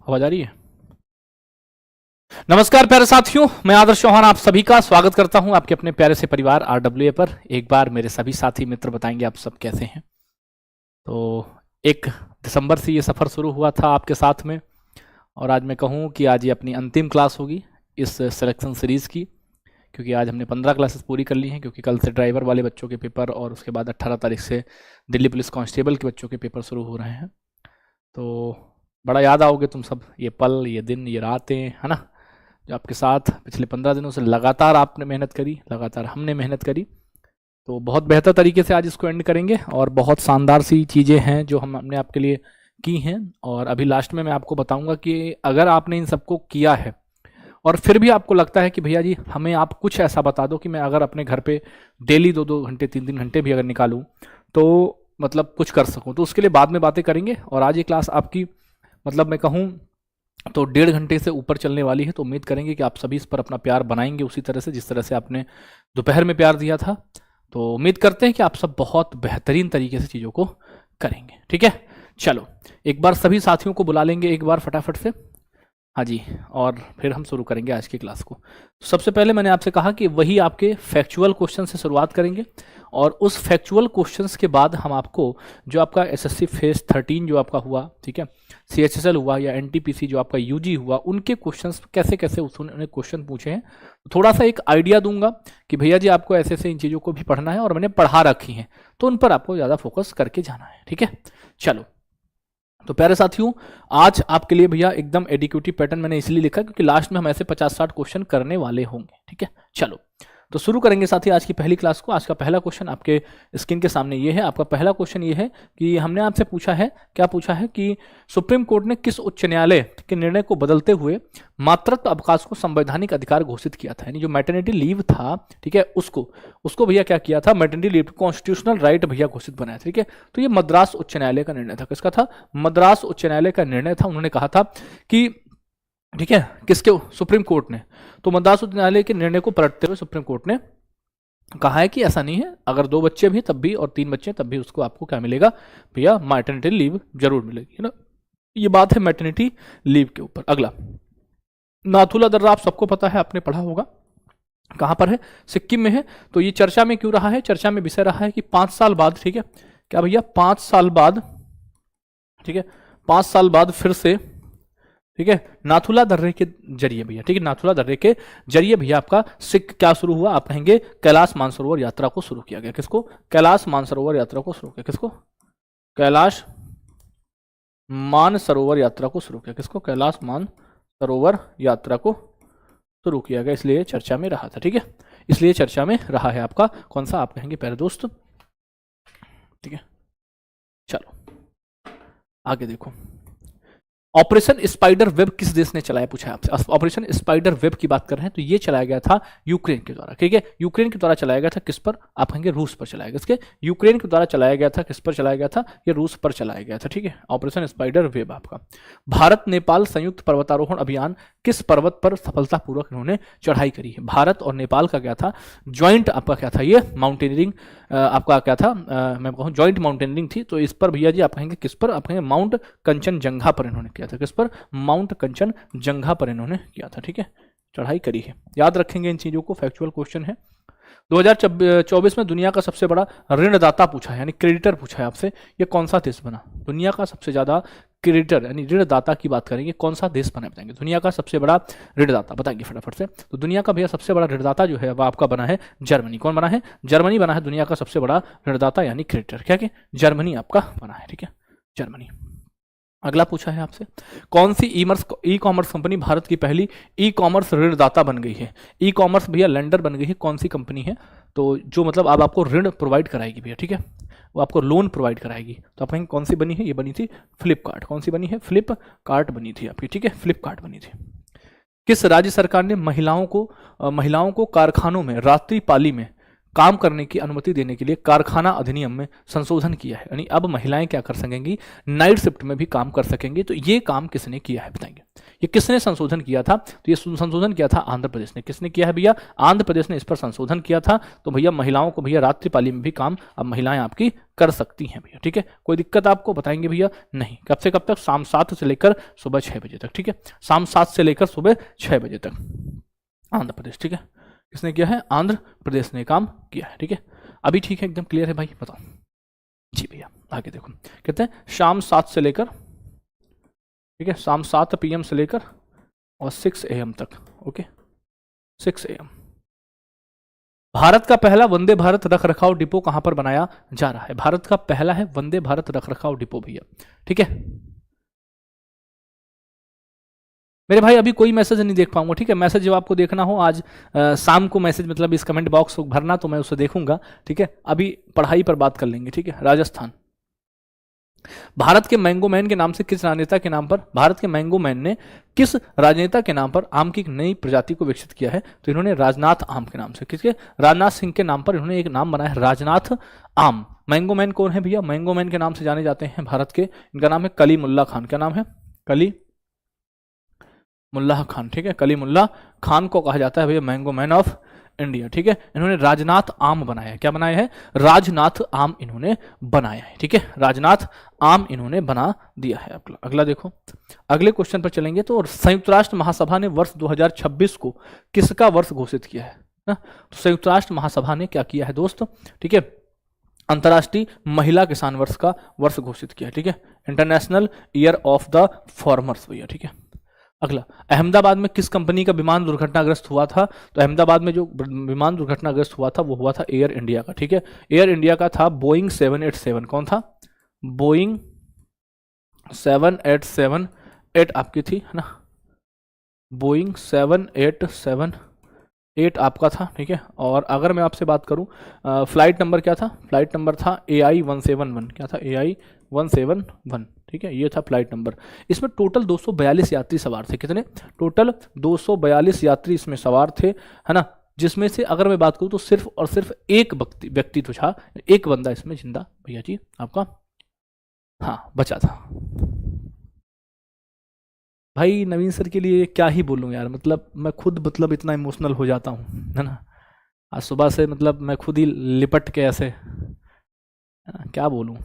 आवाज आ रही है? नमस्कार प्यारे साथियों, मैं आदर्श चौहान आप सभी का स्वागत करता हूं आपके अपने प्यारे से परिवार RWA पर। एक बार मेरे सभी साथी मित्र बताएंगे आप सब कैसे हैं। तो 1 दिसंबर से ये सफ़र शुरू हुआ था आपके साथ में, और आज मैं कहूं कि आज ये अपनी अंतिम क्लास होगी इस सिलेक्शन सीरीज़ की, क्योंकि आज हमने 15 क्लासेस पूरी कर ली हैं, क्योंकि कल से ड्राइवर वाले बच्चों के पेपर और उसके बाद 18 तारीख से दिल्ली पुलिस कांस्टेबल के बच्चों के पेपर शुरू हो रहे हैं। तो बड़ा याद आओगे तुम सब, ये पल, ये दिन, ये रातें, है ना, जो आपके साथ पिछले 15 दिनों से लगातार आपने मेहनत करी, लगातार हमने मेहनत करी। तो बहुत बेहतर तरीके से आज इसको एंड करेंगे, और बहुत शानदार सी चीज़ें हैं जो हमने आपके लिए की हैं। और अभी लास्ट में मैं आपको बताऊंगा कि अगर आपने इन सबको किया है और फिर भी आपको लगता है कि भैया जी हमें आप कुछ ऐसा बता दो कि मैं अगर अपने घर पे डेली 2-2 घंटे 3-3 घंटे भी अगर निकालूं तो मतलब कुछ कर सकूं, तो उसके लिए बाद में बातें करेंगे। और आज ये क्लास आपकी मतलब मैं कहूँ तो 1.5 घंटे से ऊपर चलने वाली है। तो उम्मीद करेंगे कि आप सभी इस पर अपना प्यार बनाएंगे उसी तरह से जिस तरह से आपने दोपहर में प्यार दिया था। तो उम्मीद करते हैं कि आप सब बहुत बेहतरीन तरीके से चीज़ों को करेंगे। ठीक है, चलो एक बार सभी साथियों को बुला लेंगे एक बार फटाफट से। हाँ जी, और फिर हम शुरू करेंगे आज की क्लास को। तो सबसे पहले मैंने आपसे कहा कि वही आपके फैक्चुअल क्वेश्चन से शुरुआत करेंगे, और उस फैक्चुअल क्वेश्चंस के बाद हम आपको जो आपका SSC फेज 13 जो आपका हुआ, ठीक है, CHSL हुआ या NTPC जो आपका UG हुआ, उनके क्वेश्चंस कैसे कैसे उन्होंने क्वेश्चन पूछे हैं, थोड़ा सा एक आइडिया दूंगा कि भैया जी आपको ऐसे ऐसे इन चीज़ों को भी पढ़ना है और मैंने पढ़ा रखी हैं, तो उन पर आपको ज़्यादा फोकस करके जाना है। ठीक है, चलो तो प्यारे साथियों, आज आपके लिए भैया एकदम एडिक्यूटिव पैटर्न मैंने इसलिए लिखा क्योंकि लास्ट में हम ऐसे 50-60 क्वेश्चन करने वाले होंगे। ठीक है, चलो तो शुरू करेंगे साथी आज की पहली क्लास को। आज का पहला क्वेश्चन आपके स्क्रीन के सामने ये है। आपका पहला क्वेश्चन ये है कि हमने आपसे पूछा है, क्या पूछा है कि सुप्रीम कोर्ट ने किस उच्च न्यायालय के निर्णय को बदलते हुए मातृत्व अवकाश को संवैधानिक अधिकार घोषित किया था, यानी जो मैटरनिटी लीव था, ठीक है, उसको भैया क्या किया था, मैटरनिटी लीव कॉन्स्टिट्यूशनल राइट भैया घोषित बनाया। ठीक है, तो ये मद्रास उच्च न्यायालय का निर्णय था। किसका था? मद्रास उच्च न्यायालय का निर्णय था। उन्होंने कहा था कि ठीक है, किसके? सुप्रीम कोर्ट ने। तो मद्रास उच्च न्यायालय के निर्णय को पलटते हुए सुप्रीम कोर्ट ने कहा है कि ऐसा नहीं है, अगर 2 बच्चे भी तब भी और 3 बच्चे तब भी उसको आपको क्या मिलेगा भैया, मैटरनिटी लीव जरूर मिलेगी, है ना। ये बात है मैटरनिटी लीव के ऊपर। अगला, नाथुला दर्रा आप सबको पता है, आपने पढ़ा होगा, कहां पर है? सिक्किम में है। तो ये चर्चा में क्यों रहा है? चर्चा में विषय रहा है कि 5 साल बाद, ठीक है, क्या भैया 5 साल बाद, ठीक है, 5 साल बाद फिर से, ठीक है, नाथुला दर्रे के जरिए भैया, ठीक है, नाथुला दर्रे के जरिए भैया आपका सिख क्या शुरू हुआ? आप कहेंगे कैलाश मानसरोवर यात्रा को शुरू किया गया। किसको? कैलाश मानसरोवर यात्रा को शुरू किया। किसको? कैलाश मानसरोवर यात्रा को शुरू किया। किसको? कैलाश मानसरोवर यात्रा को शुरू किया गया, इसलिए चर्चा में रहा था। ठीक है, इसलिए चर्चा में रहा है आपका कौन सा? आप कहेंगे प्यारे दोस्त। ठीक है, चलो आगे देखो, ऑपरेशन स्पाइडर वेब किस देश ने चलाया? पूछा है आपसे। ऑपरेशन स्पाइडर वेब की बात कर रहे हैं, तो ये चलाया गया था यूक्रेन के द्वारा। ठीक है, यूक्रेन के द्वारा चलाया गया था। किस पर? आप कहेंगे रूस पर चलाया गया। इसके यूक्रेन के द्वारा चलाया गया था। किस पर चलाया गया था? ये रूस पर चलाया गया था। ठीक है, ऑपरेशन स्पाइडर वेब आपका। भारत नेपाल संयुक्त पर्वतारोहण अभियान किस पर्वत पर सफलतापूर्वक इन्होंने चढ़ाई करी है? भारत और नेपाल का क्या था? ज्वाइंट आपका क्या था? ये माउंटेनियरिंग आपका क्या था? मैं कहूँ ज्वाइंट माउंटेनियरिंग थी। तो इस पर भैया जी आप कहेंगे किस पर? आप कहेंगे माउंट कंचनजंगा पर इन्होंने किया था। किस पर? माउंट कंचनजंगा पर इन्होंने किया था। ठीक है, चढ़ाई करी है, याद रखेंगे इन चीजों को, फैक्चुअल क्वेश्चन है। 2024 में दुनिया का सबसे बड़ा ऋणदाता पूछा है, यानी क्रेडिटर पूछा है आपसे, ये कौन सा देश बना? दुनिया का सबसे ज्यादा क्रेडिटर यानी ऋणदाता की बात करेंगे, कौन सा देश बना बताएंगे? दुनिया का सबसे बड़ा ऋणदाता बताएंगे फटाफट से। तो दुनिया का भैया सबसे बड़ा ऋणदाता जो है वह आपका बना है जर्मनी। कौन बना है? जर्मनी बना है दुनिया का सबसे बड़ा ऋणदाता यानी क्रेडिटर। क्या कि जर्मनी आपका बना है। ठीक है, जर्मनी। अगला पूछा है आपसे, कौन सी ई कॉमर्स कंपनी भारत की पहली ई कॉमर्स ऋणदाता बन गई है? ई कॉमर्स भैया लेंडर बन गई है, कौन सी कंपनी है? तो जो मतलब अब आपको ऋण प्रोवाइड कराएगी भैया, ठीक है, वो आपको लोन प्रोवाइड कराएगी। तो आप कहेंगे कौन सी बनी है? ये बनी थी फ्लिपकार्ट। कौन सी बनी है? फ्लिपकार्ट बनी थी आपकी। ठीक है, फ्लिपकार्ट बनी थी। किस राज्य सरकार ने महिलाओं को कारखानों में रात्रि पाली में काम करने की अनुमति देने के लिए कारखाना अधिनियम में संशोधन किया है? यानी अब महिलाएं क्या कर सकेंगी? नाइट शिफ्ट में भी काम कर सकेंगी। तो ये काम किसने किया है बताएंगे? ये किसने संशोधन किया था? तो ये संशोधन किया था आंध्र प्रदेश ने। किसने किया है भैया? आंध्र प्रदेश ने इस पर संशोधन किया था। तो भैया महिलाओं को भैया रात्रिपाली में भी काम अब महिलाएं आपकी कर सकती हैं भैया, ठीक है। कोई दिक्कत आपको बताएंगे भैया? नहीं। कब से कब तक? शाम 7 से लेकर सुबह 6 बजे तक, ठीक है। शाम 7 से लेकर सुबह 6 बजे तक आंध्र प्रदेश, ठीक है। किसने किया है? आंध्र प्रदेश ने काम किया है, ठीक है। अभी ठीक है, एकदम क्लियर है भाई, बताओ जी भैया। आगे देखो, कहते हैं शाम 7 से लेकर, ठीक है, शाम 7 PM से लेकर और 6 AM तक, ओके, 6 AM। भारत का पहला वंदे भारत रख रखाव डिपो कहां पर बनाया जा रहा है? भारत का पहला है वंदे भारत रख रखाव डिपो भैया, ठीक है। मेरे भाई अभी कोई मैसेज नहीं देख पाऊंगा, ठीक है। मैसेज जो आपको देखना हो आज शाम को मैसेज, मतलब इस कमेंट बॉक्स को भरना, तो मैं उसे देखूंगा, ठीक है। अभी पढ़ाई पर बात कर लेंगे, ठीक है। राजस्थान, भारत के मैंगो मैन के नाम से किस राजनेता के नाम पर, भारत के मैंगो मैन ने किस राजनेता के नाम पर आम की एक नई प्रजाति को विकसित किया है? तो इन्होंने राजनाथ आम के नाम से, किसके? राजनाथ सिंह के नाम पर इन्होंने एक नाम बनाया है, राजनाथ आम। मैंगो मैन कौन है भैया? मैंगो मैन के नाम से जाने जाते हैं भारत के, इनका नाम है कलीमुल्ला खान। क्या नाम है? कलीमुल्ला खान, ठीक है। कलीमुल्ला खान को कहा जाता है भैया मैंगो मैन ऑफ इंडिया, ठीक है। इन्होंने राजनाथ आम बनाया है। क्या बनाया है? राजनाथ आम इन्होंने बनाया है, ठीक है। राजनाथ आम इन्होंने बना दिया है। अगला देखो, अगले क्वेश्चन पर चलेंगे। तो संयुक्त राष्ट्र महासभा ने वर्ष 2026 को किसका वर्ष घोषित किया है ना? तो संयुक्त राष्ट्र महासभा ने क्या किया है दोस्त, ठीक है, अंतर्राष्ट्रीय महिला किसान वर्ष का वर्ष घोषित किया है, ठीक है। International year of the farmers भैया, ठीक है। अगला, अहमदाबाद में किस कंपनी का विमान दुर्घटनाग्रस्त हुआ था? तो अहमदाबाद में जो विमान दुर्घटनाग्रस्त हुआ था वो हुआ था एयर इंडिया का, ठीक है। एयर इंडिया का था बोइंग 787। कौन था? बोइंग 7878 आपकी थी, है ना। बोइंग 7878 आपका था, ठीक है। और अगर मैं आपसे बात करूं, फ्लाइट नंबर क्या था? फ्लाइट नंबर था AI 171। क्या था? AI 171, ठीक है। ये था फ्लाइट नंबर। इसमें टोटल 242 यात्री सवार थे। कितने? टोटल 242 यात्री इसमें सवार थे, है ना। जिसमें से अगर मैं बात करूं तो सिर्फ और सिर्फ एक व्यक्ति तो था, एक बंदा इसमें जिंदा भैया जी आपका, हाँ, बचा था। भाई नवीन सर के लिए क्या ही बोलूं यार, मतलब मैं खुद मतलब इतना इमोशनल हो जाता हूँ, है ना। आज सुबह से मतलब मैं खुद ही लिपट के ऐसे, है ना, क्या बोलूं।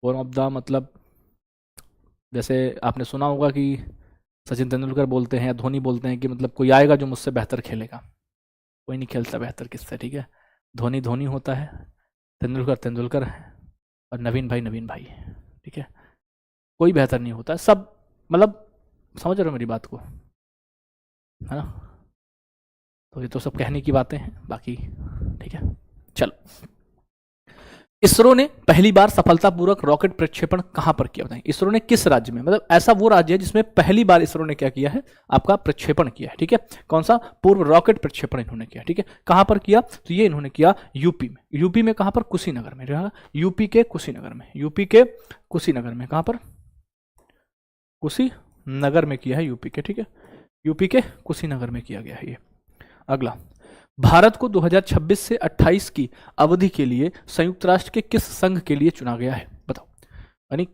वन ऑफ द, मतलब जैसे आपने सुना होगा कि सचिन तेंदुलकर बोलते हैं या धोनी बोलते हैं कि मतलब कोई आएगा जो मुझसे बेहतर खेलेगा। कोई नहीं खेलता बेहतर किससे, ठीक है। धोनी धोनी होता है, तेंदुलकर तेंदुलकर है, और नवीन भाई है, ठीक है। कोई बेहतर नहीं होता, सब मतलब समझ रहे हो मेरी बात को, है ना। तो ये तो सब कहने की बातें हैं, बाकी ठीक है। चलो, इसरो ने पहली बार सफलतापूर्वक रॉकेट प्रक्षेपण कहां पर किया? बताएं, इसरो ने किस राज्य में, मतलब ऐसा वो राज्य है जिसमें पहली बार इसरो ने क्या किया है? आपका प्रक्षेपण किया है, ठीक है। कौन सा? पूर्व रॉकेट प्रक्षेपण इन्होंने किया, ठीक है। कहां पर किया? तो ये इन्होंने किया यूपी में। यूपी में कहां पर? कुशीनगर में। यूपी के कुशीनगर में, यूपी के कुशीनगर में। कहां पर? कुशीनगर में किया है यूपी के, ठीक है। यूपी के कुशीनगर में किया गया है ये। अगला, भारत को 2026 से 28 की अवधि के लिए संयुक्त राष्ट्र के किस संघ के लिए चुना गया है? बताओ, यानी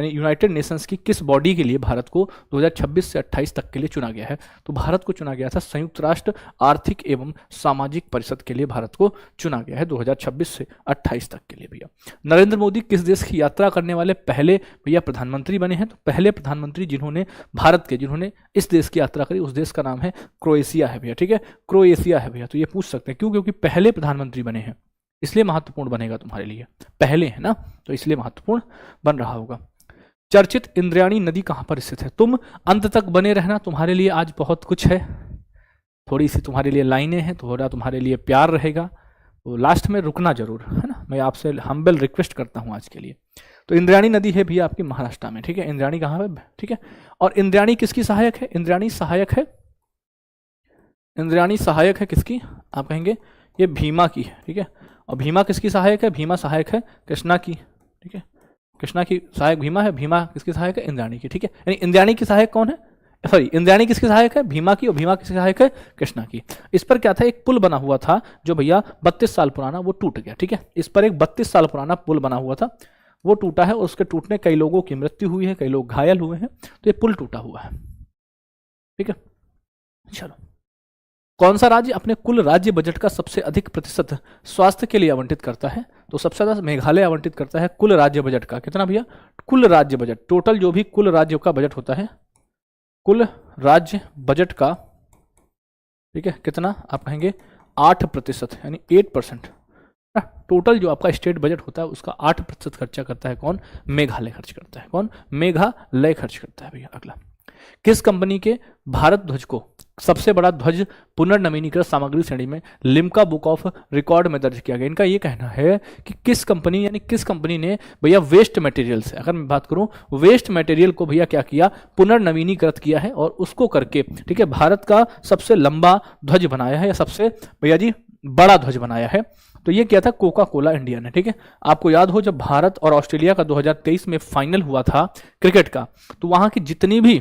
यूनाइटेड नेशंस की किस बॉडी के लिए भारत को 2026 से 28 तक के लिए चुना गया है? तो भारत को चुना गया था संयुक्त राष्ट्र आर्थिक एवं सामाजिक परिषद के लिए भारत को चुना गया है 2026 से 28 तक के लिए भैया। नरेंद्र मोदी किस देश की यात्रा करने वाले पहले भैया प्रधानमंत्री बने हैं? तो पहले प्रधानमंत्री जिन्होंने भारत के, जिन्होंने इस देश की यात्रा करी, उस देश का नाम है क्रोएशिया है भैया, ठीक है। क्रोएशिया है भैया। तो ये पूछ सकते हैं क्यों? क्योंकि पहले प्रधानमंत्री बने हैं, इसलिए महत्वपूर्ण बनेगा तुम्हारे लिए, पहले है ना, तो इसलिए महत्वपूर्ण बन रहा होगा। चर्चित इंद्रायणी नदी कहां पर स्थित है? तुम अंत तक बने रहना, तुम्हारे लिए आज बहुत कुछ है, थोड़ी सी तुम्हारे लिए लाइनें हैं, थोड़ा तुम्हारे लिए प्यार रहेगा, तो लास्ट में रुकना जरूर, है ना। मैं आपसे हम्बल रिक्वेस्ट करता हूं आज के लिए। तो इंद्रायणी नदी है भैया आपकी महाराष्ट्र में, ठीक है। इंद्रायणी कहां है? ठीक है। और इंद्रायणी किसकी सहायक है? इंद्रायणी सहायक है, इंद्रायणी सहायक है किसकी? आप कहेंगे ये भीमा की है, ठीक है। और भीमा किसकी सहायक है? भीमा सहायक है कृष्णा की, ठीक है। कृष्णा की सहायक भीमा है, भीमा किसकी सहायक है? इंद्रायणी की, ठीक है। यानी इंद्रायणी की सहायक कौन है? सॉरी, इंद्रायणी किसकी सहायक है? भीमा की, और भीमा किसकी सहायक है? कृष्णा की। इस पर क्या था? एक पुल बना हुआ था जो भैया 32 साल पुराना, वो टूट गया, ठीक है। इस पर एक 32 साल पुराना पुल बना हुआ था, वो टूटा है और उसके टूटने कई लोगों की मृत्यु हुई है, कई लोग घायल हुए हैं, तो ये पुल टूटा हुआ है। ठीक है, चलो, कौन सा राज्य अपने कुल राज्य बजट का सबसे अधिक प्रतिशत स्वास्थ्य के लिए आवंटित करता है? तो सबसे ज्यादा मेघालय आवंटित करता है कुल राज्य बजट का। कितना भैया? कुल राज्य बजट, टोटल जो भी कुल राज्य का बजट होता है, कुल राज्य बजट का, ठीक है, कितना आप कहेंगे 8%, यानी 8%। टोटल जो आपका स्टेट बजट होता है उसका 8% खर्चा करता है कौन? मेघालय खर्च करता है। कौन? मेघालय खर्च करता है भैया। अगला, किस कंपनी के भारत ध्वज को सबसे बड़ा ध्वज पुनर्नवीनीकृत सामग्री श्रेणी में लिम्का बुक ऑफ रिकॉर्ड में दर्ज किया गया? इनका ये कहना है कि किस कंपनी, यानी किस कंपनी ने भैया वेस्ट मटेरियल से, अगर मैं बात करूं वेस्ट मटेरियल को भैया क्या किया? पुनर्नवीनीकृत किया है और उसको करके, ठीक है, भारत का सबसे लंबा ध्वज बनाया है या सबसे भैया जी बड़ा ध्वज बनाया है। तो ये क्या था? कोका कोला इंडिया ने। ठीक है, आपको याद हो जब भारत और ऑस्ट्रेलिया का 2023 में फाइनल हुआ था क्रिकेट का, तो वहां की जितनी भी,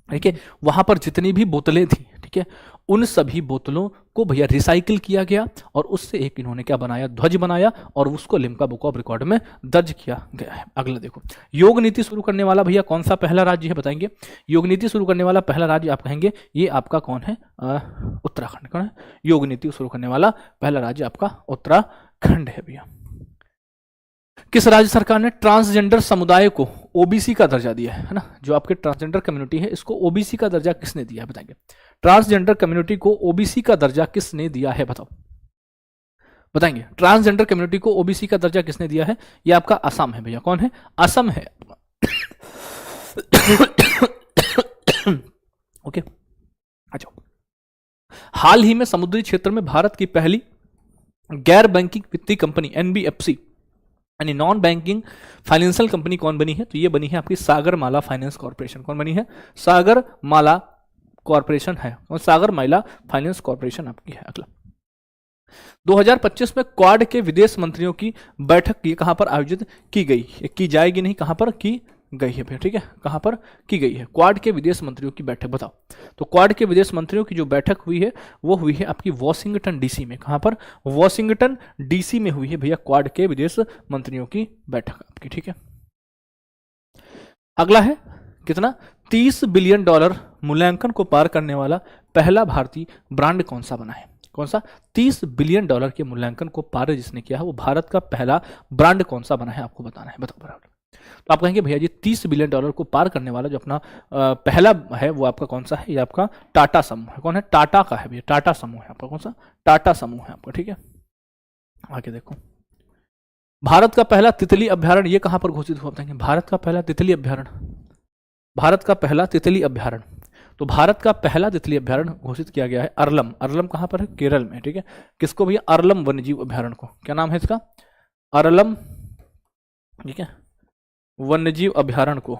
ठीक है, वहां पर जितनी भी बोतलें थी, ठीक है, उन सभी बोतलों को भैया रिसाइकिल किया गया और उससे एक इन्होंने क्या बनाया? ध्वज बनाया और उसको लिम्का बुक ऑफ रिकॉर्ड में दर्ज किया गया है। अगला देखो, योग नीति शुरू करने वाला भैया कौन सा पहला राज्य है? बताएंगे। योग नीति शुरू करने वाला पहला राज्य आप कहेंगे ये आपका कौन है? उत्तराखंड। कौन है योग नीति शुरू करने वाला पहला राज्य? आपका उत्तराखंड है भैया। किस राज्य सरकार ने ट्रांसजेंडर समुदाय को ओबीसी का दर्जा दिया है ना? जो आपके ट्रांसजेंडर कम्युनिटी है, इसको ओबीसी का दर्जा किसने दिया है? बताएंगे। ट्रांसजेंडर कम्युनिटी को ओबीसी का दर्जा किसने दिया है? बताओ, बताएंगे। ट्रांसजेंडर कम्युनिटी को ओबीसी का दर्जा किसने दिया है? ये आपका असम है भैया। कौन है? असम है। ओके, अच्छा, हाल ही में समुद्री क्षेत्र में भारत की पहली गैर बैंकिंग वित्तीय कंपनी एनबीएफसी यानी नॉन बैंकिंग फाइनेंशियल कंपनी कौन बनी है? तो ये बनी है आपकी सागरमाला फाइनेंस कॉर्पोरेशन। कौन बनी है? सागरमाला कॉर्पोरेशन है। और सागरमाला फाइनेंस कॉर्पोरेशन आपकी है। अगला, 2025 में क्वाड के विदेश मंत्रियों की बैठक ये कहां पर आयोजित की गई? की जाएगी नहीं, कहां पर की गई है भैया? ठीक है, कहां पर की गई है? क्वाड के विदेश मंत्रियों की बैठक। बताओ, तो क्वाड के विदेश मंत्रियों की जो बैठक हुई है वो हुई है आपकी वॉशिंगटन डीसी में। कहां पर? वॉशिंगटन डीसी में हुई है भैया क्वाड के विदेश मंत्रियों की बैठक आपकी। ठीक है, अगला है कितना? $30 बिलियन मूल्यांकन को पार करने वाला पहला भारतीय ब्रांड कौन सा बना है? कौन सा? $30 बिलियन के मूल्यांकन को पार जिसने किया है वो भारत का पहला ब्रांड कौन सा बना है? आपको बताना है। बताओ बराबर। तो आप कहेंगे भैया जी $30 बिलियन को पार करने वाला जो अपना पहला है वो आपका कौन सा है? ये आपका टाटा समूह है। कौन है? टाटा का है भैया, टाटा समूह है आपका। कौन सा? टाटा समूह है आपका। ठीक है, आगे देखो, भारत का पहला तितली अभ्यारण्य ये कहां पर घोषित हुआ? बताएंगे। भारत का पहला तितली अभ्यारण्य, भारत का पहला तितली अभ्यारण्य, तो भारत का पहला तितली अभ्यारण्य घोषित किया गया है अरलम। अरलम कहां पर है? केरल में। ठीक है, किसको भैया? अरलम वन्यजीव अभ्यारण्य को। क्या नाम है इसका? अरलम, ठीक है, वन्यजीव अभ्यारण्य को।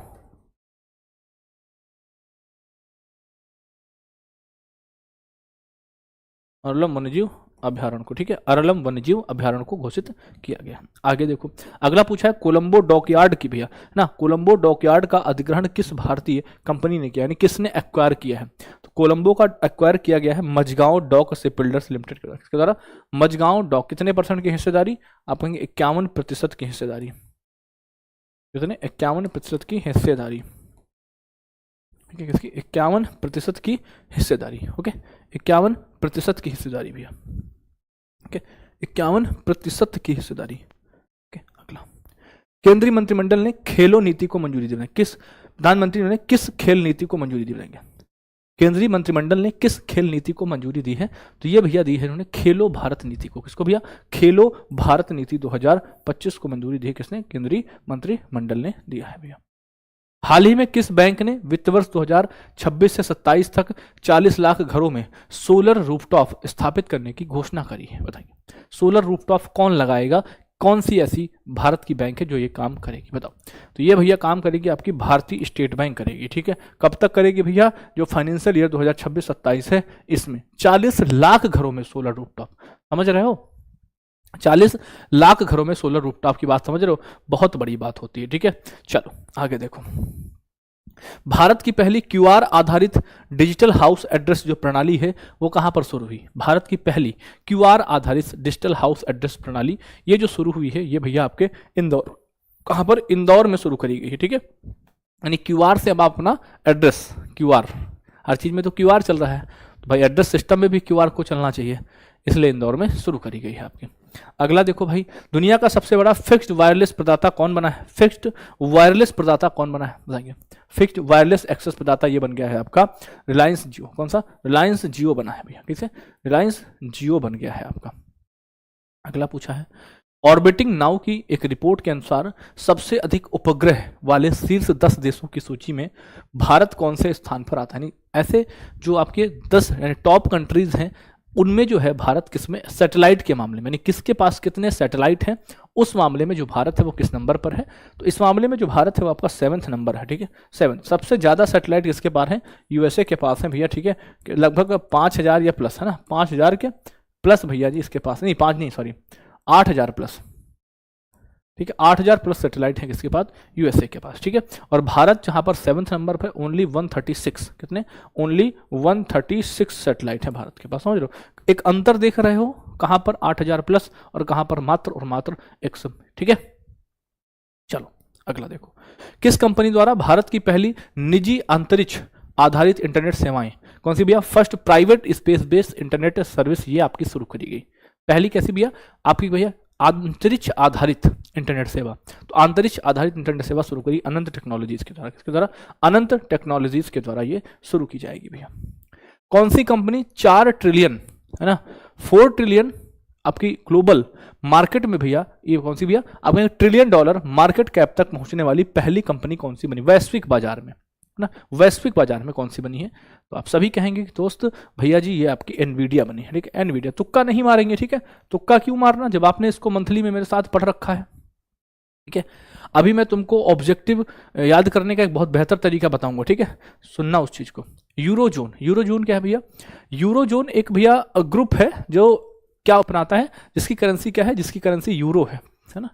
अरलम वन्यजीव अभ्यारण्य को, ठीक है, अरलम वन्यजीव अभ्यारण्य को घोषित किया गया। आगे देखो, अगला पूछा है कोलंबो डॉकयार्ड की भैया ना। कोलंबो डॉकयार्ड का अधिग्रहण किस भारतीय कंपनी ने किया, यानी किसने एक्वायर किया है? तो कोलंबो का एक्वायर किया गया है मझगांव डॉक शिपबिल्डर्स लिमिटेड के द्वारा। मझगांव डॉक कितने % की हिस्सेदारी? आप कहेंगे 51% की हिस्सेदारी। कितने? 51% की हिस्सेदारी। ठीक है, किसकी? 51% की हिस्सेदारी। ओके, 51% की हिस्सेदारी भैया। ओके, 51% की हिस्सेदारी। ओके, अगला, केंद्रीय मंत्रिमंडल ने खेलो नीति को मंजूरी दी। किस प्रधानमंत्री ने किस खेल नीति को मंजूरी दी? बताएंगे। केंद्रीय मंत्रिमंडल ने किस खेल नीति को मंजूरी दी है? तो ये भैया दी है इन्होंने खेलो भारत नीति को। किसको भैया? खेलो भारत नीति 2025 को मंजूरी दी है। किसने? केंद्रीय मंत्रिमंडल ने दिया है भैया। हाल ही में किस बैंक ने वित्त वर्ष 2026 से 27 तक 40 लाख घरों में सोलर रूफटॉप स्थापित करने की घोषणा करी है? बताइए, सोलर रूफटॉप कौन लगाएगा? कौन सी ऐसी भारत की बैंक है जो ये काम करेगी? बताओ। तो ये भैया काम करेगी आपकी भारतीय स्टेट बैंक करेगी। ठीक है, कब तक करेगी भैया? जो फाइनेंशियल ईयर 2026-27 है इसमें 40 लाख घरों में सोलर रूफटॉप। समझ रहे हो? 40 लाख घरों में सोलर रूफटॉप की बात समझ रहे हो? बहुत बड़ी बात होती है। ठीक है, चलो आगे देखो, भारत की पहली क्यूआर आधारित डिजिटल हाउस एड्रेस जो प्रणाली है वो कहां पर शुरू हुई? भारत की पहली क्यूआर आधारित डिजिटल हाउस एड्रेस प्रणाली ये जो शुरू हुई है ये भैया आपके इंदौर कहां पर, इंदौर में शुरू करी गई है, ठीक है। यानी क्यूआर से अब आप अपना एड्रेस, क्यूआर, हर चीज में तो क्यूआर चल रहा है, तो भाई एड्रेस सिस्टम में भी क्यूआर को चलना चाहिए, इसलिए इंदौर में शुरू करी गई है आपकी। अगला देखो भाई, दुनिया का सबसे बड़ा फिक्स्ड वायरलेस प्रदाता कौन बना है? फिक्स्ड वायरलेस प्रदाता कौन बना है बताइए? फिक्स्ड वायरलेस एक्सेस प्रदाता ये बन गया है आपका रिलायंस जियो। कौन सा? रिलायंस जियो बना है भैया, किसे? रिलायंस जियो बन गया है आपका। अगला पूछा है, ऑर्बिटिंग नाउ की एक रिपोर्ट के अनुसार सबसे अधिक उपग्रह वाले शीर्ष 10 देशों की सूची में भारत कौन से स्थान पर आता है? यानी ऐसे जो आपके 10 यानी टॉप कंट्रीज हैं, उनमें जो है भारत किसमें, सैटेलाइट के मामले में, यानी किसके पास कितने सैटेलाइट हैं, उस मामले में जो भारत है वो किस नंबर पर है? तो इस मामले में जो भारत है वो आपका 7th नंबर है, ठीक है। 7 सबसे ज्यादा सैटेलाइट किसके पास है? यूएसए के पास है भैया, ठीक है, लगभग 5000 या प्लस, है ना, 5000 के प्लस भैया जी इसके पास, नहीं 5 नहीं सॉरी 8000 प्लस, ठीक है, 8000 प्लस सैटेलाइट है किसके पास? यूएसए के पास, ठीक है। और भारत जहां पर 7th नंबर पर, ओनली 136, कितने? ओनली 136 सैटेलाइट है भारत के पास, समझ रहे हो? एक अंतर देख रहे हो, कहां पर 8000 प्लस और कहां पर मात्र और मात्र 100, ठीक है। चलो अगला देखो, किस कंपनी द्वारा भारत की पहली निजी अंतरिक्ष आधारित इंटरनेट सेवाएं, कौन सी भैया? First private space based internet service ये आपकी शुरू करी गई। पहली कैसी भैया? आपकी भैया अंतरिक्ष आधारित इंटरनेट सेवा। तो अंतरिक्ष आधारित इंटरनेट सेवा शुरू करी अनंत टेक्नोलॉजीज के द्वारा, किसके द्वारा? अनंत टेक्नोलॉजीज के द्वारा ये शुरू की जाएगी भैया। कौन सी कंपनी 4 ट्रिलियन, है ना, 4 ट्रिलियन आपकी ग्लोबल मार्केट में भैया, ये कौन सी भैया? आपके $1 ट्रिलियन मार्केट कैप तक पहुंचने वाली पहली कंपनी कौन सी बनी वैश्विक बाजार में, ना, वैश्विक बाजार में कौन सी बनी है? तो आप सभी कहेंगे कि दोस्त भैया जी ये आपकी एनवीडिया बनी है, ठीक है, एनवीडिया। तुक्का नहीं मारेंगे, ठीक है, तुक्का क्यों मारना जब आपने इसको मंथली में मेरे साथ पढ़ रखा है, ठीक है। अभी मैं तुमको ऑब्जेक्टिव याद करने का एक बहुत बेहतर तरीका बताऊंगा, ठीक है, सुनना उस चीज को। यूरोजोन, यूरोजोन क्या है भैया? यूरोजोन एक भैया ग्रुप है जो क्या अपनाता है, जिसकी करेंसी क्या है? जिसकी करेंसी यूरो है ना,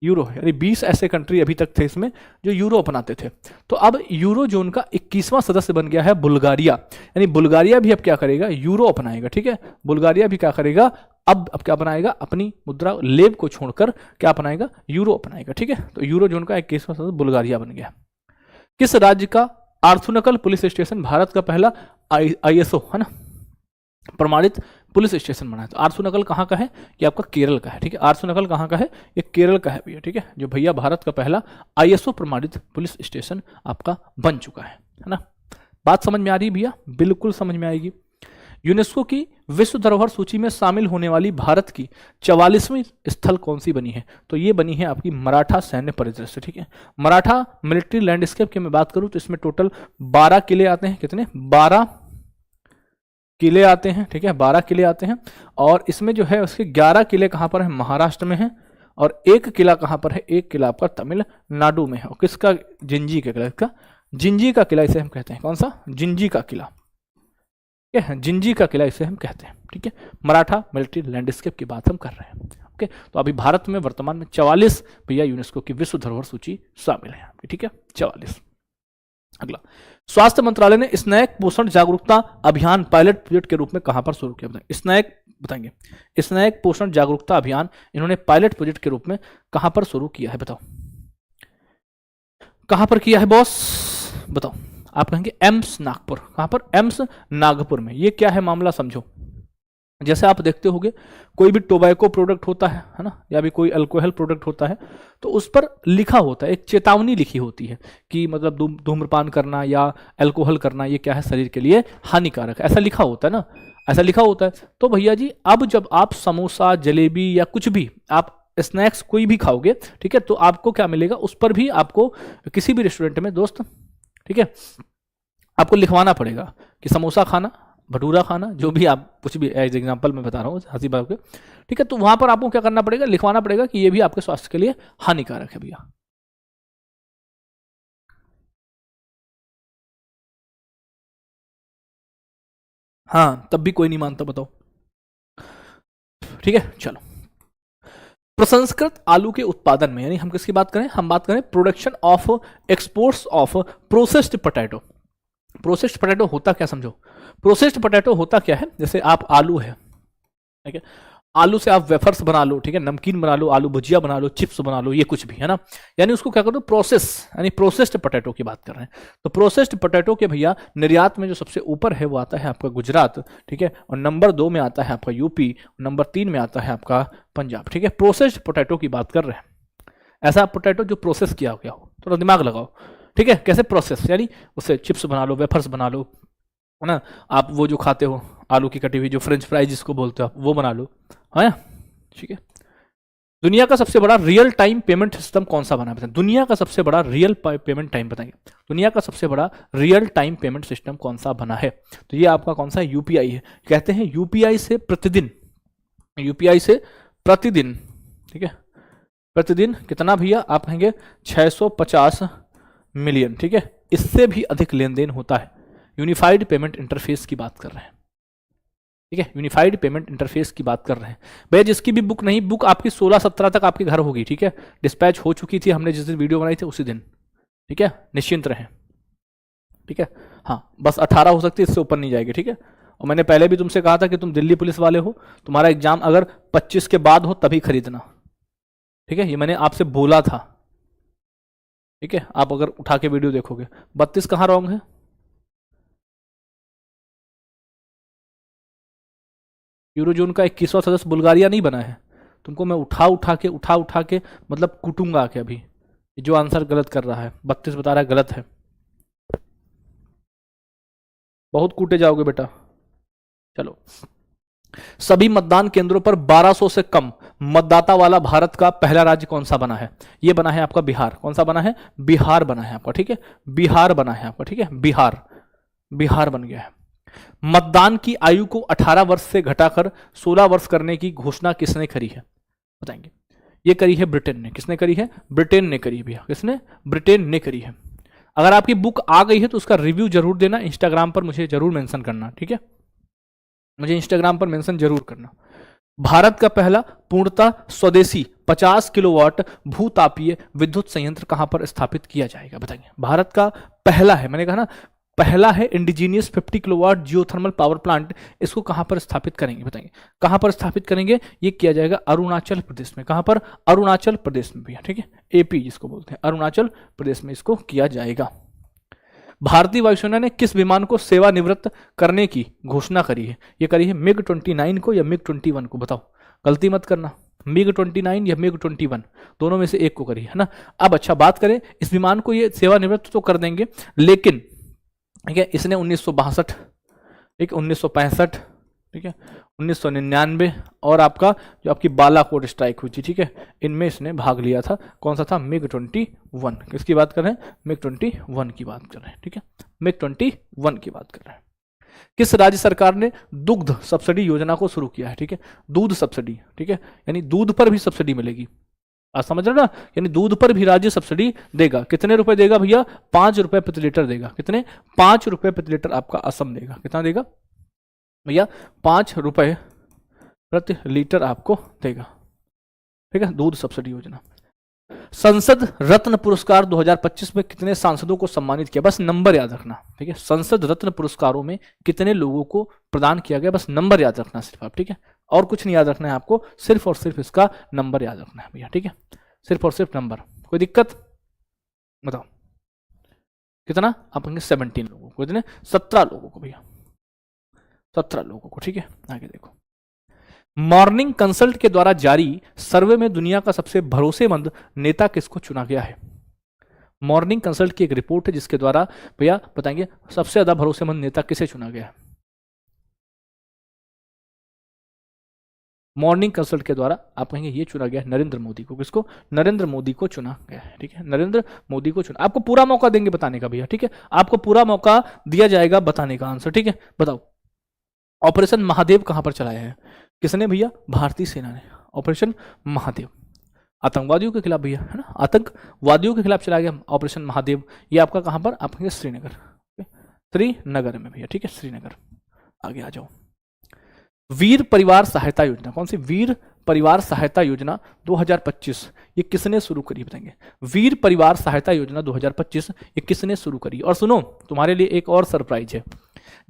यूरो है, यानी 20 ऐसे कंट्री अभी तक थे इसमें जो यूरो अपनाते थे। तो अब यूरो जोन का 21वां सदस्य बन गया है बुल्गारिया, यानी बुल्गारिया भी अब क्या करेगा? यूरो अपनाएगा, ठीक है। बुल्गारिया भी क्या करेगा? अब क्या बनाएगा? अपनी मुद्रा लेब को छोड़कर क्या अपनाएगा? यूरो अपनाएगा, ठीक है। तो यूरो जोन का 21वां सदस्य बुल्गारिया बन गया। किस राज्य का आर्थुनकल पुलिस स्टेशन भारत का पहला ISO, है ना, प्रमाणित पुलिस स्टेशन बना है? तो आर्थुनकल कहाँ का है? ये आपका केरल का है, ठीक है। आर्थुनकल कहाँ का है? ये केरल का है भैया, ठीक है, जो भैया भारत का पहला ISO प्रमाणित पुलिस स्टेशन आपका बन चुका है ना। बात समझ में आ रही है भैया? बिल्कुल समझ में आएगी। यूनेस्को की विश्व धरोहर सूची में शामिल होने वाली भारत की 44वीं स्थल कौन सी बनी है? तो ये बनी है आपकी मराठा सैन्य परिदृश्य, ठीक है। मराठा मिलिट्री लैंडस्केप की मैं बात करूं तो इसमें टोटल 12 किले आते हैं, कितने? 12 किले आते हैं, ठीक है, 12 किले आते हैं। और इसमें जो है उसके 11 किले कहां पर है? महाराष्ट्र में है। और एक किला कहां पर है? एक किला आपका तमिलनाडु में है। और किसका? जिंजी का किला, इसका जिंजी का किला इसे हम कहते हैं। कौन सा? जिंजी का किला, ठीक है, जिंजी का किला इसे हम कहते हैं, ठीक है। मराठा मिलिट्री लैंडस्केप की बात हम कर रहे हैं, ओके। तो अभी भारत में वर्तमान में 44 भैया यूनेस्को की विश्व धरोहर सूची शामिल है, ठीक है, 44। अगला, स्वास्थ्य मंत्रालय ने स्नैक पोषण जागरूकता अभियान पायलट प्रोजेक्ट के रूप में कहां पर शुरू किया? बताएंगे। स्नैक, बताएंगे, स्नैक पोषण जागरूकता अभियान इन्होंने पायलट प्रोजेक्ट के रूप में कहां पर शुरू किया है? बताओ कहां पर किया है बॉस, बताओ। आप कहेंगे एम्स नागपुर। कहां पर? एम्स नागपुर में। ये क्या है मामला समझो। जैसे आप देखते होंगे कोई भी टोबैको प्रोडक्ट होता है ना, या भी कोई अल्कोहल प्रोडक्ट होता है, तो उस पर लिखा होता है, एक चेतावनी लिखी होती है कि मतलब धूम्रपान करना या अल्कोहल करना ये क्या है? शरीर के लिए हानिकारक है, ऐसा लिखा होता है ना, ऐसा लिखा होता है। तो भैया जी अब जब आप समोसा, जलेबी या कुछ भी आप स्नैक्स कोई भी खाओगे, ठीक है, तो आपको क्या मिलेगा? उस पर भी आपको किसी भी रेस्टोरेंट में दोस्त, ठीक है, आपको लिखवाना पड़ेगा कि समोसा खाना, भटूरा खाना, जो भी आप कुछ भी एज एग्जांपल मैं बता रहा हूँ हंसी बात के, ठीक है। तो वहां पर आपको क्या करना पड़ेगा? लिखवाना पड़ेगा कि ये भी आपके स्वास्थ्य के लिए हानिकारक है भैया। हाँ, तब भी कोई नहीं मानता, बताओ, ठीक है। चलो, प्रसंस्कृत आलू के उत्पादन में, यानी हम किसकी बात करें? हम बात करें production of exports of processed potato. Processed potato होता क्या समझो। प्रोसेस्ड पोटैटो होता क्या है? जैसे आप आलू है, ठीक है, आलू से आप वेफर्स बना लो, ठीक है, नमकीन बना लो, आलू भुजिया बना लो, चिप्स बना लो, ये कुछ भी है ना, यानी उसको क्या करो, प्रोसेस, यानी प्रोसेस्ड पोटैटो की बात कर रहे हैं। तो प्रोसेस्ड पोटैटो के भैया निर्यात में जो सबसे ऊपर है वो आता है आपका गुजरात, ठीक है, और नंबर 2 में आता है आपका यूपी, नंबर 3 में आता है आपका पंजाब, ठीक है। प्रोसेस्ड पोटैटो की बात कर रहे हैं, ऐसा पोटैटो जो प्रोसेस किया गया हो, थोड़ा दिमाग लगाओ, ठीक है। कैसे प्रोसेस, यानी उससे चिप्स बना लो, वेफर्स बना लो, है ना, आप वो जो खाते हो आलू की कटी हुई जो फ्रेंच फ्राइज जिसको बोलते हो आप, वो बना लो, है, ठीक है। दुनिया का सबसे बड़ा रियल टाइम पेमेंट सिस्टम कौन सा बना है बताएं, दुनिया का सबसे बड़ा रियल पेमेंट टाइम बताएंगे, दुनिया का सबसे बड़ा रियल टाइम पेमेंट सिस्टम कौन सा बना है, तो ये आपका कौन सा यूपीआई है। कहते हैं यूपीआई से प्रतिदिन, यूपीआई से प्रतिदिन, ठीक है, प्रतिदिन कितना भैया, आप कहेंगे 650 मिलियन, ठीक है, इससे भी अधिक लेन देन होता है। यूनिफाइड पेमेंट इंटरफेस की बात कर रहे हैं, ठीक है, यूनिफाइड पेमेंट इंटरफेस की बात कर रहे हैं भैया। जिसकी भी बुक नहीं, बुक आपकी 16-17 तक आपके घर होगी, ठीक है, डिस्पैच हो चुकी थी, हमने जिस दिन वीडियो बनाई थी उसी दिन, ठीक है, निश्चिंत रहें, ठीक है। हाँ, बस 18 हो सकती है, इससे ऊपर नहीं जाएगी, ठीक है। और मैंने पहले भी तुमसे कहा था कि तुम दिल्ली पुलिस वाले हो, तुम्हारा एग्जाम अगर 25 के बाद हो तभी खरीदना, ठीक है, ये मैंने आपसे बोला था, ठीक है। आप अगर उठा के वीडियो देखोगे, 32 कहाँ रॉन्ग है, यूरोजोन का 21वां सदस्य बुल्गारिया नहीं बना है, तुमको मैं उठा के मतलब कूटूंगा के अभी, जो आंसर गलत कर रहा है 32 बता रहा है गलत है, बहुत कूटे जाओगे बेटा। चलो, सभी मतदान केंद्रों पर 1200 से कम मतदाता वाला भारत का पहला राज्य कौन सा बना है, ये बना है आपका बिहार। कौन सा बना है, बिहार बना है आपका, ठीक है, बिहार बना है आपका, ठीक है, बिहार, बिहार बन गया है। मतदान की आयु को 18 वर्ष से घटाकर 16 वर्ष करने की घोषणा किसने करी है बताएंगे, ये करी है ब्रिटेन ने। किसने करी है, ब्रिटेन ने करी भैया, किसने, ब्रिटेन ने करी है। अगर आपकी बुक आ गई है तो उसका रिव्यू जरूर देना, इंस्टाग्राम पर मुझे जरूर मेंशन करना, ठीक है, मुझे इंस्टाग्राम पर मेंशन जरूर करना। भारत का पहला पूर्णतः स्वदेशी 50 किलोवाट भूतापीय विद्युत संयंत्र कहां पर स्थापित किया जाएगा बताइए। भारत का पहला है, मैंने कहा ना पहला है, indigenous 50 kilowatt geothermal power plant, इसको कहां पर स्थापित करेंगे बताएंगे, कहां पर स्थापित करेंगे, ये किया जाएगा अरुणाचल प्रदेश में। कहां पर, अरुणाचल प्रदेश में भैया, ठीक है, एपी जिसको बोलते हैं, अरुणाचल प्रदेश में इसको किया जाएगा। भारतीय वायुसेना ने किस विमान को सेवानिवृत्त करने की घोषणा करी है, ये करी है मिग 29 को या मिग 21 को, बताओ, गलती मत करना, मिग 29 या मिग 21, दोनों में से एक को करी है ना। अब अच्छा बात करें, इस विमान को ये सेवानिवृत्त तो कर देंगे, लेकिन ठीक है, इसने 1962, ठीक, 1965, ठीक है, 1999 और आपका जो आपकी बालाकोट स्ट्राइक हुई थी, ठीक है, इनमें इसने भाग लिया था। कौन सा था, मिग 21, किसकी बात कर रहे हैं, मिग 21 की बात कर रहे हैं, ठीक है, मिग 21 की बात कर रहे हैं। किस राज्य सरकार ने दुग्ध सब्सिडी योजना को शुरू किया है, ठीक है, दूध सब्सिडी, ठीक है, यानी दूध पर भी सब्सिडी मिलेगी, आप समझ रहे हो ना, यानी दूध पर भी राज्य सब्सिडी देगा। कितने रुपए देगा भैया, 5 रुपए प्रति लीटर देगा। कितने, 5 रुपए प्रति लीटर आपका असम देगा। कितना देगा भैया, 5 रुपए प्रति लीटर आपको देगा, ठीक है, दूध सब्सिडी योजना। संसद रत्न पुरस्कार 2025 में कितने सांसदों को सम्मानित किया, बस नंबर याद रखना, ठीक है, संसद रत्न पुरस्कारों में कितने लोगों को प्रदान किया गया, बस नंबर याद रखना सिर्फ आप, ठीक है, और कुछ नहीं याद रखना है आपको, सिर्फ और सिर्फ इसका नंबर याद रखना है भैया, ठीक है, सिर्फ और सिर्फ नंबर। कोई दिक्कत बताओ, कितना आप कहेंगे 17 लोगों को, कितने, 17 लोगों को भैया, 17 लोगों को, ठीक है। आगे देखो, मॉर्निंग कंसल्ट के द्वारा जारी सर्वे में दुनिया का सबसे भरोसेमंद नेता किसको चुना गया है। मॉर्निंग कंसल्ट की एक रिपोर्ट है जिसके द्वारा भैया बताएंगे सबसे ज्यादा भरोसेमंद नेता किसे चुना गया है। मॉर्निंग कंसल्ट के द्वारा आप कहेंगे ये चुना गया है नरेंद्र मोदी को। किसको, नरेंद्र मोदी को चुना गया है, ठीक है, नरेंद्र मोदी को चुना। आपको पूरा मौका देंगे बताने का भैया, ठीक है, आपको पूरा मौका दिया जाएगा बताने का आंसर, ठीक है। बताओ, ऑपरेशन महादेव कहां पर चलाया है, किसने भैया, भारतीय सेना ने। ऑपरेशन महादेव आतंकवादियों के खिलाफ भैया, है ना, आतंकवादियों के खिलाफ चलाया गया ऑपरेशन महादेव। ये आपका कहां पर, आप कहेंगे श्रीनगर, श्रीनगर में भैया, ठीक है, श्रीनगर। आगे आ जाओ, वीर परिवार सहायता योजना, कौन सी, वीर परिवार सहायता योजना 2025, ये किसने शुरू करी बताएंगे। वीर परिवार सहायता योजना 2025 ये किसने शुरू करी। और सुनो, तुम्हारे लिए एक और सरप्राइज है,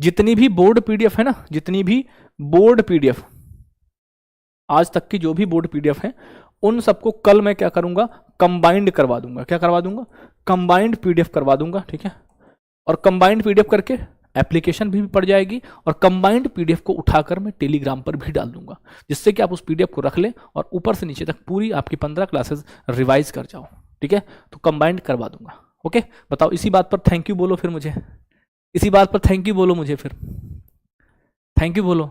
जितनी भी बोर्ड पीडीएफ है ना, जितनी भी बोर्ड पीडीएफ आज तक की जो भी बोर्ड पीडीएफ है उन सबको कल मैं क्या करूंगा, कंबाइंड करवा दूंगा। क्या करवा दूंगा? कंबाइंड पीडीएफ करवा दूंगा, ठीक है। और कंबाइंड पीडीएफ करके एप्लीकेशन भी पड़ जाएगी और कंबाइंड पीडीएफ को उठाकर मैं टेलीग्राम पर भी डाल दूंगा, जिससे कि आप उस पीडीएफ को रख लें और ऊपर से नीचे तक पूरी आपकी 15 क्लासेस रिवाइज कर जाओ, ठीक है। तो कंबाइंड करवा दूंगा, ओके। बताओ, इसी बात पर थैंक यू बोलो फिर मुझे, इसी बात पर थैंक यू बोलो मुझे, फिर थैंक यू बोलो।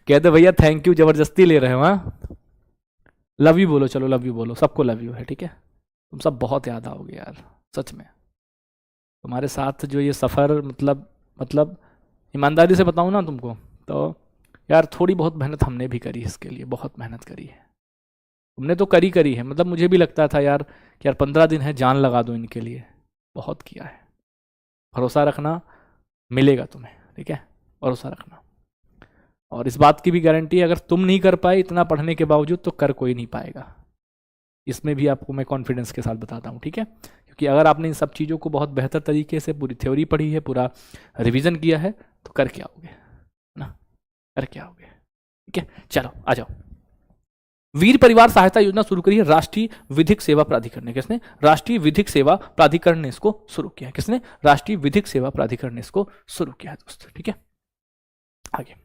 कहते भैया थैंक यू जबरदस्ती ले रहे हो, हाँ। लव यू बोलो, चलो लव यू बोलो, सबको लव यू है, ठीक है। तुम सब बहुत याद आओगे यार, सच में। तुम्हारे साथ जो ये सफ़र, मतलब ईमानदारी से बताऊँ ना तुमको, तो यार थोड़ी बहुत मेहनत हमने भी करी है इसके लिए, बहुत मेहनत करी है। तुमने तो करी है, मतलब मुझे भी लगता था यार कि यार 15 दिन है, जान लगा दो इनके लिए, बहुत किया है। भरोसा रखना, मिलेगा तुम्हें, ठीक है, भरोसा रखना। और इस बात की भी गारंटी है, अगर तुम नहीं कर पाए इतना पढ़ने के बावजूद, तो कर कोई नहीं पाएगा। इसमें भी आपको मैं कॉन्फिडेंस के साथ बताता हूँ, ठीक है। क्योंकि अगर आपने इन सब चीज़ों को बहुत बेहतर तरीके से पूरी थ्योरी पढ़ी है, पूरा रिवीजन किया है, तो कर के आओगे ना, कर के आओगे, ठीक है। चलो आ जाओ। वीर परिवार सहायता योजना शुरू करी है राष्ट्रीय विधिक सेवा प्राधिकरण ने। किसने? राष्ट्रीय विधिक सेवा प्राधिकरण ने इसको शुरू किया है। किसने? राष्ट्रीय विधिक सेवा प्राधिकरण ने इसको शुरू किया है दोस्तों, ठीक है। आगे,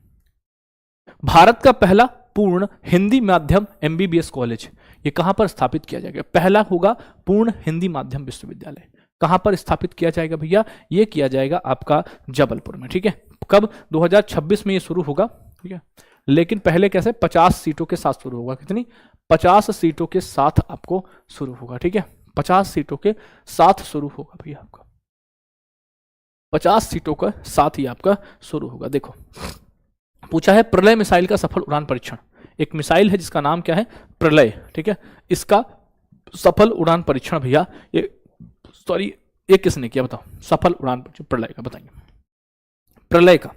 भारत का पहला पूर्ण हिंदी माध्यम एमबीबीएस कॉलेज, ये कहां पर स्थापित किया जाएगा? पहला होगा पूर्ण हिंदी माध्यम विश्वविद्यालय। कहां पर स्थापित किया जाएगा भैया? ये किया जाएगा आपका जबलपुर में, ठीक है। कब? 2026 में ये शुरू होगा, ठीक है। लेकिन पहले कैसे? 50 सीटों के साथ शुरू होगा। कितनी? 50 सीटों के साथ आपको शुरू होगा, ठीक है। 50 सीटों के साथ शुरू होगा भैया आपका, 50 सीटों का साथ ही आपका शुरू होगा। देखो, पूछा है प्रलय मिसाइल का सफल उड़ान परीक्षण। एक मिसाइल है जिसका नाम क्या है? प्रलय, ठीक है। इसका सफल उड़ान परीक्षण भैया, ये किसने किया बताओ? सफल उड़ान परीक्षण प्रलय का बताइए, प्रलय का।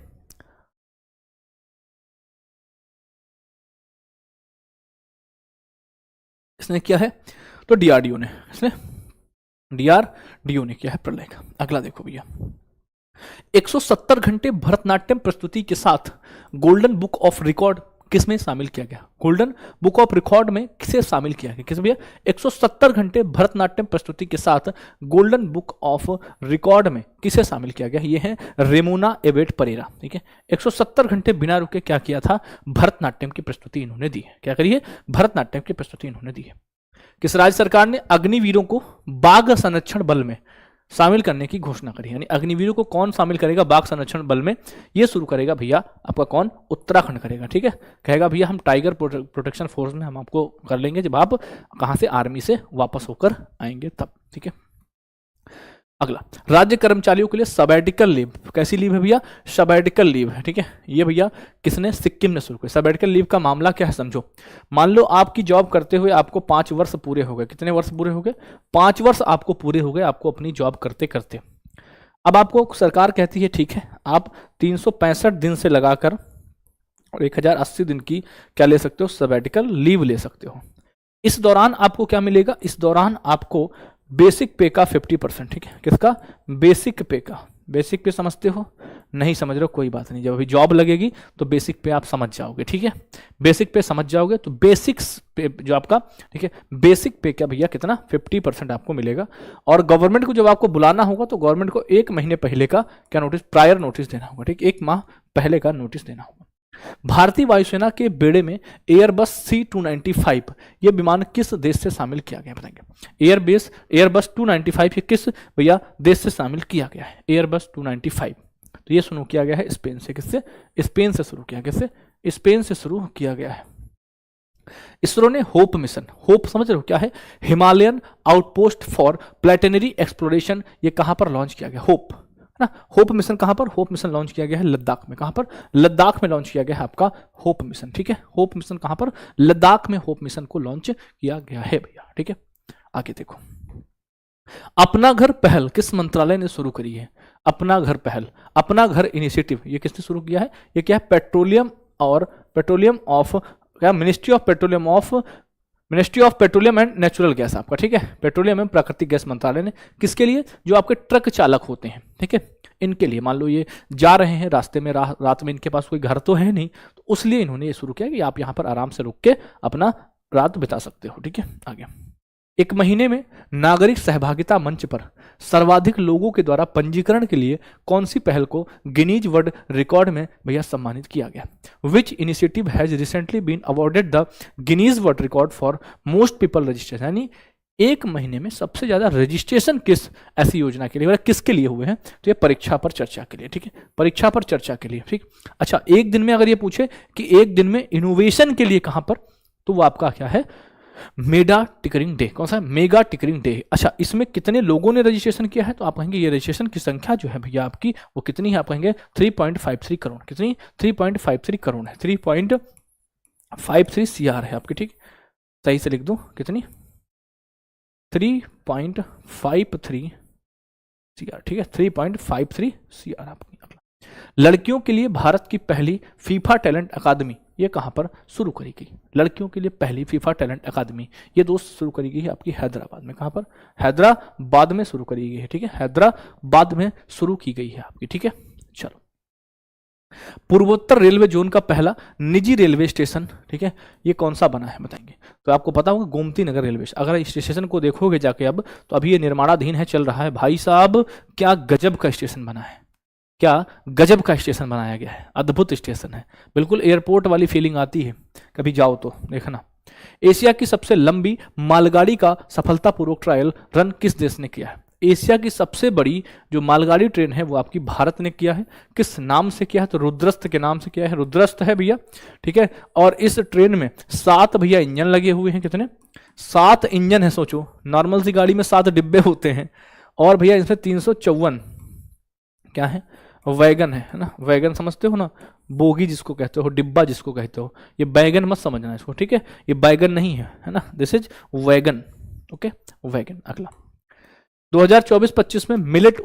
इसने किया है तो डीआरडीओ ने, इसने डीआरडीओ ने किया है प्रलय का। अगला देखो भैया, 170 घंटे भरतनाट्यम प्रस्तुति के साथ गोल्डन बुक ऑफ रिकॉर्ड किसमें शामिल किया गया? गोल्डन बुक ऑफ रिकॉर्ड में किसे शामिल किया गया? किस भैया? 170 घंटे भरतनाट्यम प्रस्तुति के साथ गोल्डन बुक ऑफ रिकॉर्ड में किसे शामिल किया गया? ये है रेमोना एवेट परेरा, ठीक है। 170 घंटे बिना रुके क्या किया था? भरतनाट्यम की प्रस्तुति इन्होंने दी है। क्या करी है? भरतनाट्यम की प्रस्तुति इन्होंने दी है। किस राज्य सरकार ने अग्निवीरों को बाघ संरक्षण बल में शामिल करने की घोषणा करी? यानी अग्निवीरों को कौन शामिल करेगा बाघ संरक्षण बल में? ये शुरू करेगा भैया आपका कौन? उत्तराखंड करेगा, ठीक है। कहेगा भैया हम टाइगर प्रोटेक्शन फोर्स में हम आपको कर लेंगे जब आप कहां से? आर्मी से वापस होकर आएंगे तब, ठीक है। अगला, राज्य कर्मचारियों के लिए सबैटिकल लीव। कैसी लीव है भैया? सबैटिकल लीव है, ठीक है। ये भैया किसने? सिक्किम ने शुरू किया। सबैटिकल लीव का मामला क्या है समझो। मान लो आपकी जॉब करते हुए आपको 5 वर्ष पूरे हो गए। कितने वर्ष पूरे हो गए? 5 वर्ष आपको पूरे हो गए, आपको अपनी जॉब करते करते। अब आपको सरकार कहती है ठीक है, आप 365 दिन से लगाकर और 1080 दिन की क्या ले सकते हो? सबैटिकल लीव ले सकते हो। इस दौरान आपको क्या मिलेगा? इस दौरान आपको बेसिक पे का 50%, ठीक है। किसका? बेसिक पे का। बेसिक पे समझते हो? नहीं समझ रहे हो? कोई बात नहीं, जब अभी जॉब लगेगी तो बेसिक पे आप समझ जाओगे, ठीक है। बेसिक पे समझ जाओगे तो बेसिक्स पे जो आपका, ठीक है, बेसिक पे क्या भैया कितना? 50% आपको मिलेगा। और गवर्नमेंट को जब आपको बुलाना होगा तो गवर्नमेंट को 1 महीने पहले का क्या नोटिस? प्रायर नोटिस देना होगा, ठीक। 1 माह पहले का नोटिस देना होगा। भारतीय वायुसेना के बेड़े में एयरबस C295 यह विमान किस देश से शामिल किया गया? बताएंगे। एयरबस 295 ये किस भैया देश से शामिल किया गया है? एयरबस 295 तो ये शुरू किया गया है स्पेन से। किससे? स्पेन से शुरू किया। किससे? स्पेन से शुरू किया गया है। इसरो ने होप मिशन, होप समझ रहे हो क्या है? Himalayan outpost for planetary exploration, ये कहां पर लॉन्च किया गया? होप ना। होप मिशन कहां पर? होप मिशन लॉन्च किया गया है लद्दाख में। कहां पर? लद्दाख में लॉन्च किया गया है आपका होप मिशन, ठीक है। होप मिशन कहां पर? लद्दाख में होप मिशन को लॉन्च किया गया है भैया, ठीक है। आगे देखो, अपना घर पहल किस मंत्रालय ने शुरू करी है? अपना घर पहल, अपना घर इनिशिएटिव, ये किसने शुरू किया है? ये क्या है? पेट्रोलियम ऑफ क्या? Ministry of petroleum and natural gas आपका, ठीक है। पेट्रोलियम एवं प्राकृतिक गैस मंत्रालय ने किसके लिए? जो आपके ट्रक चालक होते हैं, ठीक है। इनके लिए। मान लो ये जा रहे हैं रास्ते में, रात में इनके पास कोई घर तो है नहीं, तो उसलिए इन्होंने ये शुरू किया कि आप यहाँ पर आराम से रुक के अपना रात बिता सकते हो। ठीक है, आगे। एक महीने में नागरिक सहभागिता मंच पर सर्वाधिक लोगों के द्वारा पंजीकरण के लिए कौन सी पहल को गिनीज वर्ल्ड रिकॉर्ड में भैया सम्मानित किया गया? Which initiative has recently been awarded the Guinness world record for most people registration? यानी एक महीने में सबसे ज्यादा रजिस्ट्रेशन किस ऐसी योजना के लिए, किसके लिए हुए हैं? तो ये परीक्षा पर चर्चा के लिए। ठीक है, परीक्षा पर चर्चा के लिए। ठीक, अच्छा, एक दिन में अगर ये पूछे कि एक दिन में इनोवेशन के लिए कहां पर, तो वो आपका क्या है? Mega tinkering day. कौन सा? Mega tinkering day. अच्छा, इसमें कितने लोगों ने रजिस्ट्रेशन किया है? तो आप कहेंगे ये रजिस्ट्रेशन की संख्या जो है भैया आपकी वो कितनी है? आप कहेंगे 3.53 करोड़। कितनी? 3.53 करोड़ है। 3.53 CR है आपकी। ठीक, सही से लिख दो, कितनी? 3.53 CR। ठीक है, 3.53 CR आपकी। लड़कियों के लिए भारत की पहली फीफा टैलेंट अकादमी ये कहां पर शुरू करी गई? लड़कियों के लिए पहली फीफा टैलेंट अकादमी ये दोस्त शुरू करी गई है आपकी हैदराबाद में। कहां पर? हैदराबाद में शुरू करी गई है। ठीक है, हैदराबाद में शुरू की गई है आपकी। ठीक है, चलो। पूर्वोत्तर रेलवे जोन का पहला निजी रेलवे स्टेशन, ठीक है, ये कौन सा बना है बताएंगे? तो आपको पता होगा गोमती नगर रेलवे। अगर इस स्टेशन को देखोगे जाके अब, तो अभी ये निर्माणाधीन है, चल रहा है। भाई साहब क्या गजब का स्टेशन बना है, क्या गजब का स्टेशन बनाया गया है, अद्भुत स्टेशन है, बिल्कुल एयरपोर्ट वाली फीलिंग आती है, कभी जाओ तो देखना। एशिया की सबसे लंबी मालगाड़ी का सफलतापूर्वक ट्रायल रन किस देश ने किया है? एशिया की सबसे बड़ी जो मालगाड़ी ट्रेन है वो आपकी भारत ने किया है। किस नाम से किया है? तो रुद्रस्त के नाम से किया है, रुद्रस्त है भैया। ठीक है, और इस ट्रेन में 7 भैया इंजन लगे हुए हैं। कितने? 7 इंजन है। सोचो, नॉर्मल सी गाड़ी में 7 डिब्बे होते हैं, और भैया इसमें 354 क्या है? वैगन है ना। वैगन समझते हो ना, बोगी जिसको कहते हो, डिब्बा जिसको कहते हो। ये बैगन मत समझना इसको, ठीक है, ये बैगन नहीं है ना, this is wagon. Okay, wagon. अगला 2024-25 में मिलेट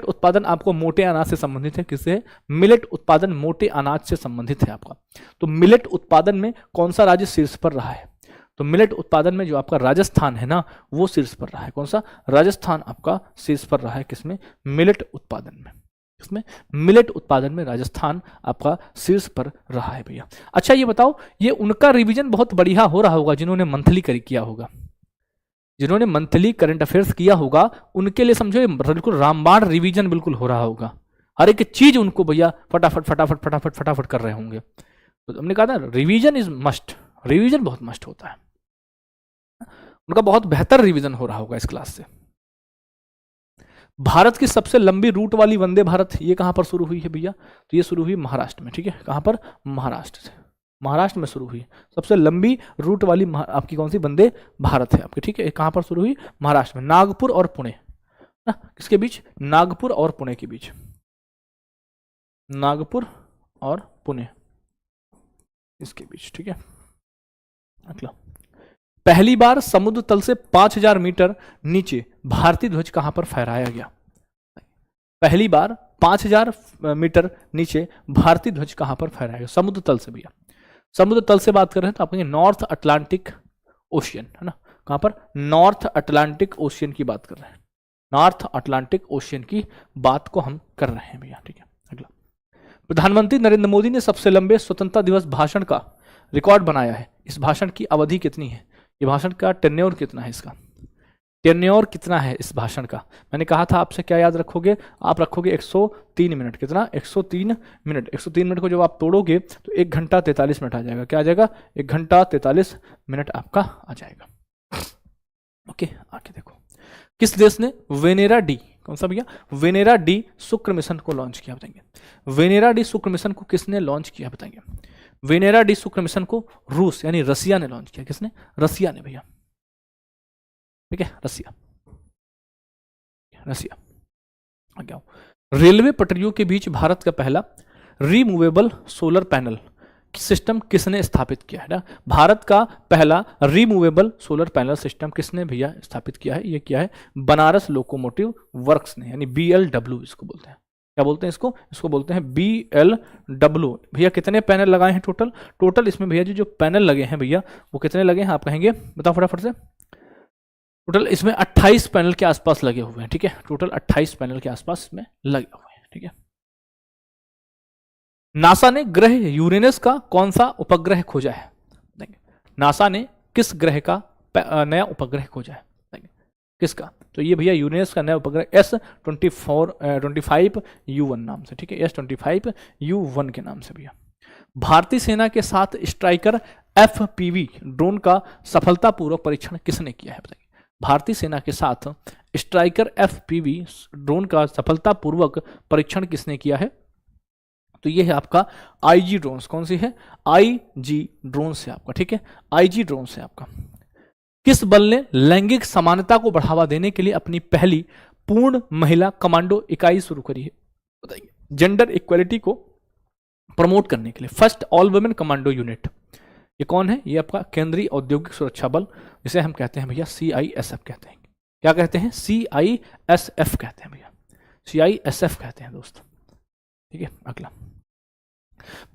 उत्पादन आपको मोटे अनाज से संबंधित है। किससे? मिलेट उत्पादन मोटे अनाज से संबंधित है आपका। तो मिलेट उत्पादन में कौन सा राज्य शीर्ष पर रहा है? तो मिलेट उत्पादन में जो आपका राजस्थान है ना, वो शीर्ष पर रहा है। कौन सा? राजस्थान आपका शीर्ष पर रहा है। किसमें? मिलेट उत्पादन में। इसमें मिलेट उत्पादन में राजस्थान आपका शीर्ष पर रहा है भैया। अच्छा, ये बताओ, ये उनका रिवीजन बहुत बढ़िया हो रहा होगा जिन्होंने मंथली किया होगा, जिन्होंने मंथली करंट अफेयर्स किया होगा, उनके लिए समझो बिल्कुल रामबाण रिवीजन बिल्कुल हो रहा होगा। हर एक चीज उनको भैया फटाफट फटाफट फटाफट फटाफट कर रहे होंगे। तो हमने कहा था रिवीजन इज मस्ट, रिवीजन बहुत मस्ट होता है। उनका बहुत बेहतर रिवीजन हो रहा होगा इस क्लास से। भारत की सबसे लंबी रूट वाली वंदे भारत ये कहां पर शुरू हुई है भैया? तो ये शुरू हुई महाराष्ट्र में। ठीक है, कहां पर? महाराष्ट्र से, महाराष्ट्र में शुरू हुई। सबसे लंबी रूट वाली आपकी कौन सी वंदे भारत है आपकी? ठीक है, कहां पर शुरू हुई? महाराष्ट्र में, नागपुर और पुणे ना, किसके बीच? नागपुर और पुणे के बीच, नागपुर और पुणे इसके बीच। ठीक है, अगला। पहली बार समुद्र तल से 5000 मीटर नीचे भारतीय ध्वज कहां पर फहराया गया? पहली बार 5000 मीटर नीचे भारतीय ध्वज कहां पर फहराया गया? समुद्र तल से भैया, समुद्र तल से बात कर रहे हैं तो आप कहेंगे नॉर्थ अटलांटिक ओशियन, है ना। कहां पर? नॉर्थ अटलांटिक ओशियन की बात कर रहे हैं, नॉर्थ अटलांटिक ओशियन की बात को हम कर रहे हैं भैया। ठीक है, अगला। प्रधानमंत्री नरेंद्र मोदी ने सबसे लंबे स्वतंत्रता दिवस भाषण का रिकॉर्ड बनाया है। इस भाषण की अवधि कितनी है? ये भाषण का टेन्योर कितना है? इसका टेन्योर कितना है इस भाषण का? मैंने कहा था आपसे क्या याद रखोगे? आप रखोगे 103 मिनट। कितना? 103 मिनट। 103 मिनट को जब आप तोड़ोगे तो 1 घंटा 43 मिनट आ जाएगा। क्या आ जाएगा? 1 घंटा 43 मिनट आपका आ जाएगा। ओके, आगे देखो। किस देश ने वेनेरा डी, कौन सा भैया? वेनेरा डी शुक्र मिशन को लॉन्च किया बताएंगे? वेनेरा डी शुक्र मिशन को किसने लॉन्च किया बताएंगे? वेनेरा डी शुक्र मिशन को रूस यानी रसिया ने लॉन्च किया। किसने? रसिया ने भैया। ठीक है, रसिया, रसिया। आगे आओ। रेलवे पटरियों के बीच भारत का पहला रिमूवेबल सोलर पैनल सिस्टम किसने स्थापित किया है ना? भारत का पहला रिमूवेबल सोलर पैनल सिस्टम किसने भैया स्थापित किया है? ये क्या है? बनारस लोकोमोटिव वर्क्स ने, यानी BLW इसको बोलते हैं। क्या बोलते हैं इसको? इसको बोलते हैं BLW। भैया कितने पैनल लगाए हैं टोटल? टोटल इसमें भैया जो पैनल लगे हैं भैया वो कितने लगे हैं आप कहेंगे? बताओ फटाफट से। टोटल इसमें 28 पैनल के आसपास लगे हुए हैं, ठीक है, टोटल 28 पैनल के आसपास इसमें लगे हुए हैं, ठीक है। नासा ने ग्रह यूरेनस का कौन सा उपग्रह खोजा है? नासा ने किस ग्रह का नया उपग्रह खोजा है? किसका? तो ये भैया यूरेनस का नया उपग्रह S25U1 नाम से, ठीक है, S25U1 के नाम से भैया। भारतीय सेना के साथ स्ट्राइकर FPV ड्रोन का सफलतापूर्वक परीक्षण किसने किया है? बताइए। भारतीय सेना के साथ स्ट्राइकर FPV ड्रोन का सफलतापूर्वक परीक्षण किसने किया है? तो ये है आपका IG ड्रोन्स। कौन सी है? IG ड्रोन्स है आपका, ठीक है, IG ड्रोन्स है आपका। किस बल ने लैंगिक समानता को बढ़ावा देने के लिए अपनी पहली पूर्ण महिला कमांडो इकाई शुरू करी है? बताइए। जेंडर इक्वलिटी को प्रमोट करने के लिए first all women commando unit, ये कौन है? ये आपका केंद्रीय औद्योगिक सुरक्षा बल, जिसे हम कहते हैं भैया CISF कहते हैं। क्या कहते हैं? CISF कहते हैं भैया, CISF कहते हैं दोस्त, ठीक है। अगला,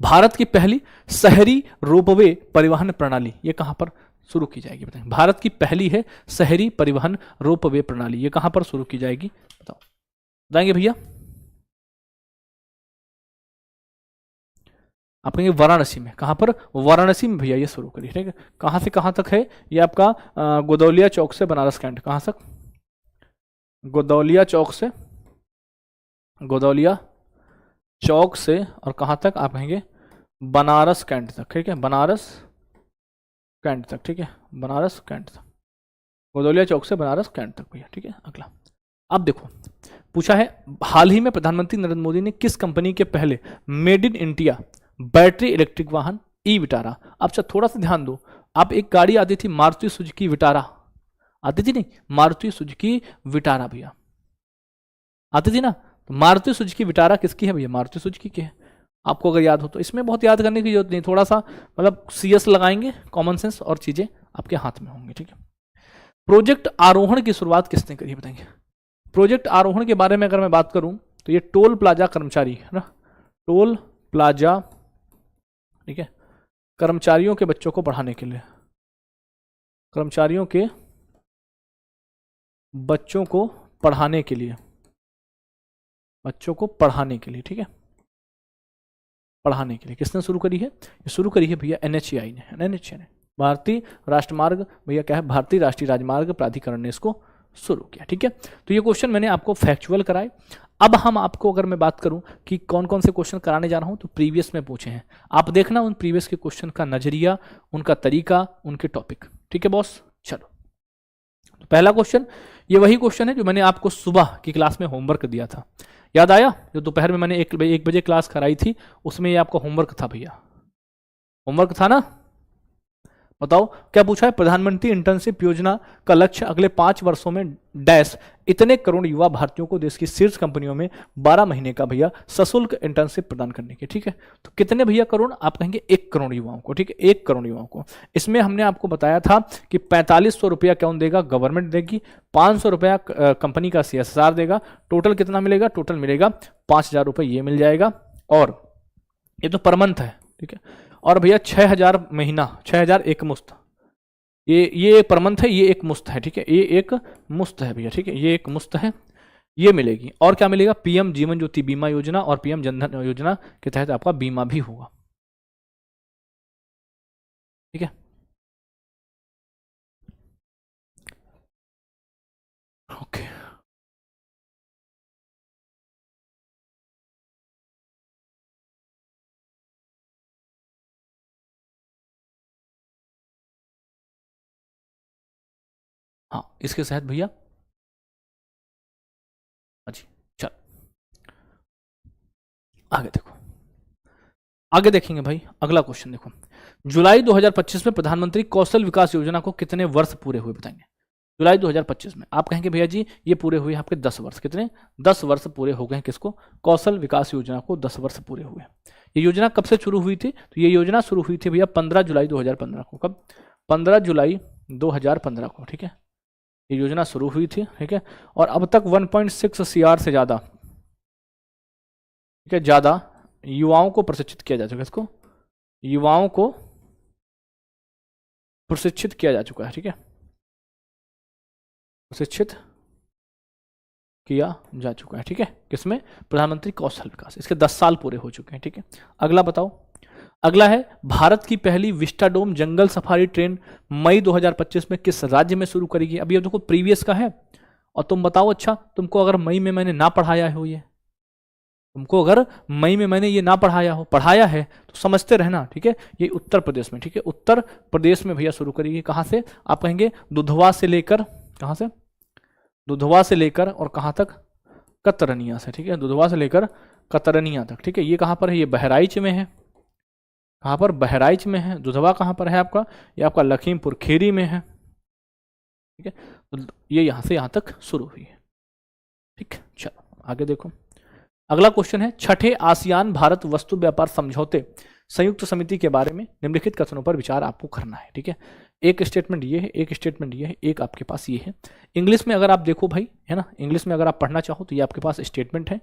भारत की पहली शहरी रोपवे परिवहन प्रणाली ये कहां पर शुरू की जाएगी? बताएं। भारत की पहली है शहरी परिवहन रोपवे प्रणाली, ये कहां पर शुरू की जाएगी? बताओ, बताएंगे भैया? आप कहेंगे वाराणसी में। कहां पर? वाराणसी में भैया ये शुरू करी, ठीक है। कहां से कहां तक है? ये आपका गोदौलिया चौक से बनारस कैंट। कहां तक? गोदौलिया चौक से, गोदौलिया चौक से और कहां तक? आप कहेंगे बनारस कैंट तक, ठीक है, बनारस कैंट तक, ठीक है, बनारस कैंट तक, गोदौलिया चौक से बनारस कैंट तक भैया, ठीक है। अगला, अब देखो पूछा है हाल ही में प्रधानमंत्री नरेंद्र मोदी ने किस कंपनी के पहले made in India battery electric वाहन ई विटारा। अच्छा थोड़ा सा ध्यान दो, आप एक गाड़ी आती थी मारुति सुजुकी विटारा, आती थी नहीं? मारुति सुजुकी विटारा भैया आती थी ना। तो मारुति सुजुकी विटारा किसकी है भैया? मारुति सुजुकी की है, आपको अगर याद हो तो। इसमें बहुत याद करने की जरूरत नहीं, थोड़ा सा मतलब CS लगाएंगे, कॉमन सेंस और चीजें आपके हाथ में होंगी, ठीक है। प्रोजेक्ट आरोहण की शुरुआत किसने करी? बताएंगे। प्रोजेक्ट आरोहण के बारे में अगर मैं बात करूं तो ये टोल प्लाजा कर्मचारी है ना, टोल प्लाजा, ठीक है, कर्मचारियों के बच्चों को पढ़ाने के लिए, कर्मचारियों के बच्चों को पढ़ाने के लिए, बच्चों को पढ़ाने के लिए, ठीक है, पढ़ाने के लिए किसने शुरू करी है? ये शुरू करी है भैया NHAI ने, NHAI ने, भारतीय राष्ट्रमार्ग भैया क्या है? भारतीय राष्ट्रीय राजमार्ग प्राधिकरण ने इसको शुरू किया, ठीक है। तो ये क्वेश्चन मैंने आपको फैक्चुअल कराए। अब हम आपको अगर मैं बात करूं कि कौन कौन से क्वेश्चन कराने जा रहा हूं, तो प्रीवियस में पूछे हैं, आप देखना उन प्रीवियस के क्वेश्चन का नजरिया, उनका तरीका, उनके टॉपिक, ठीक है बॉस। चलो, तो पहला क्वेश्चन ये वही क्वेश्चन है जो मैंने आपको सुबह की क्लास में होमवर्क दिया था, याद आया? जो दोपहर में मैंने 1 बजे क्लास कराई थी, उसमें ये आपका होमवर्क था भैया, होमवर्क था ना। बताओ क्या पूछा है? प्रधानमंत्री इंटर्नशिप योजना का लक्ष्य अगले 5 वर्षों में डैश इतने करोड़ युवा भारतीयों को देश की शीर्ष कंपनियों में 12 महीने का भैया सशुल्क इंटर्नशिप प्रदान करने के, ठीक है। तो कितने भैया करोड़? आप कहेंगे 1 करोड़ युवाओं को, ठीक है, 1 करोड़ युवाओं को। इसमें हमने आपको बताया था कि 4500 रुपया कौन देगा? गवर्नमेंट देगी, 500 रुपया कंपनी का CSR देगा, टोटल कितना मिलेगा? टोटल मिलेगा 5000 रुपये, ये मिल जाएगा। और ये तो पर मंथ है, ठीक है। और भैया 6000 महीना, 6000 एक मुश्त, ये पर मंथ है, ये एक मुश्त है, ठीक है, ये एक मुश्त है भैया, ठीक है, ये एक मुश्त है, ये मिलेगी। और क्या मिलेगा? PM जीवन ज्योति बीमा योजना और PM जनधन योजना के तहत आपका बीमा भी होगा, ठीक है। ओके, हाँ इसके तहत भैया, जी चल आगे देखो, आगे देखेंगे भाई। अगला क्वेश्चन देखो, जुलाई 2025 में प्रधानमंत्री कौशल विकास योजना को कितने वर्ष पूरे हुए? बताएंगे। जुलाई 2025 में आप कहेंगे भैया जी ये पूरे हुए आपके 10 वर्ष। कितने? 10 वर्ष पूरे हो गए हैं किसको? कौशल विकास योजना को 10 वर्ष पूरे हुए। ये योजना कब से शुरू हुई थी? तो ये योजना शुरू हुई थी भैया 15 जुलाई 2015 को। कब? 15 जुलाई 2015 को, ठीक है, ये योजना शुरू हुई थी, ठीक है। और अब तक 1.6 CR से ज़्यादा, ठीक है, ज़्यादा युवाओं को प्रशिक्षित किया जा चुका है, इसको युवाओं को प्रशिक्षित किया जा चुका है, ठीक है। प्रशिक्षित किया जा चुका है, ठीक है, किसमें, प्रधानमंत्री कौशल विकास, इसके 10 साल पूरे हो चुके हैं, ठीक है। अगला बताओ, अगला है भारत की पहली विस्टाडोम जंगल सफारी ट्रेन मई 2025 में किस राज्य में शुरू करेगी। अभी अब देखो प्रीवियस का है और तुम बताओ, अच्छा तुमको अगर मई में मैंने ना पढ़ाया हो, ये तुमको अगर मई में मैंने ये ना पढ़ाया हो, पढ़ाया है तो समझते रहना, ठीक है। ये उत्तर प्रदेश में, ठीक है, उत्तर प्रदेश में भैया शुरू करेगी। कहाँ से, आप कहेंगे दुधवा से लेकर, कहाँ से, दुधवा से लेकर और कहाँ तक, कतरनिया से, ठीक है, दुधवा से लेकर कतरनिया तक, ठीक है। ये कहाँ पर है, ये बहराइच में है, कहाँ पर, बहराइच में है। दुधवा कहाँ पर है आपका, ये आपका लखीमपुर खीरी में है, ठीक है। तो ये यहाँ से यहाँ तक शुरू हुई है, ठीक। चलो आगे देखो, अगला क्वेश्चन है, छठे आसियान भारत वस्तु व्यापार समझौते संयुक्त समिति के बारे में निम्नलिखित कथनों पर विचार आपको करना है, ठीक है। एक स्टेटमेंट ये है, एक स्टेटमेंट ये है, एक आपके पास ये है। इंग्लिश में अगर आप देखो भाई, है ना, इंग्लिश में अगर आप पढ़ना चाहो तो ये आपके पास स्टेटमेंट है,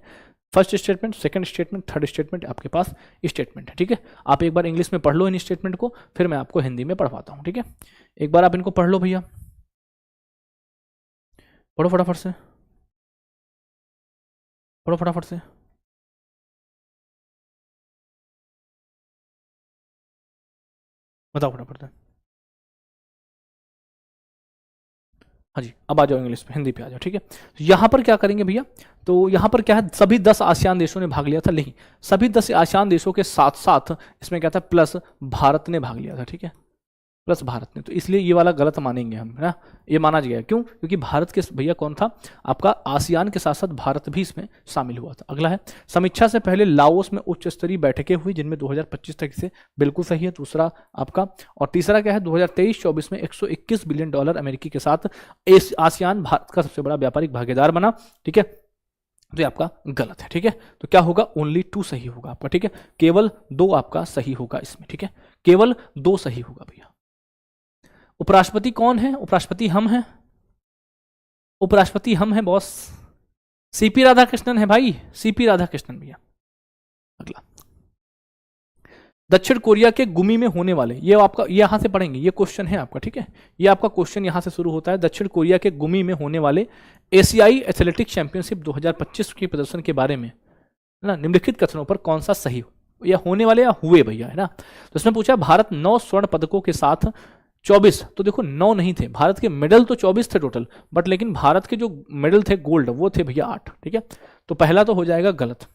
first statement, second statement, third statement आपके पास स्टेटमेंट है, ठीक है। आप एक बार इंग्लिश में पढ़ लो इन स्टेटमेंट को, फिर मैं आपको हिंदी में पढ़वाता हूँ, ठीक है। एक बार आप इनको पढ़ लो भैया, पढ़ो फटाफट से, पढ़ो फटाफट से। बताओ फटाफट से। हाँ जी, अब आ जाओ इंग्लिश पे, हिंदी पे आ जाओ, ठीक है। यहाँ पर क्या करेंगे भैया, तो यहाँ पर क्या है, सभी 10 आसियान देशों ने भाग लिया था, नहीं, सभी 10 आसियान देशों के साथ साथ इसमें क्या था, प्लस भारत ने भाग लिया था, ठीक है, प्लस भारत ने, तो इसलिए ये वाला गलत मानेंगे हम, है ना, ये माना गया, क्यों, क्योंकि भारत के भैया कौन था आपका, आसियान के साथ साथ भारत भी इसमें शामिल हुआ था। अगला है, समीक्षा से पहले लाओस में उच्च स्तरीय बैठकें हुई जिनमें 2025 तक से, बिल्कुल सही है, दूसरा आपका। और तीसरा क्या है, 2023-24 में 121 बिलियन डॉलर अमेरिकी के साथ आसियान भारत का सबसे बड़ा व्यापारिक भागीदार बना, ठीक है, तो ये आपका गलत है, ठीक है। तो क्या होगा, ओनली 2 सही होगा आपका, ठीक है, केवल 2 आपका सही होगा इसमें, ठीक है, केवल 2 सही होगा भैया। उपराष्ट्रपति कौन है, उपराष्ट्रपति हम हैं, उपराष्ट्रपति हम हैं बॉस, सीपी राधाकृष्णन है भाई, सीपी राधाकृष्णन भैया। अगला, दक्षिण कोरिया के गुमी में होने वाले, ये आपका यहां से पढ़ेंगे, ये क्वेश्चन है आपका, ठीक है, ये आपका क्वेश्चन यहां से शुरू होता है। दक्षिण कोरिया के गुमी में होने वाले एशियाई एथलेटिक्स चैंपियनशिप 2025 के प्रदर्शन के बारे में, है ना, निम्नलिखित कथनों पर कौन सा सही हो, या होने वाले या हुए भैया, है ना। तो इसमें पूछा भारत 9 स्वर्ण पदकों के साथ 24, तो देखो 9 नहीं थे, भारत के मेडल तो 24 थे टोटल, बट लेकिन भारत के जो मेडल थे गोल्ड वो थे भैया 8, ठीक है। तो पहला तो हो जाएगा गलत,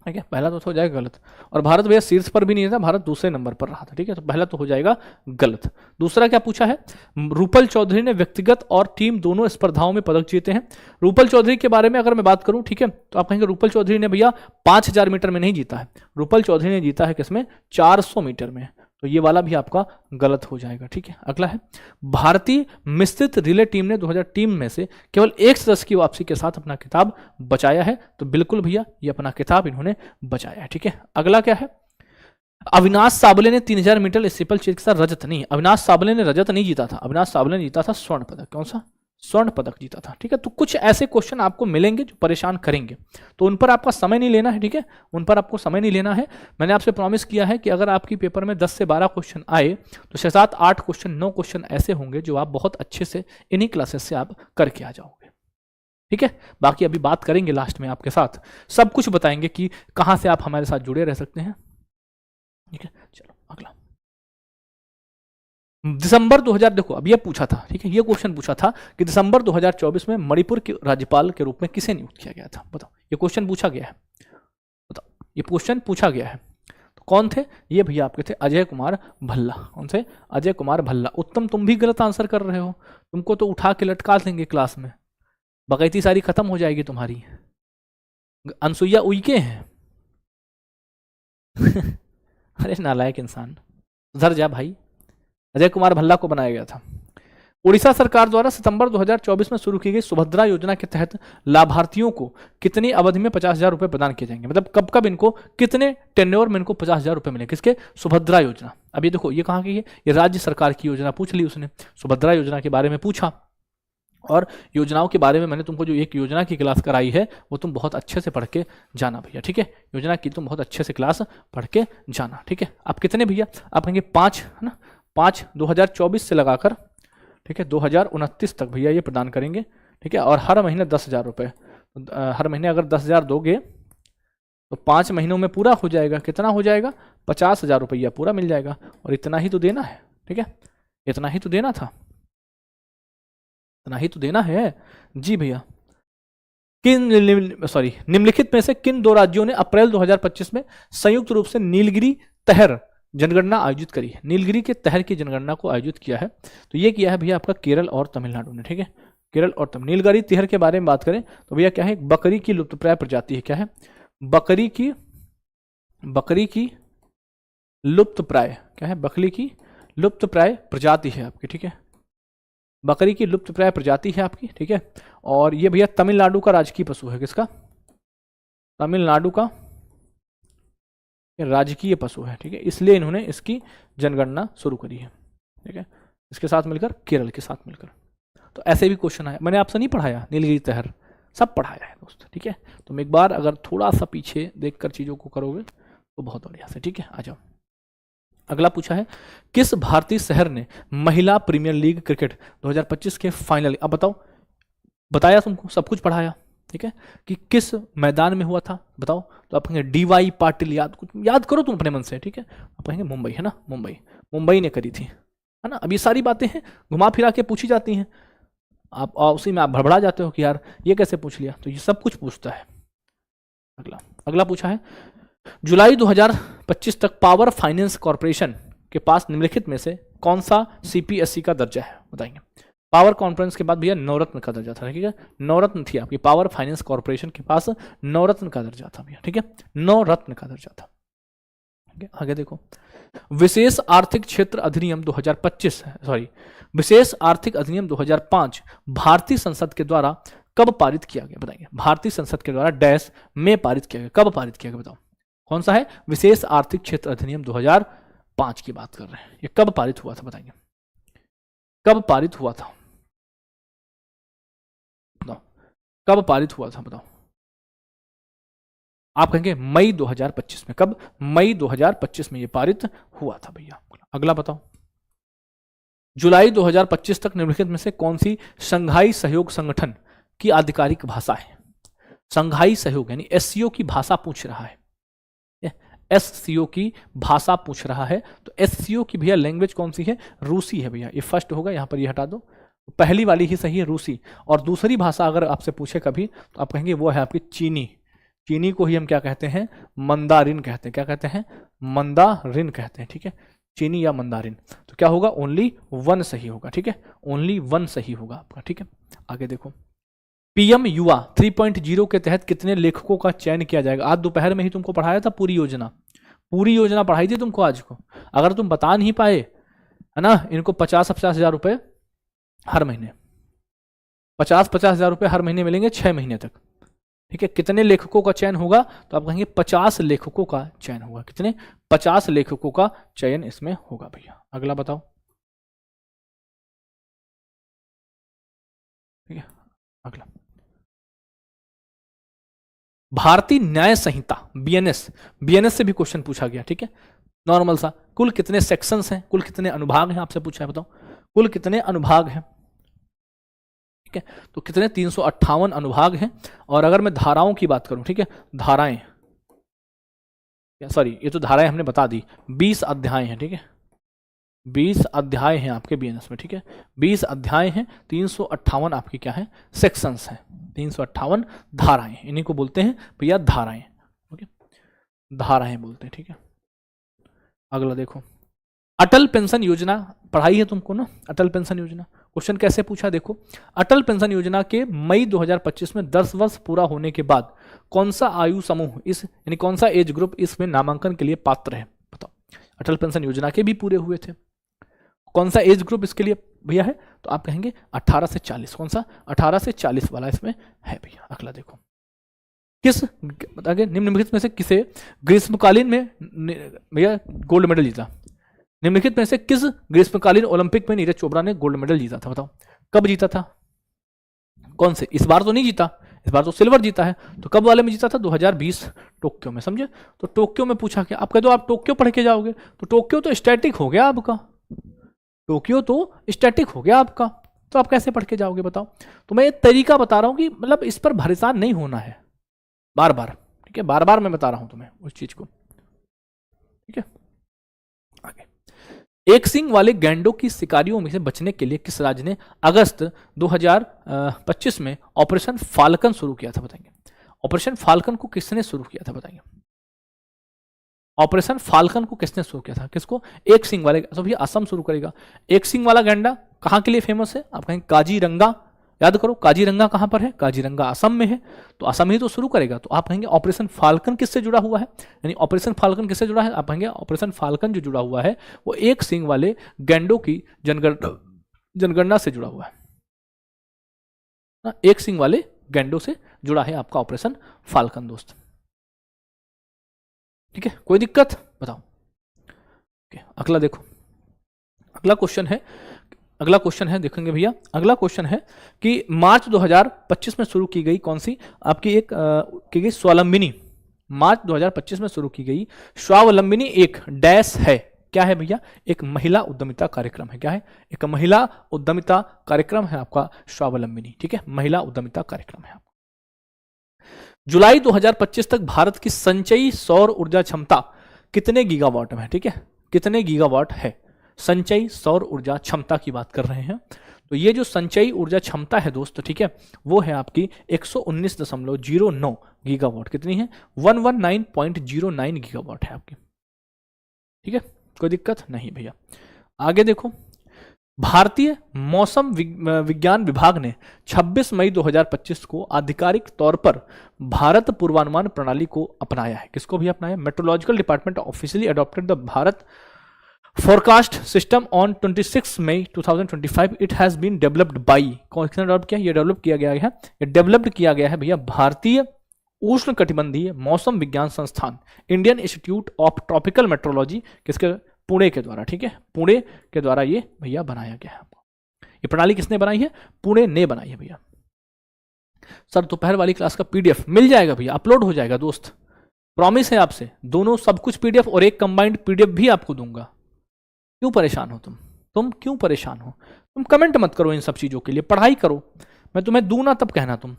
ठीक है, पहला तो हो जाएगा गलत। और भारत भैया शीर्ष पर भी नहीं था, भारत दूसरे नंबर पर रहा था, ठीक है, तो पहला तो हो जाएगा गलत। दूसरा क्या पूछा है, रूपल चौधरी ने व्यक्तिगत और टीम दोनों स्पर्धाओं में पदक जीते हैं। रूपल चौधरी के बारे में अगर मैं बात करूं, ठीक है, तो आप कहेंगे रूपल चौधरी ने भैया 5000 मीटर में नहीं जीता है, रूपल चौधरी ने जीता है किसमें, 400 मीटर में, तो ये वाला भी आपका गलत हो जाएगा, ठीक है। अगला है, भारतीय मिश्रित रिले टीम ने 2000 टीम में से केवल एक सदस्य की वापसी के साथ अपना खिताब बचाया है, तो बिल्कुल भैया ये अपना खिताब इन्होंने बचाया है, ठीक है। अगला क्या है, अविनाश साबले ने 3000 मीटर स्टीपल चेज के साथ रजत, नहीं, अविनाश साबले ने रजत नहीं जीता था, अविनाश साबले ने जीता था स्वर्ण पदक, कौन सा, स्वर्ण पदक जीता था, ठीक है। तो कुछ ऐसे क्वेश्चन आपको मिलेंगे जो परेशान करेंगे, तो उन पर आपका समय नहीं लेना है, ठीक है, उन पर आपको समय नहीं लेना है। मैंने आपसे प्रॉमिस किया है कि अगर आपकी पेपर में 10 से 12 क्वेश्चन आए तो 6, 7, 8 क्वेश्चन, 9 क्वेश्चन ऐसे होंगे जो आप बहुत अच्छे से इन्हीं क्लासेस से आप करके आ जाओगे, ठीक है। बाकी अभी बात करेंगे लास्ट में आपके साथ, सब कुछ बताएंगे कि कहां से आप हमारे साथ जुड़े रह सकते हैं, ठीक है। चलो अगला, दिसंबर 2000, देखो अब ये पूछा था, ठीक है, ये क्वेश्चन पूछा था कि दिसंबर 2024 में मणिपुर के राज्यपाल के रूप में किसे नियुक्त किया गया था, बताओ, ये क्वेश्चन पूछा गया है, बताओ, ये क्वेश्चन पूछा गया है, तो कौन थे ये भैया, आपके थे अजय कुमार भल्ला, कौन से, अजय कुमार भल्ला। उत्तम तुम भी गलत आंसर कर रहे हो, तुमको तो उठा के लटका देंगे क्लास में, बकैती सारी खत्म हो जाएगी तुम्हारी। अनसुईया उइके हैं अरे नालायक इंसान, सुधर जा भाई। अजय कुमार भल्ला को बनाया गया था। उड़ीसा सरकार द्वारा सितंबर 2024 में शुरू की गई सुभद्रा योजना के तहत लाभार्थियों को कितनी अवधि में 50,000 रुपए प्रदान किए जाएंगे, मतलब कब कब इनको, कितने टेन्योर में इनको 50,000 रुपए मिले, किसके, सुभद्रा योजना। अब ये देखो ये कहाँ की है, ये राज्य सरकार की योजना पूछ ली उसने, सुभद्रा योजना के बारे में पूछा, और योजनाओं के बारे में मैंने तुमको जो एक योजना की क्लास कराई है वो तुम बहुत अच्छे से पढ़ के जाना भैया, ठीक है, योजना की तुम बहुत अच्छे से क्लास पढ़ के जाना, ठीक है। आप कितने भैया, आप कहेंगे 5, है ना, 5 2024 से लगाकर, ठीक है, 2029 तक भैया ये प्रदान करेंगे। ठीक है, और हर महीने 10,000 रुपये, हर महीने अगर 10,000 दोगे तो 5 महीनों में पूरा हो जाएगा। कितना हो जाएगा? 50,000 रुपया पूरा मिल जाएगा। और इतना ही तो देना है। ठीक है, इतना ही तो देना था, इतना ही तो देना है जी भैया। निम्नलिखित में से किन 2 राज्यों ने अप्रैल 2025 में संयुक्त रूप से नीलगिरी तहर जनगणना आयोजित करी है? नीलगिरी के तहर की जनगणना को आयोजित किया है, तो ये किया है भैया आपका केरल और तमिलनाडु ने। ठीक है, केरल और तमिल। नीलगिरी तहर के बारे में बात करें तो भैया क्या है? बकरी की लुप्तप्राय प्रजाति है। क्या है? बकरी की लुप्तप्राय, क्या है? बकरी की लुप्तप्राय प्रजाति है आपकी। ठीक है, बकरी की लुप्तप्राय प्रजाति है आपकी। ठीक है, और ये भैया तमिलनाडु का राजकीय पशु है। किसका? तमिलनाडु का राजकीय पशु है। ठीक है, इसलिए इन्होंने इसकी जनगणना शुरू करी है। ठीक है, इसके साथ मिलकर, केरल के साथ मिलकर। तो ऐसे भी क्वेश्चन आया, मैंने आपसे नहीं पढ़ाया नीलगिरी तहर, सब पढ़ाया है दोस्त। ठीक है, तुम एक बार अगर थोड़ा सा पीछे देखकर चीजों को करोगे तो बहुत बढ़िया से। ठीक है, आ जाओ। अगला पूछा है, किस भारतीय शहर ने महिला प्रीमियर लीग क्रिकेट 2025 के फाइनल, अब बताओ, बताया तुमको, सब कुछ पढ़ाया। ठीक है, कि किस मैदान में हुआ था बताओ, तो आप कहेंगे डीवाई पाटिल, याद करो तुम अपने मन से। ठीक है, आप कहेंगे मुंबई, है ना, मुंबई ने करी थी, है ना। अब ये सारी बातें हैं घुमा फिरा के पूछी जाती हैं, आप उसी में आप भड़बड़ा जाते हो कि यार ये कैसे पूछ लिया, तो ये सब कुछ पूछता है। अगला पूछा है, जुलाई 2025 तक पावर फाइनेंस कॉर्पोरेशन के पास निम्नलिखित में से कौन सा सीपीएसई का दर्जा है? बताएंगे। पावर कॉन्फ्रेंस के बाद भैया नवरत्न का दर्जा था। ठीक है, नवरत्न थी आपकी, पावर फाइनेंस कॉर्पोरेशन के पास नवरत्न का दर्जा था भैया। ठीक है, नवरत्न का दर्जा था। ठीक है, आगे देखो, विशेष आर्थिक क्षेत्र अधिनियम 2025, विशेष आर्थिक अधिनियम 2005 भारतीय संसद के द्वारा कब पारित किया गया? बताएंगे। भारतीय संसद के द्वारा डैश में पारित किया गया, कब पारित किया गया बताओ, कौन सा है? विशेष आर्थिक क्षेत्र अधिनियम 2005 की बात कर रहे हैं, ये कब पारित हुआ था? बताएंगे, कब पारित हुआ था? बताओ, कब पारित हुआ था? बताओ। आप कहेंगे मई 2025 में। कब? मई 2025 में ये पारित हुआ था भैया। अगला बताओ, जुलाई 2025 तक निम्नलिखित में से कौन सी शंघाई सहयोग संगठन की आधिकारिक भाषा है? शंघाई सहयोग यानी एससीओ की भाषा पूछ रहा है, एससीओ की भाषा पूछ रहा है। तो एससीओ की भैया लैंग्वेज कौन सी है? रूसी है भैया, ये फर्स्ट होगा, यहां पर ये हटा दो, पहली वाली ही सही है, रूसी। और दूसरी भाषा अगर आपसे पूछे कभी तो आप कहेंगे वो है आपकी चीनी। चीनी को ही हम क्या कहते हैं? मंदारिन कहते हैं। क्या कहते हैं? मंदारिन कहते हैं। ठीक है, चीनी या मंदारिन। तो क्या होगा? ओनली 1 सही होगा। ठीक है, ओनली 1 सही होगा आपका। ठीक है, आगे देखो, पीएम युवा 3.0 के तहत कितने लेखकों का चयन किया जाएगा? आज दोपहर में ही तुमको पढ़ाया था, पूरी योजना पढ़ाई थी तुमको आज को। अगर तुम बता नहीं पाए, है ना, इनको 50,000 रुपए हर महीने, 50,000 रुपए हर महीने मिलेंगे 6 महीने तक। ठीक है, कितने लेखकों का चयन होगा? तो आप कहेंगे 50 लेखकों का चयन होगा। कितने? 50 लेखकों का चयन इसमें होगा भैया। अगला बताओ। ठीक है, अगला, भारतीय न्याय संहिता बीएनएस से भी क्वेश्चन पूछा गया। ठीक है, नॉर्मल सा, कुल कितने सेक्शंस हैं, कुल कितने अनुभाग हैं, आपसे पूछा है, बताओ कुल कितने अनुभाग हैं। ठीक है, तो कितने? 358 अनुभाग हैं। और अगर मैं धाराओं की बात करूं, ठीक है, धाराएं, सॉरी ये तो धाराएं हमने बता दी, 20 अध्याय हैं। ठीक है, 20 अध्याय हैं आपके बीएनएस में। ठीक है, 20 अध्याय हैं, 358 आपकी क्या है? सेक्शंस हैं, 358 धाराएं, इन्हीं को बोलते हैं भैया धाराएं। ओके, धाराएं बोलते हैं। ठीक है, अगला देखो, अटल पेंशन योजना पढ़ाई है तुमको ना, अटल पेंशन योजना। क्वेश्चन कैसे पूछा देखो, अटल पेंशन योजना के मई 2025 में 10 वर्ष पूरा होने के बाद कौन सा आयु समूह इस, यानी कौन सा एज ग्रुप इसमें नामांकन के लिए पात्र है? बताओ, अटल पेंशन योजना के भी पूरे हुए थे, कौन सा एज ग्रुप इसके लिए भैया है? तो आप कहेंगे 18 से 40। कौन सा? 18 से 40 वाला इसमें है भैया। अगला देखो, किस आगे निम्नलिखित में से किसे ग्रीष्मकालीन में भैया गोल्ड मेडल जीता? निम्नलिखित में से किस ग्रीष्मकालीन ओलंपिक में नीरज चोपड़ा ने गोल्ड मेडल जीता था? बताओ, कब जीता था? कौन से? इस बार तो नहीं जीता, इस बार तो सिल्वर जीता है। तो कब वाले में जीता था? 2020 टोक्यो में, समझे? तो टोक्यो में पूछा क्या? आप कह दो आप टोक्यो पढ़ के जाओगे, तो टोक्यो तो स्टैटिक हो गया आपका, टोक्यो तो स्टैटिक हो गया आपका, तो आप कैसे पढ़ के जाओगे बताओ। तो मैं एक तरीका बता रहा हूं कि मतलब इस पर परेशान नहीं होना है बार बार, ठीक है, बार बार मैं बता रहा हूं तुम्हें उस चीज को, ठीक है। आगे, एक सिंग वाले गैंडों की शिकारियों में से बचने के लिए किस राज्य ने अगस्त 2025 में ऑपरेशन फाल्कन शुरू किया था बताएंगे। ऑपरेशन फाल्कन को किसने शुरू किया था बताएंगे। ऑपरेशन फाल्कन को किसने शुरू किया था, किसको, एक सिंग वाले, तो भैया असम शुरू करेगा। एक सिंग वाला गैंडा कहां के लिए फेमस है, आप कहेंगे काजीरंगा, याद करो काजीरंगा कहां पर है, काजीरंगा असम में है, तो असम ही तो शुरू करेगा। तो आप कहेंगे ऑपरेशन फाल्कन किससे जुड़ा हुआ है, यानी ऑपरेशन फाल्कन किससे जुड़ा है, आप कहेंगे ऑपरेशन फाल्कन जो जुड़ा हुआ है वो एक सिंग वाले गैंडों की जनगणना से जुड़ा हुआ है, एक सिंग वाले गैंडों से जुड़ा है आपका ऑपरेशन फाल्कन दोस्त, ठीक है। कोई दिक्कत बताओ। अगला देखो, अगला क्वेश्चन है देखेंगे भैया। अगला क्वेश्चन है कि मार्च 2025 में शुरू की गई कौन सी आपकी एक की गई स्वावलंबिनी, मार्च 2025 में शुरू की गई स्वावलंबिनी एक डैश है, क्या है भैया, एक महिला उद्यमिता कार्यक्रम है। क्या है, एक महिला उद्यमिता कार्यक्रम है आपका स्वावलंबिनी, ठीक है, महिला उद्यमिता कार्यक्रम है। जुलाई 2025 तक भारत की संचयी सौर ऊर्जा क्षमता कितने गीगावाट में है, ठीक है, कितने गीगावाट है, संचयी सौर ऊर्जा क्षमता की बात कर रहे हैं। तो ये जो संचयी ऊर्जा क्षमता है दोस्त, ठीक है, वो है आपकी 119.09 गीगावाट, कितनी है, 119.09 गीगावाट है आपकी, ठीक है, कोई दिक्कत नहीं भैया। आगे देखो, भारतीय मौसम विज्ञान विभाग ने 26 मई 2025 को आधिकारिक तौर पर भारत पूर्वानुमान प्रणाली को अपनाया है। किसको भी अपनाया, meteorological department officially adopted the Bharat forecast system on 26 May 2025। It has been developed by, कौन किसने डेवलप किया, ये डेवलप किया गया है, ये डेवलप्ड किया गया है भैया भारतीय उष्ण कटिबंधीय मौसम विज्ञान संस्थान, Indian institute of tropical metrology, किसके, पुणे के द्वारा, ठीक है, पुणे के द्वारा ये भैया बनाया गया है। ये प्रणाली किसने बनाई है, पुणे ने बनाई है भैया। सर दोपहर वाली क्लास का पीडीएफ मिल जाएगा भैया, अपलोड हो जाएगा दोस्त, प्रॉमिस है आपसे, दोनों सब कुछ पीडीएफ और एक कंबाइंड पीडीएफ भी आपको दूंगा। क्यों परेशान हो तुम क्यों परेशान हो, तुम कमेंट मत करो इन सब चीजों के लिए, पढ़ाई करो, मैं तुम्हें दूं ना तब कहना तुम।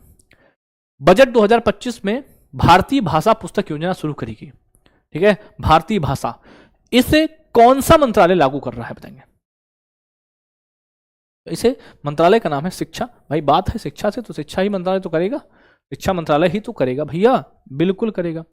बजट 2025 में भारतीय भाषा पुस्तक योजना शुरू करेगी, ठीक है, भारतीय भाषा, इसे कौन सा मंत्रालय लागू कर रहा है बताएंगे। इसे मंत्रालय का नाम है शिक्षा, भाई बात है शिक्षा से, तो शिक्षा ही मंत्रालय तो करेगा, शिक्षा मंत्रालय ही तो करेगा भैया, बिल्कुल करेगा।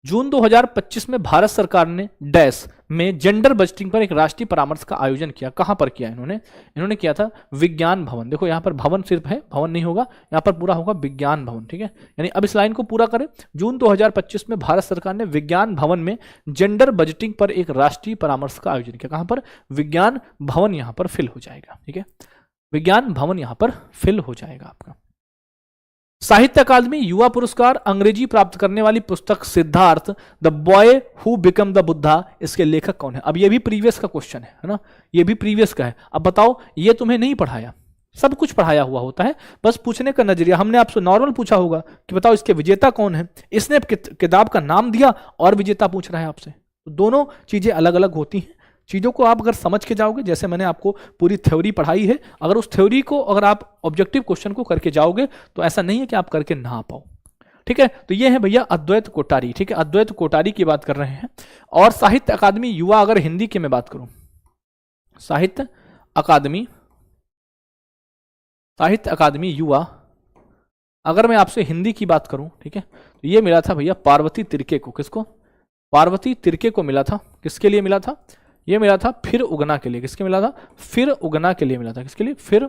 जून 2025 में भारत सरकार ने डैश में जेंडर बजटिंग पर एक राष्ट्रीय परामर्श का आयोजन किया। कहां पर किया इन्होंने किया था विज्ञान भवन, देखो यहां पर भवन सिर्फ है, भवन नहीं होगा, यहां पर पूरा होगा विज्ञान भवन, ठीक है। यानी अब इस लाइन को पूरा करें, जून 2025 में भारत सरकार ने विज्ञान भवन में जेंडर बजटिंग पर एक राष्ट्रीय परामर्श का आयोजन किया। कहां पर, विज्ञान भवन, यहां पर फिल हो जाएगा, ठीक है, विज्ञान भवन यहां पर फिल हो जाएगा आपका। साहित्य अकादमी युवा पुरस्कार अंग्रेजी प्राप्त करने वाली पुस्तक Siddharth the boy who become the Buddha, इसके लेखक कौन है। अब ये भी प्रीवियस का क्वेश्चन है ना, ये भी प्रीवियस का है। अब बताओ, ये तुम्हें नहीं पढ़ाया, सब कुछ पढ़ाया हुआ होता है, बस पूछने का नजरिया। हमने आपसे नॉर्मल पूछा होगा कि बताओ इसके विजेता कौन है, इसने किताब का नाम दिया और विजेता पूछ रहा है आपसे, तो दोनों चीजें अलग अलग होती हैं। चीज़ों को आप अगर समझ के जाओगे, जैसे मैंने आपको पूरी थ्योरी पढ़ाई है, अगर उस थ्योरी को अगर आप ऑब्जेक्टिव क्वेश्चन को करके जाओगे तो ऐसा नहीं है कि आप करके ना पाओ, ठीक है। तो ये है भैया अद्वैत कोठारी, ठीक है, अद्वैत कोठारी की बात कर रहे हैं। और साहित्य अकादमी युवा, अगर हिंदी की मैं बात करूं, साहित्य अकादमी युवा, अगर मैं आपसे हिंदी की बात करूं, ठीक है, तो ये मिला था भैया पार्वती तिर्के को। किसको, पार्वती तिर्के को मिला था। किसके लिए मिला था, ये मिला था फिर उगना के लिए। किसके मिला था, फिर उगना के लिए मिला था। किसके लिए, फिर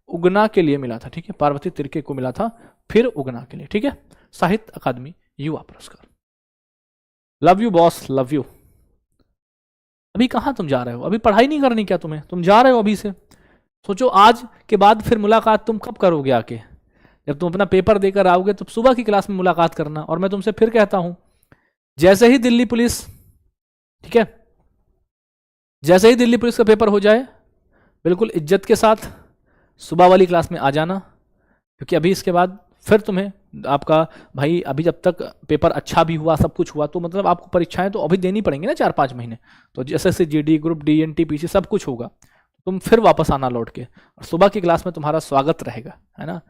उगना के लिए मिला था, ठीक है, पार्वती तिर्के को मिला था फिर उगना के लिए, ठीक है, साहित्य अकादमी युवा पुरस्कार। Love you boss, love you. अभी कहां तुम जा रहे हो, अभी पढ़ाई नहीं करनी क्या तुम्हें, तुम जा रहे हो अभी से। सोचो आज के बाद फिर मुलाकात तुम कब करोगे आके, जब तुम अपना पेपर देकर आओगे तो सुबह की क्लास में मुलाकात करना। और मैं तुमसे फिर कहता हूं, जैसे ही दिल्ली पुलिस, ठीक है, जैसे ही दिल्ली पुलिस का पेपर हो जाए, बिल्कुल इज्जत के साथ सुबह वाली क्लास में आ जाना, क्योंकि अभी इसके बाद फिर तुम्हें आपका भाई, अभी जब तक पेपर अच्छा भी हुआ, सब कुछ हुआ, तो मतलब आपको परीक्षाएं तो अभी देनी पड़ेंगी ना 4-5 महीने। तो जैसे से जीडी, ग्रुप डी, एनटीपीसी सब कुछ होगा, तुम फिर वापस आना लौट के, और सुबह की क्लास में तुम्हारा स्वागत रहेगा, है ना।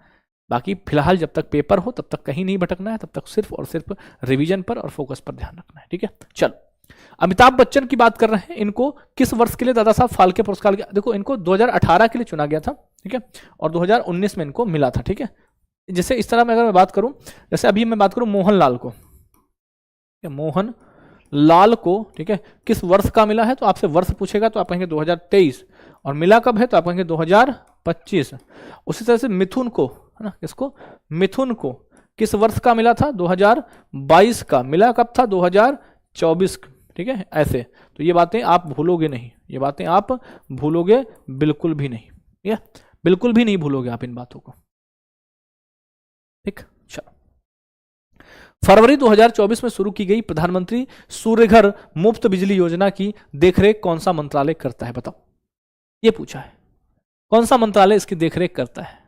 बाकी फिलहाल जब तक पेपर हो तब तक कहीं नहीं भटकना है, तब तक सिर्फ और सिर्फ रिवीजन पर और फोकस पर ध्यान रखना है, ठीक है। चलो, अमिताभ बच्चन की बात कर रहे हैं। इनको किस वर्ष के लिए दादा साहब फाल्के पुरस्कार, देखो इनको 2018 के लिए चुना गया था, ठीक है, और 2019 में इनको मिला था, ठीक है। जैसे इस तरह में अगर मैं बात करूं, जैसे अभी मैं बात करूं मोहनलाल को, मोहन लाल को, ठीक है, किस वर्ष का मिला है, तो आपसे वर्ष पूछेगा तो आप कहेंगे 2023, और मिला कब है तो आप कहेंगे 2025। उसी तरह से मिथुन को, है ना, किसको, मिथुन को किस वर्ष का मिला था, 2022 का, मिला कब था, 2024, ठीक है। ऐसे तो ये बातें आप भूलोगे नहीं, ये बातें आप भूलोगे बिल्कुल भी नहीं, ठीक है, बिल्कुल भी नहीं भूलोगे आप इन बातों को, ठीक। चलो, फरवरी 2024 में शुरू की गई प्रधानमंत्री सूर्यघर मुफ्त बिजली योजना की देखरेख कौन सा मंत्रालय करता है, बताओ, ये पूछा है, कौन सा मंत्रालय इसकी देखरेख करता है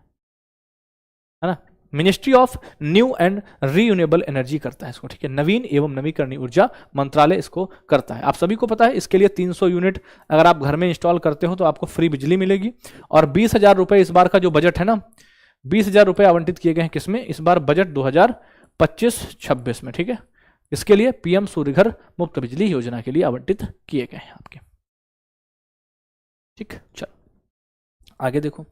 ना। Ministry of new and renewable energy करता है इसको, ठीक है, नवीन एवं नवीकरणीय ऊर्जा मंत्रालय इसको करता है। आप सभी को पता है इसके लिए 300 यूनिट अगर आप घर में इंस्टॉल करते हो तो आपको फ्री बिजली मिलेगी, और 20,000 रुपए इस बार का जो बजट है ना, 20,000 रुपए आवंटित किए गए हैं किसमें, इस बार बजट 2025-26 में, ठीक है, इसके लिए पीएम सूर्यघर मुफ्त बिजली योजना के लिए आवंटित किए गए हैं आपके, ठीक। चलो आगे देखो,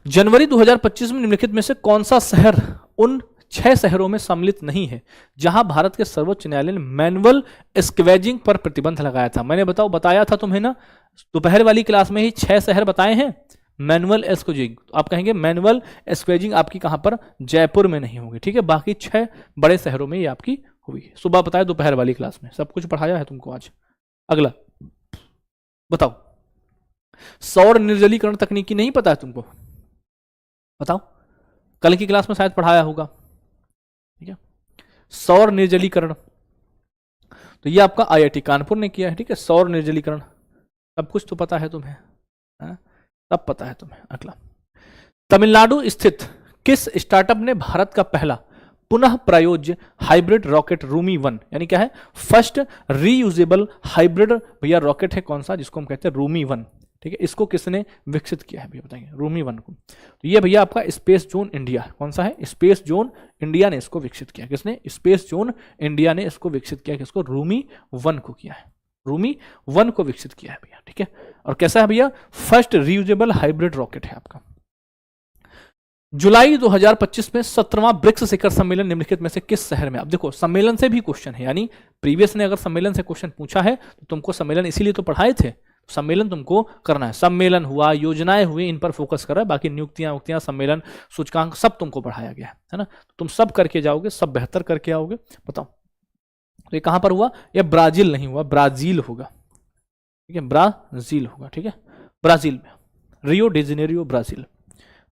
जनवरी 2025 में निम्नलिखित में से कौन सा शहर उन 6 शहरों में सम्मिलित नहीं है जहां भारत के सर्वोच्च न्यायालय ने मैनुअल स्क्वेजिंग पर प्रतिबंध लगाया था। मैंने बताया था तुम्हें ना, दोपहर वाली क्लास में ही 6 शहर बताए हैं मैनुअल स्क्वेजिंग, तो आप कहेंगे मैनुअल स्क्वेजिंग आपकी कहां पर, जयपुर में नहीं होगी, ठीक है, बाकी 6 बड़े शहरों में ये आपकी हुई। सुबह बताया दोपहर वाली क्लास में सब कुछ पढ़ाया है तुमको आज। अगला बताओ, सौर निर्जलीकरण तकनीकी नहीं पता है तुमको, बताओ, कल की क्लास में शायद पढ़ाया होगा, ठीक है, सौर निर्जलीकरण, तो ये आपका आईआईटी कानपुर ने किया है, ठीक है, सौर निर्जलीकरण, सब कुछ तो पता है तुम्हें, सब पता है तुम्हें। अगला, तमिलनाडु स्थित किस स्टार्टअप ने भारत का पहला पुनः प्रायोज्य हाइब्रिड रॉकेट रूमी 1, यानी क्या है, फर्स्ट रीयूजेबल हाइब्रिड भैया रॉकेट है कौन सा, जिसको हम कहते हैं रूमी 1, ठीक है, इसको किसने विकसित किया है भैया बताएंगे, रूमी 1 को। तो ये भैया आपका स्पेस जोन इंडिया, कौन सा है, स्पेस जोन इंडिया ने इसको विकसित किया, किसने, स्पेस जोन इंडिया ने इसको विकसित किया, किसको, रूमी 1 को किया है, रूमी 1 को विकसित किया है भैया, ठीक है। और कैसा है भैया, फर्स्ट रीयूजेबल हाइब्रिड रॉकेट है आपका। जुलाई 2025 में 17वां ब्रिक्स शिखर सम्मेलन निम्नलिखित में से किस शहर में, अब देखो सम्मेलन से भी क्वेश्चन है, यानी प्रीवियस ने अगर सम्मेलन से क्वेश्चन पूछा है तो तुमको सम्मेलन इसीलिए तो पढ़ाए थे, सम्मेलन तुमको करना है, सम्मेलन हुआ, योजनाएं हुई, इन पर फोकस कर रहा है, बाकी नियुक्तियां सम्मेलन सूचकांक सब तुमको पढ़ाया गया है ना, तो तुम सब करके जाओगे, सब बेहतर करके आओगे। बताओ तो ये कहां पर हुआ, ये ब्राजील नहीं हुआ, ब्राजील होगा, ठीक है, ब्राजील होगा, ठीक है, ब्राजील में, रियो डी जेनेरियो ब्राजील।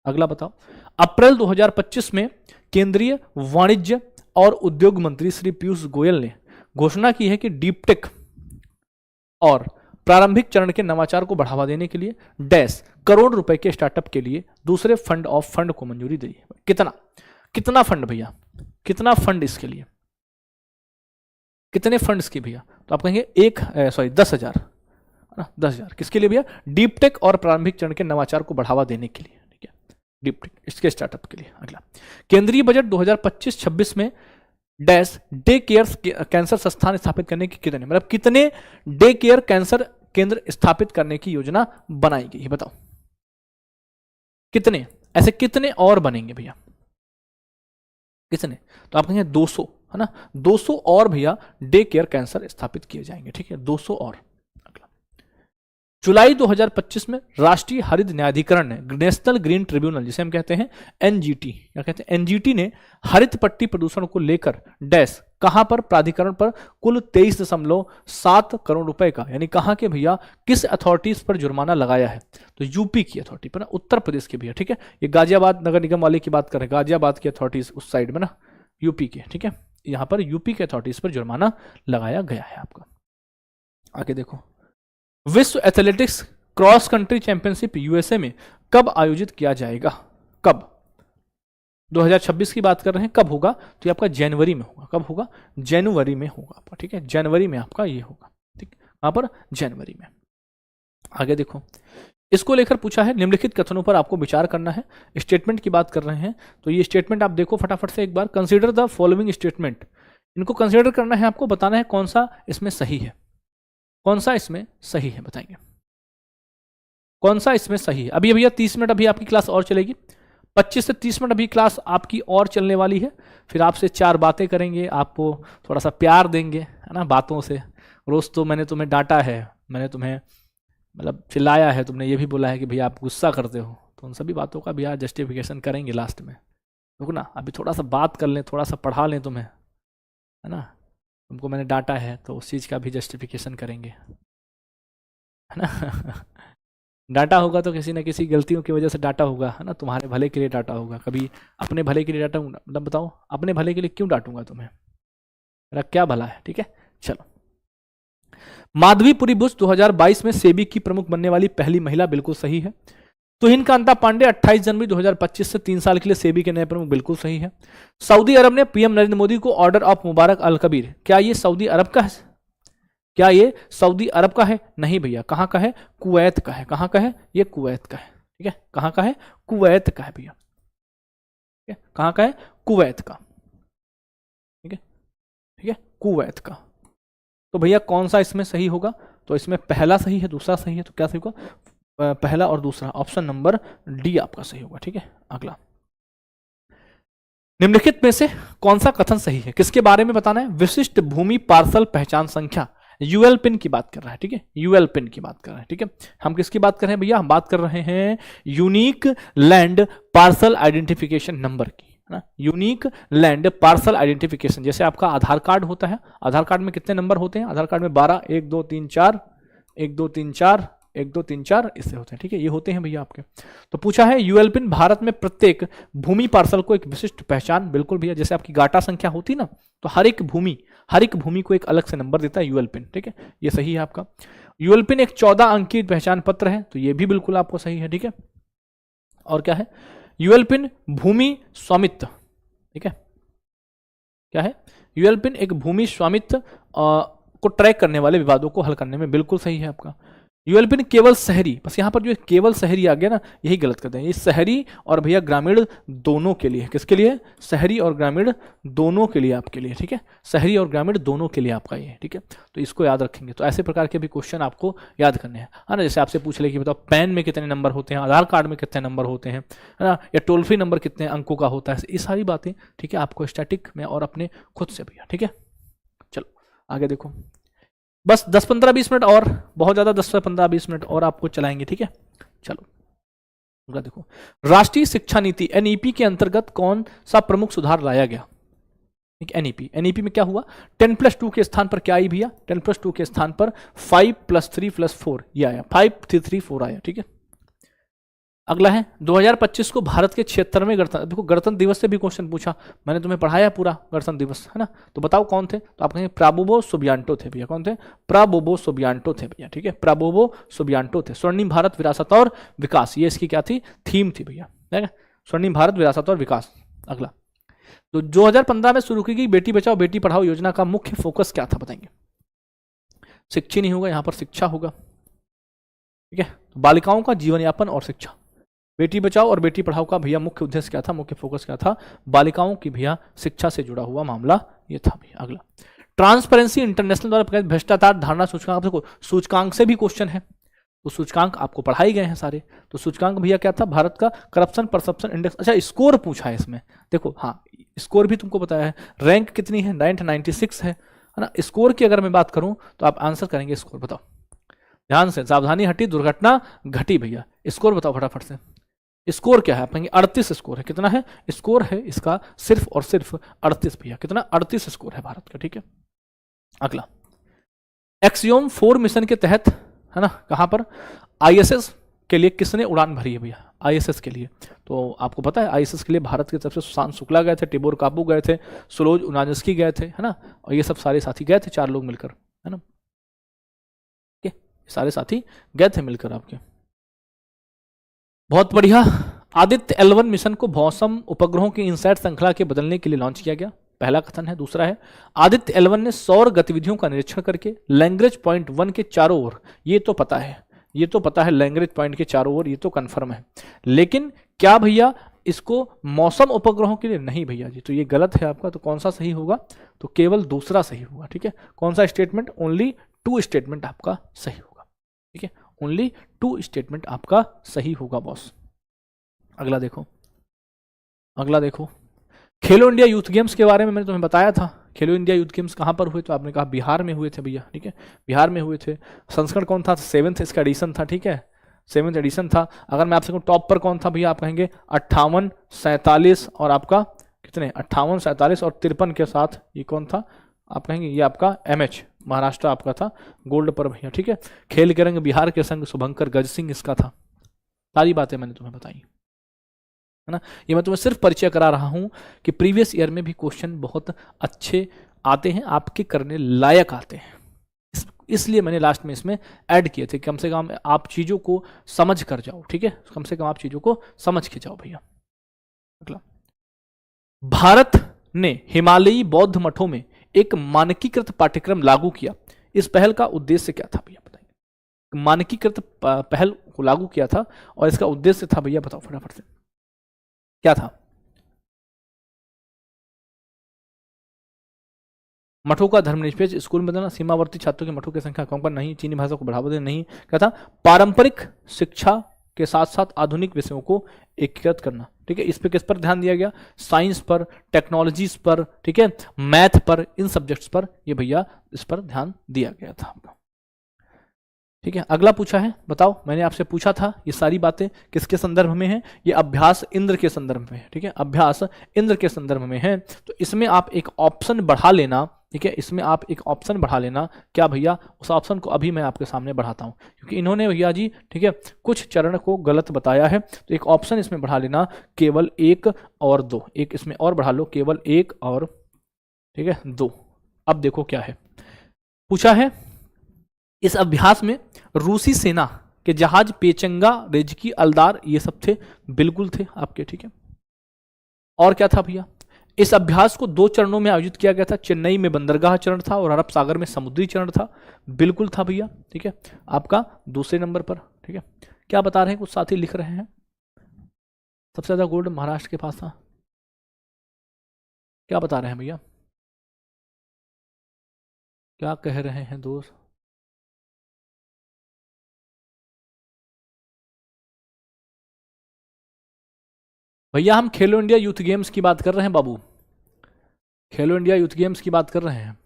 अगला बताओ, अप्रैल 2025 में केंद्रीय वाणिज्य और उद्योग मंत्री श्री पीयूष गोयल ने घोषणा की है कि डीपटेक और प्रारंभिक चरण के नवाचार को बढ़ावा देने के लिए डैश करोड़ रुपए के स्टार्टअप के लिए दूसरे फंड ऑफ फंड को मंजूरी दी। कितना फंड भैया, कितना फंड इसके लिए, कितने फंड्स की भैया, तो आप कहेंगे 10,000, 10,000 किसके लिए भैया, डीपटेक और प्रारंभिक चरण के नवाचार को बढ़ावा देने के लिए, ठीक है, डीपटेक इसके स्टार्टअप के लिए। अगला, केंद्रीय बजट 2025-26 में डैश डे केयर कैंसर संस्थान स्थापित करने की कितने, मतलब कितने डे केयर कैंसर केंद्र स्थापित करने की योजना बनाई गई है, बताओ कितने, ऐसे कितने और बनेंगे भैया, कितने, तो आप कहेंगे 200, है ना, 200 और भैया डे केयर कैंसर स्थापित किए जाएंगे, ठीक है, 200 और। अगला, जुलाई 2025 में राष्ट्रीय हरित न्यायाधिकरण ने, नेशनल ग्रीन ट्रिब्यूनल जिसे हम कहते हैं एनजीटी, क्या कहते हैं, एनजीटी ने हरित पट्टी प्रदूषण को लेकर डैश कहां पर, प्राधिकरण पर कुल 23.7 करोड़ रुपए का, यानी कहां के भैया, किस अथॉरिटीज पर जुर्माना लगाया है, तो यूपी की अथॉरिटी पर ना, उत्तर प्रदेश की भैया, ठीक है, ये गाजियाबाद नगर निगम वाले की बात करें, गाजियाबाद की अथॉरिटीज उस साइड में ना, यूपी के, ठीक है, यहां पर यूपी के अथॉरिटीज पर जुर्माना लगाया गया है आपका। आगे देखो, विश्व athletics cross country championship USA में कब आयोजित किया जाएगा, कब, 2026 की बात कर रहे हैं, कब होगा, तो ये आपका जनवरी में होगा, कब होगा, जनवरी में होगा आपका, ठीक है, जनवरी में आपका ये होगा, ठीक, कहां पर, जनवरी में। आगे देखो, इसको लेकर पूछा है निम्नलिखित कथनों पर आपको विचार करना है। स्टेटमेंट की बात कर रहे हैं तो ये स्टेटमेंट आप देखो फटाफट से एक बार। कंसीडर द फॉलोइंग स्टेटमेंट, इनको कंसीडर करना है आपको, बताना है कौन सा इसमें सही है, कौन सा इसमें सही है, बताएंगे कौन सा इसमें सही है। अभी भैया 30 मिनट अभी आपकी क्लास और चलेगी, 25 से 30 मिनट अभी क्लास आपकी और चलने वाली है। फिर आपसे 4 बातें करेंगे, आपको थोड़ा सा प्यार देंगे, है ना, बातों से। रोज तो मैंने तुम्हें डांटा है, मैंने तुम्हें मतलब चिल्लाया है, तुमने ये भी बोला है कि भैया आप गुस्सा करते हो, तो उन सभी बातों का भैया जस्टिफिकेशन करेंगे लास्ट में। रुको ना, अभी थोड़ा सा बात कर लें, थोड़ा सा पढ़ा लें तुम्हें, है ना, तुमको मैंने डांटा है तो उस चीज़ का भी जस्टिफिकेशन करेंगे, है ना। डांटा होगा तो किसी न किसी गलतियों की वजह से डांटा होगा, है ना, तुम्हारे भले के लिए डांटा होगा, कभी अपने भले के लिए डांटा, मतलब बताओ अपने भले के लिए क्यों डांटूंगा तुम्हें, मेरा क्या भला है, ठीक है। चलो, माधवीपुरी बुश 2022 में सेबी की प्रमुख बनने वाली पहली महिला, बिल्कुल सही है। तुहिन कांता पांडे 28 जनवरी 2025 से 3 साल के लिए सेबी के नए प्रमुख, बिल्कुल सही है। सऊदी अरब ने पीएम नरेंद्र मोदी को ऑर्डर ऑफ मुबारक अल कबीर, क्या ये सऊदी अरब का है, क्या ये सऊदी अरब का है? नहीं भैया, कहाँ का है? कुवैत का है। कहाँ का है? ये कुवैत का है, ठीक है। कहाँ का है? कुवैत का है भैया, ठीक है। कहाँ का है? कुवैत का, ठीक है, ठीक है, कुवैत का। तो भैया कौन सा इसमें सही होगा? तो इसमें पहला सही है, दूसरा सही है, तो क्या सही होगा? पहला और दूसरा, ऑप्शन नंबर डी आपका सही होगा, ठीक है। अगला, निम्नलिखित में से कौन सा कथन सही है? किसके बारे में बताना है? विशिष्ट भूमि पार्सल पहचान संख्या, यूएल पिन की बात कर रहा है, ठीक है, यूएल पिन की बात कर रहा है, ठीक है। हम किसकी बात कर रहे हैं भैया? हम बात कर रहे हैं unique land parcel identification number की, है ना। यूनिक लैंड पार्सल आइडेंटिफिकेशन, जैसे आपका आधार कार्ड होता है, आधार कार्ड में कितने नंबर होते हैं? आधार कार्ड में 12, 1 2 3 4, 1 2 3 4, 1 2 3 4 इससे होते हैं, ठीक है, ये होते हैं भैया आपके। तो पूछा है यूएल पिन भारत में प्रत्येक भूमि पार्सल को एक विशिष्ट पहचान, बिल्कुल भैया, जैसे आपकी गाटा संख्या होती ना, तो हर एक भूमि को एक अलग से नंबर देता है यूएल पिन, ठीक है, ये सही है आपका। यूएल पिन एक 14 अंकीय पहचान पत्र है, तो ये भी बिल्कुल आपको सही है, ठीक है। और क्या है? यूएल पिन भूमि स्वामित्व, ठीक है, क्या है? यूएल पिन एक भूमि स्वामित्व को ट्रैक करने वाले विवादों को हल करने में, बिल्कुल सही है आपका। यूएल पिन केवल शहरी, बस यहाँ पर जो केवल शहरी आ गया ना, यही गलत करते हैं। ये शहरी और भैया ग्रामीण दोनों के लिए, किसके लिए? शहरी और ग्रामीण दोनों के लिए, आपके लिए, ठीक है, शहरी और ग्रामीण दोनों के लिए आपका ये, ठीक है। तो इसको याद रखेंगे। तो ऐसे प्रकार के भी क्वेश्चन आपको याद करने हैं, है ना। जैसे आपसे पूछ ले कि बताओ पैन में कितने नंबर होते हैं, आधार कार्ड में कितने नंबर होते हैं, है ना, या टोल फ्री नंबर कितने अंकों का होता है, ये सारी बातें, ठीक है, आपको स्टैटिक में और अपने खुद से भैया, ठीक है। चलो आगे देखो, बस 10-15-20 मिनट और, बहुत ज़्यादा 10 से 15-20 मिनट और आपको चलाएंगे, ठीक है। चलो अगला देखो, राष्ट्रीय शिक्षा नीति एनईपी के अंतर्गत कौन सा प्रमुख सुधार लाया गया? एनईपी में क्या हुआ? 10+2 के स्थान पर क्या आई भैया? 10+2 के स्थान पर 5+3+4 ये आया, 5-3-3-4 आया, ठीक है। अगला है 2025 को भारत के 76वें गणतंत्र, देखो गणतंत्र दिवस से भी क्वेश्चन पूछा, मैंने तुम्हें पढ़ाया पूरा गणतंत्र दिवस, है ना। तो बताओ कौन थे? तो आप कहेंगे प्राबोवो सुबियांटो थे भैया। कौन थे? प्राबोवो सुबियांटो थे भैया, ठीक है, प्राबोवो सुबियांटो थे। स्वर्णिम भारत विरासत और विकास, ये इसकी क्या थी? थीम थी भैया, ठीक है, स्वर्णिम भारत विरासत और विकास। अगला, तो 2015 में शुरू की गई बेटी बचाओ बेटी पढ़ाओ योजना का मुख्य फोकस क्या था? बताएंगे। शिक्षा नहीं होगा यहाँ पर, शिक्षा होगा, ठीक है। तो बालिकाओं का जीवन यापन और शिक्षा, बेटी बचाओ और बेटी पढ़ाओ का भैया मुख्य उद्देश्य क्या था? मुख्य फोकस क्या था? बालिकाओं की भैया शिक्षा से जुड़ा हुआ मामला ये था भैया। अगला, ट्रांसपेरेंसी इंटरनेशनल द्वारा प्रकाशित भ्रष्टाचार धारणा सूचकांक, देखो सूचकांक से भी क्वेश्चन है, तो सूचकांक आपको पढ़ाई गए हैं सारे। तो सूचकांक भैया क्या था? भारत का करप्शन परसेप्शन इंडेक्स। अच्छा, स्कोर पूछा है इसमें, देखो हाँ, स्कोर भी तुमको बताया है। रैंक कितनी है? 96 है ना। स्कोर की अगर मैं बात करूं तो आप आंसर करेंगे स्कोर, बताओ ध्यान से, सावधानी हटी दुर्घटना घटी भैया। स्कोर बताओ फटाफट से, स्कोर क्या है? आप कहेंगे 38 स्कोर है। कितना है स्कोर? है इसका सिर्फ और सिर्फ 38 भैया। कितना? 38 स्कोर है भारत का, ठीक है। अगला, एक्सियोम 4 मिशन के तहत, है ना, कहां पर? आईएसएस के लिए किसने उड़ान भरी है भैया? आईएसएस के लिए, तो आपको पता है आईएसएस के लिए भारत की तरफ से सुशांत शुक्ला गए थे, टिबोर काबू गए थे, सुलोज उनाजस्की गए थे, है ना, और ये सब सारे साथी गए थे, 4 लोग मिलकर, है ना, सारे साथी गए थे मिलकर आपके। बहुत बढ़िया। आदित्य L1 मिशन को मौसम उपग्रहों की इनसैट श्रृंखला के बदलने के लिए लॉन्च किया गया, पहला कथन है। दूसरा है, आदित्य L1 ने सौर गतिविधियों का निरीक्षण करके लैंग्वेज पॉइंट 1 के चारों ओर, ये तो पता है, ये तो पता है लैंग्वेज पॉइंट के चारों ओर, ये तो कंफर्म है। लेकिन क्या भैया इसको मौसम उपग्रहों के लिए नहीं भैया जी, तो ये गलत है आपका। तो कौन सा सही होगा? तो केवल दूसरा सही होगा। ठीक है, कौन सा स्टेटमेंट? ओनली 2 स्टेटमेंट आपका सही होगा। ठीक है, ओनली 2 स्टेटमेंट आपका सही होगा बॉस। अगला देखो, अगला देखो, खेलो इंडिया यूथ गेम्स के बारे में मैंने तुम्हें बताया था। खेलो इंडिया यूथ गेम्स कहाँ पर हुए? तो आपने कहा बिहार में हुए थे भैया। ठीक है, बिहार में हुए थे। संस्करण कौन था? 7th इसका एडिशन था। ठीक है, 7th एडिशन था। अगर मैं आपसे कहूँ टॉप पर कौन था भैया, आप कहेंगे 58, 47 और आपका कितने 58, 47 और 53 के साथ ये कौन था? आप कहेंगे ये आपका MH महाराष्ट्र आपका था गोल्ड पर भैया। ठीक है, खेल के रंग बिहार के संग शुभंकर गज सिंह इसका था। सारी बातें मैंने तुम्हें बताई है ना। ये मैं तुम्हें सिर्फ परिचय करा रहा हूं कि प्रीवियस ईयर में भी क्वेश्चन बहुत अच्छे आते हैं, आपके करने लायक आते हैं। इसलिए मैंने लास्ट में इसमें ऐड किए थे, कम से कम आप चीजों को समझ कर जाओ। ठीक है, कम से कम आप चीजों को समझ के जाओ भैया। अगला, भारत ने हिमालयी बौद्ध मठों में एक मानकीकृत पाठ्यक्रम लागू किया। इस पहल का उद्देश्य क्या था भैया बताइए? मानकीकृत पहल को लागू किया था और इसका उद्देश्य था भैया, बताओ फटाफट से, क्या था? मठों का धर्मनिरपेक्ष स्कूल में बदलना, सीमावर्ती छात्रों की मठों की संख्या कम करना, नहीं। चीनी भाषा को बढ़ावा देना, नहीं। क्या था? पारंपरिक शिक्षा के साथ साथ आधुनिक विषयों को एकीकृत करना। ठीक है, इस पे किस पर ध्यान दिया गया? साइंस पर, टेक्नोलॉजीज पर, ठीक है, मैथ पर, इन सब्जेक्ट्स पर ये भैया इस पर ध्यान दिया गया था आपका। ठीक है, अगला पूछा है, बताओ। मैंने आपसे पूछा था ये सारी बातें किसके संदर्भ में है? ये अभ्यास इंद्र के संदर्भ में है। ठीक है, अभ्यास इंद्र के संदर्भ में है। तो इसमें आप एक ऑप्शन बढ़ा लेना। ठीक है, इसमें आप एक ऑप्शन बढ़ा लेना। क्या भैया? उस ऑप्शन को अभी मैं आपके सामने बढ़ाता हूं, क्योंकि इन्होंने भैया जी, ठीक है, कुछ चरण को गलत बताया है। तो एक ऑप्शन इसमें बढ़ा लेना, केवल 1 और 2। एक इसमें और बढ़ा लो, केवल 1 और, ठीक है, 2। अब देखो क्या है पूछा है। इस अभ्यास में रूसी सेना के जहाज पेचंगा, रेजकी, अलदार ये सब थे, बिल्कुल थे आपके। ठीक है, और क्या था भैया? इस अभ्यास को 2 चरणों में आयोजित किया गया था। चेन्नई में बंदरगाह चरण था और अरब सागर में समुद्री चरण था, बिल्कुल था भैया। ठीक है, आपका दूसरे नंबर पर। ठीक है, क्या बता रहे हैं? कुछ साथी लिख रहे हैं सबसे ज्यादा गोल्ड महाराष्ट्र के पास था। क्या बता रहे हैं भैया? क्या कह रहे हैं दोस्त? भैया हम खेलो इंडिया यूथ गेम्स की बात कर रहे हैं बाबू, खेलो इंडिया यूथ गेम्स की बात कर रहे हैं।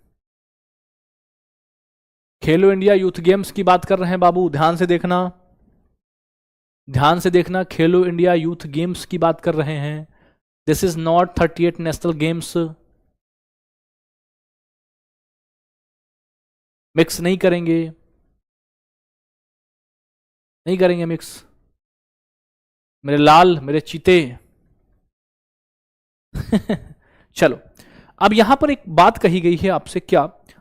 खेलो इंडिया यूथ गेम्स की बात कर रहे हैं बाबू, ध्यान से देखना, ध्यान से देखना। खेलो इंडिया यूथ गेम्स की बात कर रहे हैं। This is not 38 national games. Mix नहीं करेंगे, नहीं करेंगे मिक्स, मेरे लाल, मेरे चीते। चलो, अब यहां पर एक बात कही गई है आपसे। क्या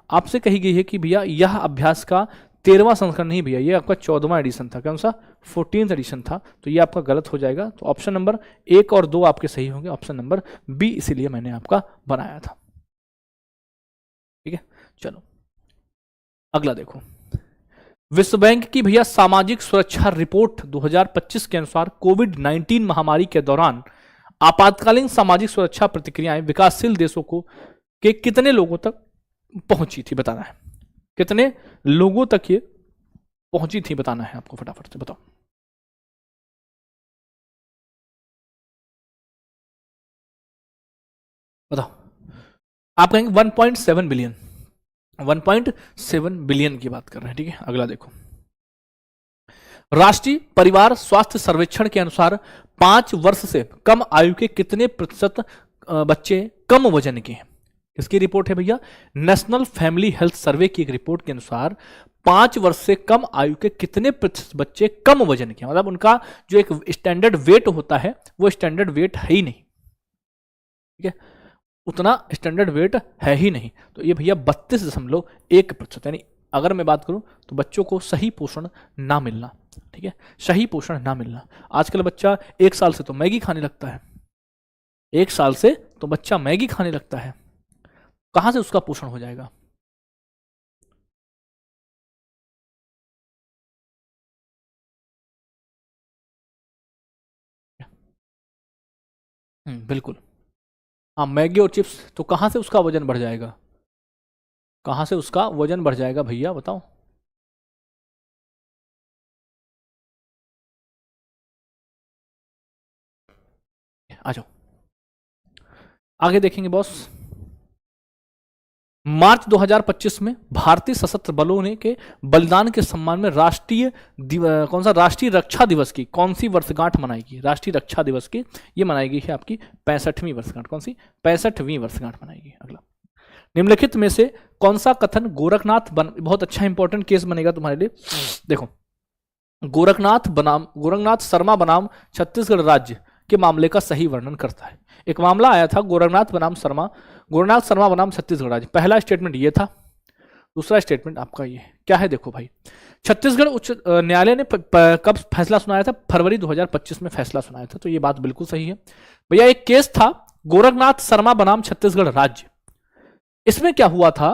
आपसे कही गई है कि भैया यह अभ्यास का 13वां संस्करण नहीं भैया, ये आपका 14वां एडिशन था। कौन सा? 14th एडिशन था। तो ये आपका गलत हो जाएगा। तो ऑप्शन नंबर 1 और 2 आपके सही होंगे, ऑप्शन नंबर बी इसीलिए मैंने आपका बनाया था। ठीक है, चलो अगला देखो। विश्व बैंक की भैया सामाजिक सुरक्षा रिपोर्ट 2025 के अनुसार कोविड-19 महामारी के दौरान आपातकालीन सामाजिक सुरक्षा प्रतिक्रियाएं विकासशील देशों को के कितने लोगों तक पहुंची थी बताना है। कितने लोगों तक ये पहुंची थी बताना है आपको, फटाफट से बताओ। बताओ, आप कहेंगे 1.7 बिलियन, 1.7 बिलियन की बात कर रहे हैं। ठीक है, अगला देखो। राष्ट्रीय परिवार स्वास्थ्य सर्वेक्षण के अनुसार 5 वर्ष से कम आयु के कितने प्रतिशत बच्चे कम वजन के हैं? किसकी रिपोर्ट है भैया? नेशनल फैमिली हेल्थ सर्वे की एक रिपोर्ट के अनुसार 5 वर्ष से कम आयु के कितने प्रतिशत बच्चे कम वजन के, मतलब उनका जो एक स्टैंडर्ड वेट होता है वो स्टैंडर्ड वेट है ही नहीं। ठीक है, उतना स्टैंडर्ड वेट है ही नहीं। तो ये भैया 32.1%, यानी अगर मैं बात करूं तो बच्चों को सही पोषण ना मिलना। ठीक है, सही पोषण ना मिलना। आजकल बच्चा 1 साल से तो मैगी खाने लगता है, 1 साल से तो बच्चा मैगी खाने लगता है, कहां से उसका पोषण हो जाएगा? बिल्कुल। हाँ, मैगी और चिप्स, तो कहाँ से उसका वजन बढ़ जाएगा? कहाँ से उसका वजन बढ़ जाएगा भैया बताओ? आ जाओ, आगे देखेंगे बॉस। मार्च 2025 में भारतीय सशस्त्र बलों ने के बलिदान के सम्मान में कौन सा राष्ट्रीय रक्षा दिवस की कौन सी वर्षगांठ मनाएगी? राष्ट्रीय रक्षा दिवस की ये मनाएगी है आपकी 65वीं वर्षगांठ। कौन सी? 65वीं वर्षगांठ मनाएगी। अगला, निम्नलिखित में से कौन सा कथन बहुत अच्छा इंपॉर्टेंट केस बनेगा तुम्हारे लिए। देखो, गोरखनाथ शर्मा बनाम छत्तीसगढ़ राज्य के मामले का सही वर्णन करता है। एक मामला आया था गोरखनाथ शर्मा बनाम छत्तीसगढ़ राज्य। पहला स्टेटमेंट ये था, दूसरा स्टेटमेंट आपका ये क्या है? देखो भाई, छत्तीसगढ़ उच्च न्यायालय ने कब फैसला सुनाया था? फरवरी 2025 में फैसला सुनाया था, तो ये बात बिल्कुल सही है भैया। एक केस था गोरखनाथ शर्मा बनाम छत्तीसगढ़ राज्य। इसमें क्या हुआ था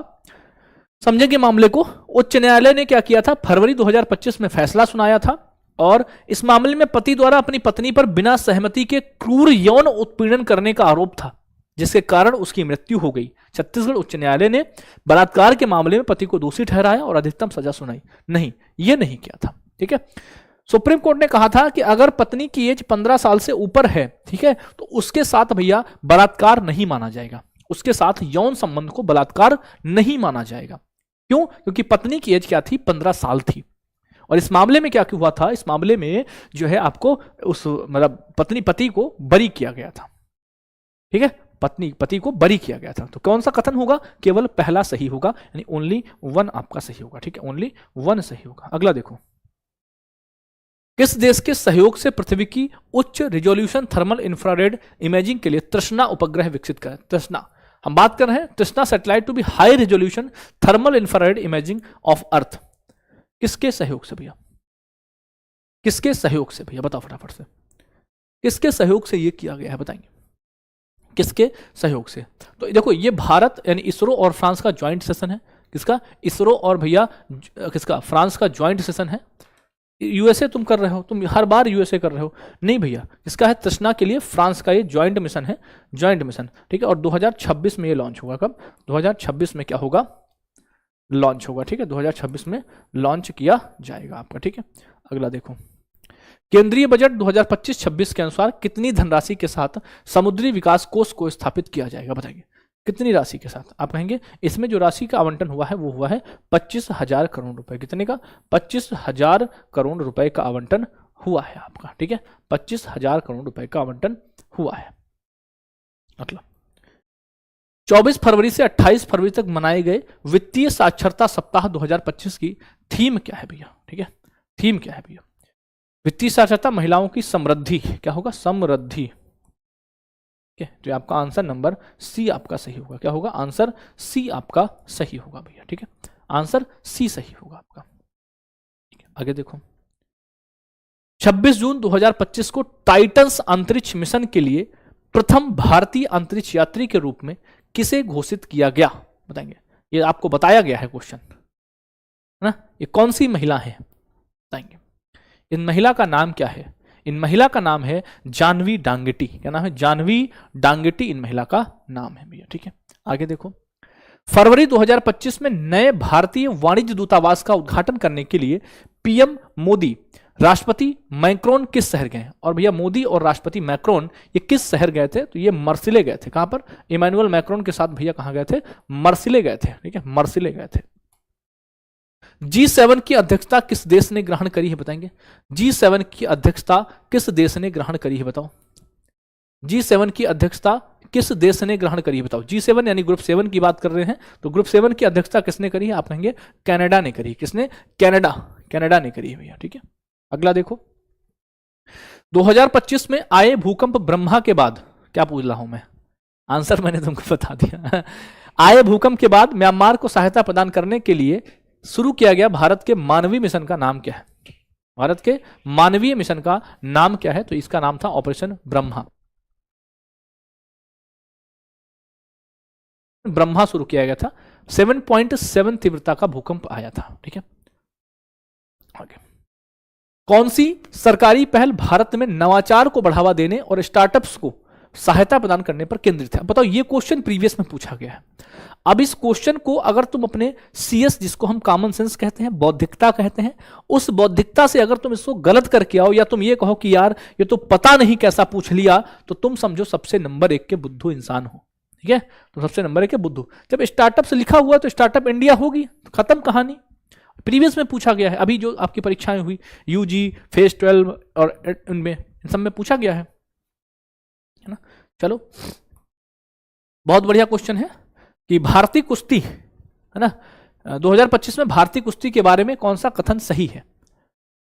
समझेंगे मामले को। उच्च न्यायालय ने क्या किया था? फरवरी 2025 में फैसला सुनाया था और इस मामले में पति द्वारा अपनी पत्नी पर बिना सहमति के क्रूर यौन उत्पीड़न करने का आरोप था, जिसके कारण उसकी मृत्यु हो गई। छत्तीसगढ़ उच्च न्यायालय ने बलात्कार के मामले में पति को दोषी ठहराया और अधिकतम सजा सुनाई। नहीं, यह नहीं किया था। ठीक है, सुप्रीम कोर्ट ने कहा था कि अगर पत्नी की एज 15 साल से ऊपर है, ठीक है, तो उसके साथ भैया बलात्कार नहीं माना जाएगा। उसके साथ यौन संबंध को बलात्कार नहीं माना जाएगा। क्यों? क्योंकि पत्नी की एज क्या थी? 15 साल थी। और इस मामले में क्या हुआ था? इस मामले में जो है आपको उस मतलब पति को बरी किया गया था। ठीक है, पति को बरी किया गया था। तो कौन सा कथन होगा? केवल पहला सही होगा, यानी ओनली वन आपका सही होगा। ठीक है, ओनली वन सही होगा। अगला देखो, किस देश के सहयोग से पृथ्वी की उच्च रिजोल्यूशन थर्मल इंफ्रारेड इमेजिंग के लिए तृष्णा उपग्रह विकसित करें? तृष्णा, हम बात कर रहे हैं Trishna satellite to be high resolution thermal infrared imaging of earth. किसके सहयोग से भैया? किसके सहयोग से भैया? बताओ फटाफट से, किसके सहयोग से ये किया गया है? बताएंगे किसके सहयोग से? तो देखो, ये भारत यानी इसरो और फ्रांस का ज्वाइंट सेशन है। किसका? इसरो और भैया किसका? फ्रांस का ज्वाइंट सेशन है। यूएसए तुम कर रहे हो, तुम हर बार यूएसए कर रहे हो। नहीं भैया, इसका है तृष्णा के लिए फ्रांस का ये ज्वाइंट मिशन है, ज्वाइंट मिशन। ठीक है, और 2026 में ये लॉन्च होगा। कब? 2026 में क्या होगा? लॉन्च होगा। ठीक है, 2026 में लॉन्च किया जाएगा आपका। ठीक है, अगला देखो, केंद्रीय बजट 2025-26 के अनुसार कितनी धनराशि के साथ समुद्री विकास कोष को स्थापित किया जाएगा? बताएंगे कितनी राशि के साथ? आप कहेंगे इसमें जो राशि का आवंटन हुआ है वो हुआ है 25,000 करोड़ रुपए। कितने का? 25,000 करोड़ रुपए का आवंटन हुआ है आपका। ठीक है, 25,000 करोड़ रुपए का आवंटन हुआ है। मतलब 24 फरवरी से 28 फरवरी तक मनाए गए वित्तीय साक्षरता सप्ताह 2025 की थीम क्या है भैया? ठीक है, थीम क्या है भैया? वित्तीय साक्षरता, महिलाओं की समृद्धि। क्या होगा? समृद्धि। ठीक है, तो आपका आंसर नंबर सी आपका सही होगा। क्या होगा? आंसर सी आपका सही होगा भैया। ठीक है, आंसर सी सही होगा आपका। ठीक है, आगे देखो, 26 जून 2025 को टाइटन्स अंतरिक्ष मिशन के लिए प्रथम भारतीय अंतरिक्ष यात्री के रूप में किसे घोषित किया गया? बताएंगे, ये आपको बताया गया है क्वेश्चन है ना। ये कौन सी महिला है? बताएंगे। इन महिला का नाम क्या है? इन महिला का नाम है जानवी डांगेटी। क्या नाम है? जानवी डांगेटी इन महिला का नाम है भैया। ठीक है, आगे देखो, फरवरी 2025 में नए भारतीय वाणिज्य दूतावास का उद्घाटन करने के लिए पीएम मोदी राष्ट्रपति मैक्रोन किस शहर गए? और भैया मोदी और राष्ट्रपति मैक्रोन ये किस शहर गए थे? तो ये मर्सिले गए थे। कहां पर? इमैनुअल मैक्रोन के साथ भैया कहां गए थे? मर्सिले गए थे। ठीक है, मर्सिले गए थे। G7 की अध्यक्षता किस देश ने ग्रहण करी है? बताएंगे G7 की अध्यक्षता किस देश ने ग्रहण करी है? बताओ, G7 की अध्यक्षता किस देश ने ग्रहण करी है? बताओ। G7 यानी ग्रुप 7 की बात कर रहे हैं, तो ग्रुप 7 की अध्यक्षता किसने करी है? आप कहेंगे कनाडा ने करी। किसने? कनाडा, कनाडा ने करी है भैया। ठीक है, अगला देखो, 2025 में आए भूकंप ब्रह्मा के बाद, क्या पूछ रहा हूं मैं? आंसर मैंने तुमको बता दिया। आए भूकंप के बाद म्यांमार को सहायता प्रदान करने के लिए शुरू किया गया भारत के मानवीय मिशन का नाम क्या है? भारत के मानवीय मिशन का नाम क्या है? तो इसका नाम था ऑपरेशन ब्रह्मा। ब्रह्मा शुरू किया गया था। 7.7 तीव्रता का भूकंप आया था। ठीक है, आगे, कौन सी सरकारी पहल भारत में नवाचार को बढ़ावा देने और स्टार्टअप्स को सहायता प्रदान करने पर केंद्रित है। बताओ, ये क्वेश्चन प्रीवियस में पूछा गया है। अब इस क्वेश्चन को अगर तुम अपने CS, जिसको हम कॉमन सेंस कहते हैं, बौद्धिकता कहते हैं, उस बौद्धिकता से अगर तुम इसको गलत करके आओ, या तुम ये कहो कि यार ये तो पता नहीं कैसा पूछ लिया, तो तुम समझो सबसे नंबर 1 के बुद्धू इंसान हो। ठीक है, तो सबसे नंबर 1 के बुद्धू। जब स्टार्टअप से लिखा हुआ तो स्टार्टअप इंडिया होगी, खत्म कहानी। प्रीवियस में पूछा गया है, अभी जो आपकी परीक्षाएं हुई UG, फेज 12 और इनमें, इन सब में पूछा गया है ना। चलो, बहुत बढ़िया क्वेश्चन है कि भारतीय कुश्ती, है ना, 2025 में भारतीय कुश्ती के बारे में कौन सा कथन सही है।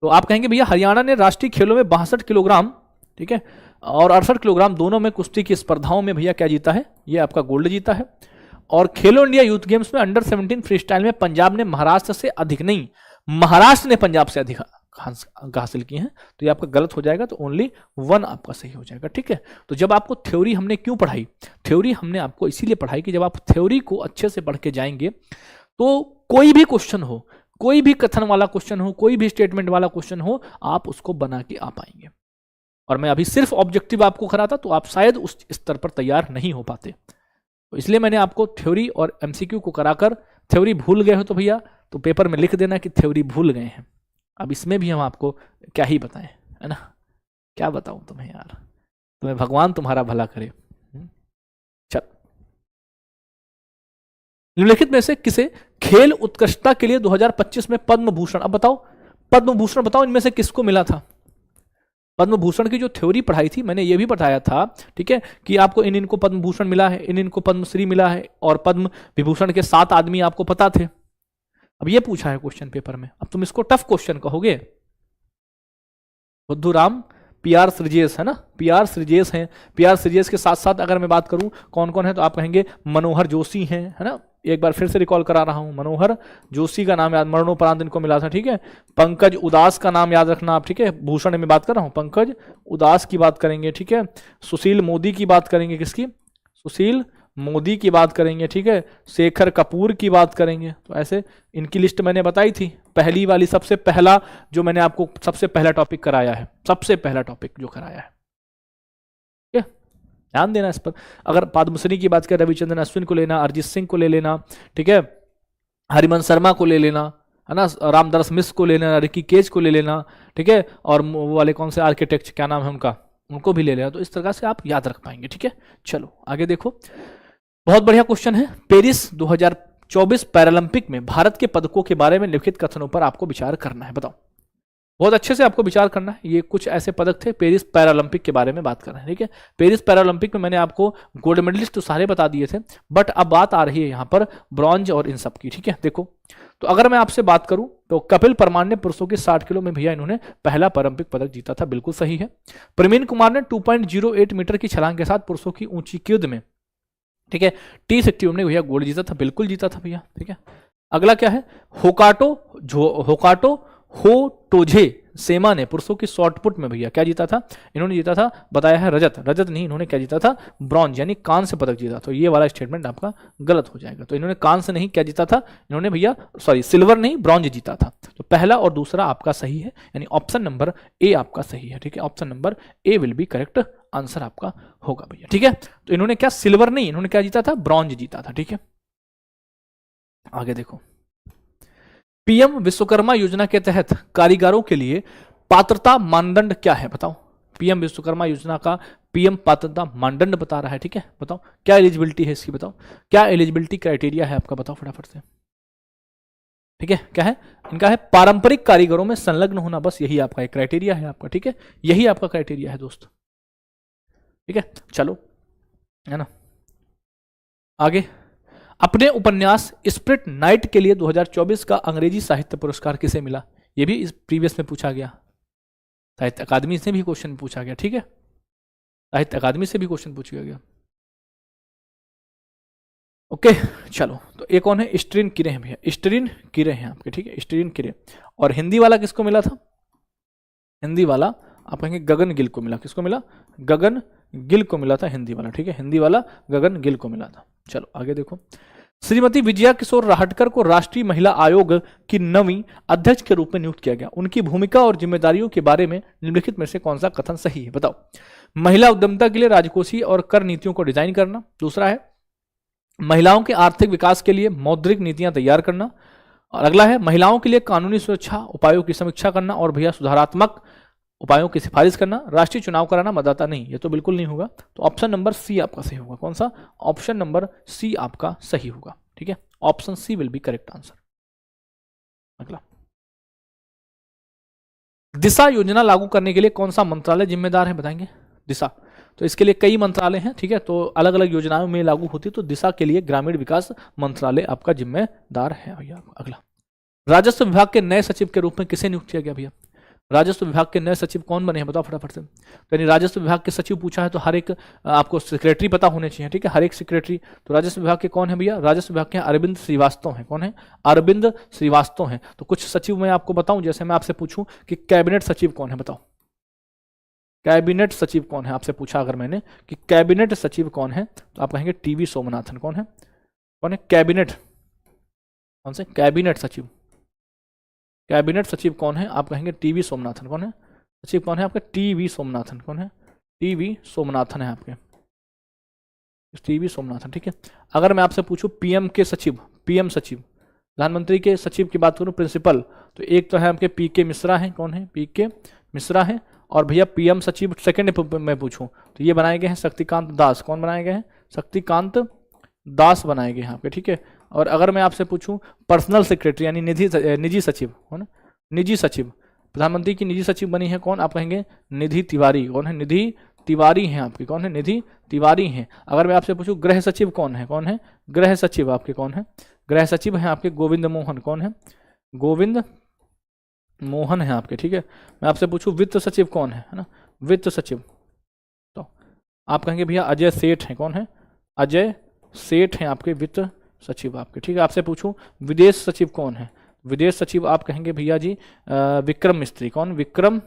तो आप कहेंगे भैया हरियाणा ने राष्ट्रीय खेलों में 62 किलोग्राम, ठीक है, और 68 किलोग्राम दोनों में कुश्ती की स्पर्धाओं में भैया क्या जीता है, ये आपका गोल्ड जीता है। और खेलो इंडिया यूथ गेम्स में अंडर 17 फ्री स्टाइल में पंजाब ने महाराष्ट्र से अधिक नहीं, महाराष्ट्र ने पंजाब से अधिक हासिल की हैं, तो ये आपका गलत हो जाएगा, तो ओनली 1 आपका सही हो जाएगा। ठीक है, तो जब आपको थ्योरी हमने क्यों पढ़ाई, थ्योरी हमने आपको इसीलिए पढ़ाई कि जब आप थ्योरी को अच्छे से पढ़ के जाएंगे तो कोई भी क्वेश्चन हो, कोई भी कथन वाला क्वेश्चन हो, कोई भी स्टेटमेंट वाला क्वेश्चन हो, आप उसको बना के आ पाएंगे। और मैं अभी सिर्फ ऑब्जेक्टिव आपको कराता तो आप शायद उस स्तर पर तैयार नहीं हो पाते, तो इसलिए मैंने आपको थ्योरी और MCQ को कराकर, थ्योरी भूल गए हो तो भैया तो पेपर में लिख देना कि थ्योरी भूल गए हैं। अब इसमें भी हम आपको क्या ही बताएं, है ना, क्या बताऊं तुम्हें यार, तुम्हें भगवान तुम्हारा भला करे। चल, निम्नलिखित में से किसे खेल उत्कृष्टता के लिए 2025 में पद्म भूषण, अब बताओ पद्म भूषण, बताओ इनमें से किसको मिला था। पद्म भूषण की जो थ्योरी पढ़ाई थी मैंने ये भी बताया था, ठीक है, कि आपको इन इनको पद्म भूषण मिला है, इन इनको पद्मश्री मिला है, और पद्म विभूषण के 7 आदमी आपको पता थे। अब ये पूछा है क्वेश्चन पेपर में, अब तुम इसको टफ क्वेश्चन कहोगे। बुद्धूराम, PR श्रीजेश, है ना, PR श्रीजेश हैं। PR श्रीजेश के साथ साथ अगर मैं बात करूं कौन कौन है, तो आप कहेंगे मनोहर जोशी हैं, है ना, एक बार फिर से रिकॉल करा रहा हूं, मनोहर जोशी का नाम याद, मरणोपरांत इनको मिला था। ठीक है, पंकज उदास का नाम याद रखना आप। ठीक है, भूषण में बात कर रहा हूं, पंकज उदास की बात करेंगे। ठीक है, सुशील मोदी की बात करेंगे, किसकी, सुशील मोदी की बात करेंगे। ठीक है, शेखर कपूर की बात करेंगे। तो ऐसे इनकी लिस्ट मैंने बताई थी, पहली वाली सबसे पहला जो मैंने आपको सबसे पहला टॉपिक कराया है, सबसे पहला टॉपिक जो कराया है, ठीक है, ध्यान देना इस पर। अगर पद्मश्री की बात करें, रविचंद्रन अश्विन को लेना, अरिजीत सिंह को ले लेना, ठीक है, हरिवंश शर्मा को ले लेना, है ना, रामदास मिश्र को ले लेना, रिकी केज को ले लेना, ठीक है, और वो वाले कौन से आर्किटेक्ट, क्या नाम है उनका, उनको भी ले लेना। तो इस तरह से आप याद रख पाएंगे। ठीक है, चलो आगे देखो, बहुत बढ़िया क्वेश्चन है। पेरिस 2024 पैरालंपिक में भारत के पदकों के बारे में लिखित कथनों पर आपको विचार करना है। बताओ, बहुत अच्छे से आपको विचार करना है। ये कुछ ऐसे पदक थे, पेरिस पैरालंपिक के बारे में बात कर रहे हैं। ठीक है, पेरिस पैरालंपिक में मैंने आपको गोल्ड मेडलिस्ट तो सारे बता दिए थे, बट अब बात आ रही है यहाँ पर ब्रॉन्ज और इन सब की। ठीक है, देखो, तो अगर मैं आपसे बात करूं तो कपिल परमार ने पुरुषों के 60 किलो में भैया इन्होंने पहला ओलंपिक पदक जीता था, बिल्कुल सही है। प्रवीण कुमार ने 2.08 मीटर की छलांग के साथ पुरुषों की ऊंची कूद में, ठीक है, T60 ने भैया गोल्ड जीता था, बिल्कुल जीता था भैया। ठीक है, अगला क्या है, होकाटो होटोजे सेमा ने पुरुषों की शॉर्ट पुट में भैया क्या जीता था, इन्होंने जीता था, बताया है रजत नहीं, इन्होंने क्या जीता था, ब्रॉन्ज यानी कांस्य पदक जीता। तो ये वाला स्टेटमेंट आपका गलत हो जाएगा। तो इन्होंने कांस्य नहीं क्या जीता था, इन्होंने भैया सिल्वर नहीं ब्रॉन्ज जीता था। तो पहला और दूसरा आपका सही है, यानी ऑप्शन नंबर ए आपका सही है। ठीक है, option number A will be correct answer आपका होगा भैया। ठीक है, तो इन्होंने क्या सिल्वर नहीं, इन्होंने क्या जीता था, ब्रॉन्ज जीता था। ठीक है, आगे देखो, PM विश्वकर्मा योजना के तहत कारीगरों के लिए पात्रता मानदंड क्या है, बताओ। PM विश्वकर्मा योजना का PM पात्रता मानदंड बता रहा है। ठीक है, बताओ क्या एलिजिबिलिटी है इसकी, बताओ क्या एलिजिबिलिटी क्राइटेरिया है आपका, बताओ फटाफट से। ठीक है, क्या है इनका, है पारंपरिक कारीगरों में संलग्न होना, बस यही आपका एक क्राइटेरिया है आपका। ठीक है, यही आपका क्राइटेरिया है दोस्त। ठीक है, चलो, है ना, आगे। अपने उपन्यास स्प्रिट नाइट के लिए 2024 का अंग्रेजी साहित्य पुरस्कार किसे मिला, यह भी इस प्रीवियस में पूछा गया, साहित्य अकादमी से भी क्वेश्चन पूछा गया। ठीक है, साहित्य अकादमी से भी क्वेश्चन पूछा गया। ओके, चलो, तो एक कौन है, स्ट्रीन किरे हैं भैया, स्ट्रीन किरे हैं आपके। ठीक है, स्ट्रीन किरे। और हिंदी वाला किसको मिला था, हिंदी वाला आप कहेंगे गगन गिल को मिला, किसको मिला, गगन गिल को मिला था हिंदी वाला। ठीक है, हिंदी वाला गगन गिल को मिला था। चलो आगे देखो, श्रीमती विजया किशोर राहटकर को राष्ट्रीय महिला आयोग की नवीं अध्यक्ष के रूप में नियुक्त किया गया, उनकी भूमिका और जिम्मेदारियों के बारे में निम्नलिखित में से कौन सा कथन सही है, बताओ। महिला उद्यमिता के लिए राजकोषीय और कर नीतियों को डिजाइन करना। दूसरा है महिलाओं के आर्थिक विकास के लिए मौद्रिक नीतियां तैयार करना। और अगला है महिलाओं के लिए कानूनी सुरक्षा उपायों की समीक्षा करना और भैया सुधारात्मक उपायों की सिफारिश करना। राष्ट्रीय चुनाव कराना मतदाता नहीं, ये तो बिल्कुल नहीं होगा। तो ऑप्शन नंबर सी आपका सही होगा। कौन सा? ऑप्शन नंबर सी आपका सही होगा। ठीक है, option C will be correct answer. अगला, दिशा योजना लागू करने के लिए कौन सा मंत्रालय जिम्मेदार है? बताएंगे। दिशा, तो इसके लिए कई मंत्रालय हैं। ठीक है, तो अलग अलग योजनाओं में लागू होती है, तो दिशा के लिए ग्रामीण विकास मंत्रालय आपका जिम्मेदार है भैया। अगला, राजस्व विभाग के नए सचिव के रूप में किसे नियुक्त किया गया भैया? राजस्व विभाग के नए सचिव कौन बने हैं? बताओ फटाफट से। तो यानी राजस्व विभाग के सचिव पूछा है तो हर एक आपको सेक्रेटरी पता होने चाहिए। ठीक है, हर एक सेक्रेटरी। तो राजस्व विभाग के कौन है भैया? राजस्व विभाग के अरविंद श्रीवास्तव हैं। कौन है? अरविंद श्रीवास्तव हैं। तो कुछ सचिव मैं आपको बताऊं, जैसे मैं आपसे पूछूं कि कैबिनेट सचिव कौन है, बताओ कैबिनेट सचिव कौन है? आपसे पूछा अगर मैंने कि कैबिनेट सचिव कौन है, तो आप कहेंगे टीवी सोमनाथन। कौन है? कौन है कैबिनेट? कौन से? कैबिनेट सचिव। कैबिनेट सचिव कौन है? आप कहेंगे टीवी सोमनाथन। कौन है सचिव? कौन है आपके? टीवी सोमनाथन। कौन है? टीवी सोमनाथन है आपके, टीवी सोमनाथन। ठीक है, अगर मैं आपसे पूछूं पीएम के सचिव, पीएम सचिव, प्रधानमंत्री के सचिव की बात करूं प्रिंसिपल, तो एक तो है आपके पीके मिश्रा है। कौन है? पीके मिश्रा है। और भैया पीएम सचिव सेकंड में पूछूं तो ये बनाए गए हैं शक्तिकांत दास। कौन बनाए गए हैं? शक्तिकांत दास बनाए गए हैं आपके। ठीक है, और अगर मैं आपसे पूछूं पर्सनल सेक्रेटरी यानी निजी सचिव, हो ना, निजी सचिव, प्रधानमंत्री की निजी सचिव बनी है कौन? आप कहेंगे निधि तिवारी। कौन है? निधि तिवारी हैं आपकी। कौन है? निधि तिवारी हैं। अगर मैं आपसे पूछूं गृह सचिव कौन है? कौन है गृह सचिव आपके? कौन है गृह सचिव? हैं आपके गोविंद मोहन। कौन है? गोविंद मोहन है आपके। ठीक है, मैं आपसे पूछूं वित्त सचिव कौन है ना? वित्त सचिव, तो आप कहेंगे भैया अजय सेठ हैं। कौन है? अजय सेठ हैं आपके वित्त सचिव आपके। ठीक है, आपसे पूछूं विदेश सचिव कौन है? विदेश सचिव आप कहेंगे भैया जी विक्रम मिस्त्री। कौन? विक्रम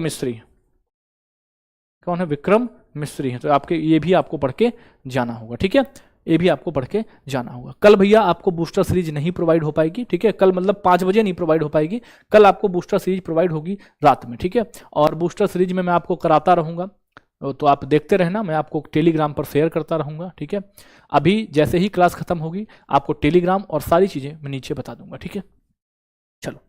मिस्त्री। कौन है? विक्रम मिस्त्री है। तो आपके ये भी आपको पढ़ के जाना होगा। ठीक है, ये भी आपको पढ़ के जाना होगा। कल भैया आपको बूस्टर सीरीज नहीं प्रोवाइड हो पाएगी। ठीक है, कल मतलब 5 बजे नहीं प्रोवाइड हो पाएगी, कल आपको बूस्टर सीरीज प्रोवाइड होगी रात में। ठीक है, और बूस्टर सीरीज में मैं आपको कराता रहूंगा, तो आप देखते रहना, मैं आपको टेलीग्राम पर शेयर करता रहूंगा। ठीक है, अभी जैसे ही क्लास खत्म होगी आपको टेलीग्राम और सारी चीजें मैं नीचे बता दूंगा। ठीक है, चलो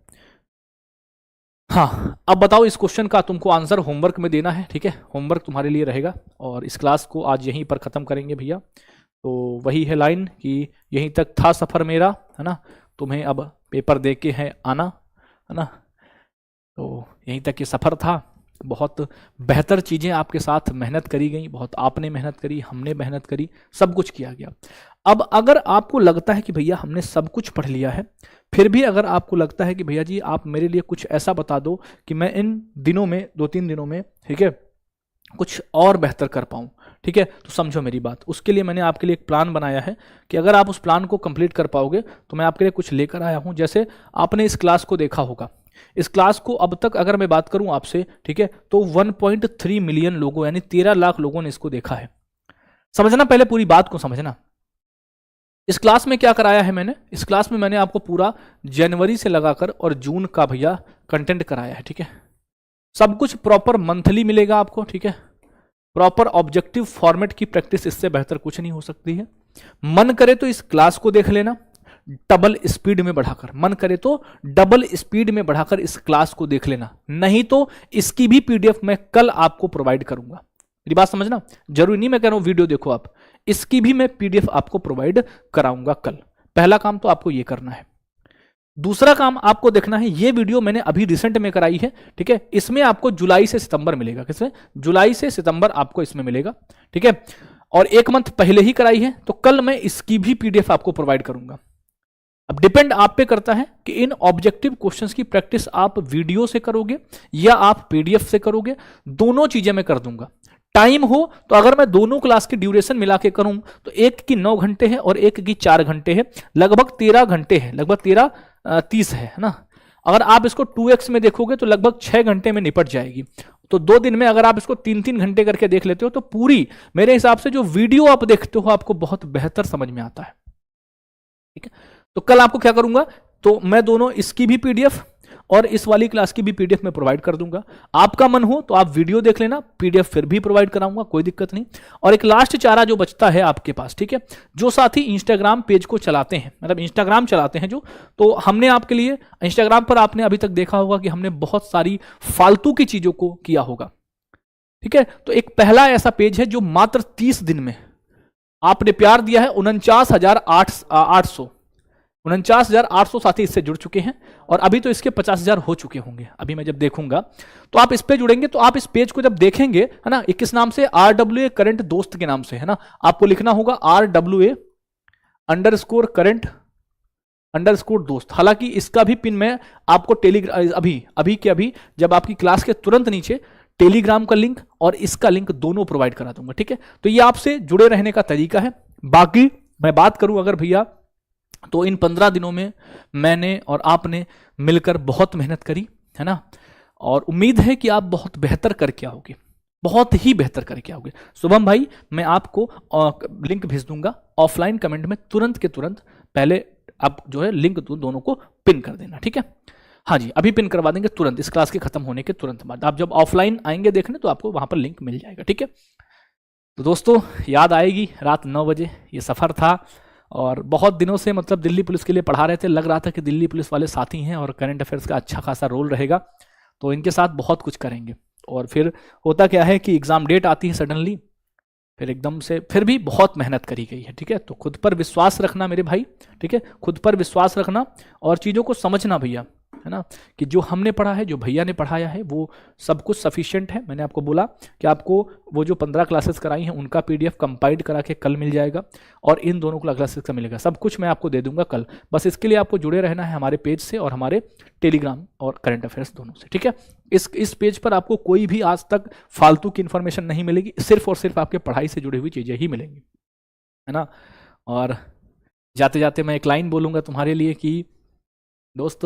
हाँ, अब बताओ इस क्वेश्चन का तुमको आंसर होमवर्क में देना है। ठीक है, होमवर्क तुम्हारे लिए रहेगा और इस क्लास को आज यहीं पर खत्म करेंगे भैया। तो वही है लाइन कि यहीं तक था सफर मेरा, है ना, तुम्हें अब पेपर दे के है आना, है ना। तो यहीं तक ये सफर था। बहुत बेहतर चीजें आपके साथ मेहनत करी गई, बहुत आपने मेहनत करी, हमने मेहनत करी, सब कुछ किया गया। अब अगर आपको लगता है कि भैया हमने सब कुछ पढ़ लिया है, फिर भी अगर आपको लगता है कि भैया जी आप मेरे लिए कुछ ऐसा बता दो कि मैं इन दिनों में 2-3 दिनों में, ठीक है, कुछ और बेहतर कर पाऊं, ठीक है, तो समझो मेरी बात। उसके लिए मैंने आपके लिए एक प्लान बनाया है कि अगर आप उस प्लान को कंप्लीट कर पाओगे तो मैं आपके लिए कुछ लेकर आया हूं। जैसे आपने इस क्लास को देखा होगा, इस क्लास को अब तक अगर मैं बात करूं आपसे, ठीक है, तो 1.3 मिलियन लोगों यानी 13 लाख लोगों ने इसको देखा है। समझना, पहले पूरी बात को समझना। इस क्लास में क्या कराया है मैंने? इस क्लास में मैंने आपको पूरा जनवरी से लगाकर और जून का भैया कंटेंट कराया है। ठीक है, सब कुछ प्रॉपर मंथली मिलेगा आपको। ठीक है, प्रॉपर ऑब्जेक्टिव फॉर्मेट की प्रैक्टिस इससे बेहतर कुछ नहीं हो सकती है। मन करे तो इस क्लास को देख लेना डबल स्पीड में बढ़ाकर, मन करे तो डबल स्पीड में बढ़ाकर इस क्लास को देख लेना, नहीं तो इसकी भी पीडीएफ मैं कल आपको प्रोवाइड करूंगा। मेरी बात समझना, जरूरी नहीं मैं कह रहा हूं वीडियो देखो आप, इसकी भी मैं पीडीएफ आपको प्रोवाइड कराऊंगा कल। पहला काम तो आपको यह करना है। दूसरा काम आपको देखना है, ये वीडियो मैंने अभी रिसेंट में कराई है। ठीक है, इसमें आपको जुलाई से सितंबर मिलेगा। किसमें? जुलाई से सितंबर आपको इसमें मिलेगा। ठीक है, और 1 मंथ पहले ही कराई है, तो कल मैं इसकी भी पीडीएफ आपको प्रोवाइड करूंगा। अब डिपेंड आप पे करता है कि इन ऑब्जेक्टिव क्वेश्चंस की प्रैक्टिस आप वीडियो से करोगे या आप पीडीएफ से करोगे। दोनों चीजें मैं कर दूंगा। टाइम हो तो अगर मैं दोनों क्लास की ड्यूरेशन मिला के करूं तो एक की 9 घंटे है और एक की 4 घंटे है, लगभग 13 घंटे है, लगभग 13:30 है ना। अगर आप इसको 2x में देखोगे तो लगभग 6 घंटे में निपट जाएगी। तो 2 दिन में अगर आप इसको 3-3 घंटे करके देख लेते हो तो पूरी मेरे हिसाब से जो वीडियो आप देखते हो आपको बहुत बेहतर समझ में आता है। ठीक है, तो कल आपको क्या करूंगा, तो मैं दोनों इसकी भी पीडीएफ और इस वाली क्लास की भी पीडीएफ मैं प्रोवाइड कर दूंगा। आपका मन हो तो आप वीडियो देख लेना, पीडीएफ फिर भी प्रोवाइड कराऊंगा, कोई दिक्कत नहीं। और एक लास्ट चारा जो बचता है आपके पास, ठीक है, जो साथी इंस्टाग्राम पेज को चलाते हैं, मतलब इंस्टाग्राम चलाते हैं जो, तो हमने आपके लिए इंस्टाग्राम पर आपने अभी तक देखा होगा कि हमने बहुत सारी फालतू की चीजों को किया होगा, ठीक है। तो एक पहला ऐसा पेज है जो मात्र 30 दिन में आपने प्यार दिया है, 49,800 साथी इससे जुड़ चुके हैं, और अभी तो इसके 50,000 हो चुके होंगे। अभी मैं जब देखूंगा तो आप इस पे जुड़ेंगे, तो आप इस पेज को जब देखेंगे, है ना, किस नाम से, RWA करंट दोस्त के नाम से, है ना, आपको लिखना होगा RWA _करंट_ दोस्त। हालांकि इसका भी पिन मैं आपको टेलीग्राम अभी जब आपकी क्लास के तुरंत नीचे टेलीग्राम का लिंक और इसका लिंक दोनों प्रोवाइड करा दूंगा, ठीक है। तो ये आपसे जुड़े रहने का तरीका है। बाकी मैं बात करूं अगर भैया, तो इन 15 दिनों में मैंने और आपने मिलकर बहुत मेहनत करी, है ना, और उम्मीद है कि आप बहुत बेहतर करके आओगे, बहुत ही बेहतर करके आओगे। शुभम भाई, मैं आपको लिंक भेज दूंगा ऑफलाइन कमेंट में, तुरंत के तुरंत पहले आप जो है लिंक दोनों को पिन कर देना, ठीक है। हाँ जी, अभी पिन करवा देंगे तुरंत, इस क्लास के खत्म होने के तुरंत बाद। आप जब ऑफलाइन आएंगे देखने तो आपको वहां पर लिंक मिल जाएगा, ठीक है। तो दोस्तों, याद आएगी रात 9 बजे ये सफ़र था, और बहुत दिनों से मतलब दिल्ली पुलिस के लिए पढ़ा रहे थे, लग रहा था कि दिल्ली पुलिस वाले साथी हैं और करंट अफेयर्स का अच्छा खासा रोल रहेगा, तो इनके साथ बहुत कुछ करेंगे। और फिर होता क्या है कि एग्ज़ाम डेट आती है सडनली, फिर एकदम से, फिर भी बहुत मेहनत करी गई है, ठीक है। तो खुद पर विश्वास रखना मेरे भाई, ठीक है, खुद पर विश्वास रखना और चीज़ों को समझना भैया, है ना, कि जो हमने पढ़ा है, जो भैया ने पढ़ाया है, वो सब कुछ सफिशिएंट है। मैंने आपको बोला कि आपको वो जो 15 क्लासेस कराई हैं उनका पीडीएफ कंपाइल्ड करा के कल मिल जाएगा, और इन दोनों क्लासेस का मिलेगा, सब कुछ मैं आपको दे दूंगा कल। बस इसके लिए आपको जुड़े रहना है हमारे पेज से और हमारे टेलीग्राम और करंट अफेयर्स दोनों से, ठीक है। इस पेज पर आपको कोई भी आज तक फालतू की इंफॉर्मेशन नहीं मिलेगी, सिर्फ और सिर्फ आपके पढ़ाई से जुड़ी हुई चीज़ें ही मिलेंगी, है ना। और जाते जाते मैं एक लाइन बोलूँगा तुम्हारे लिए कि दोस्त,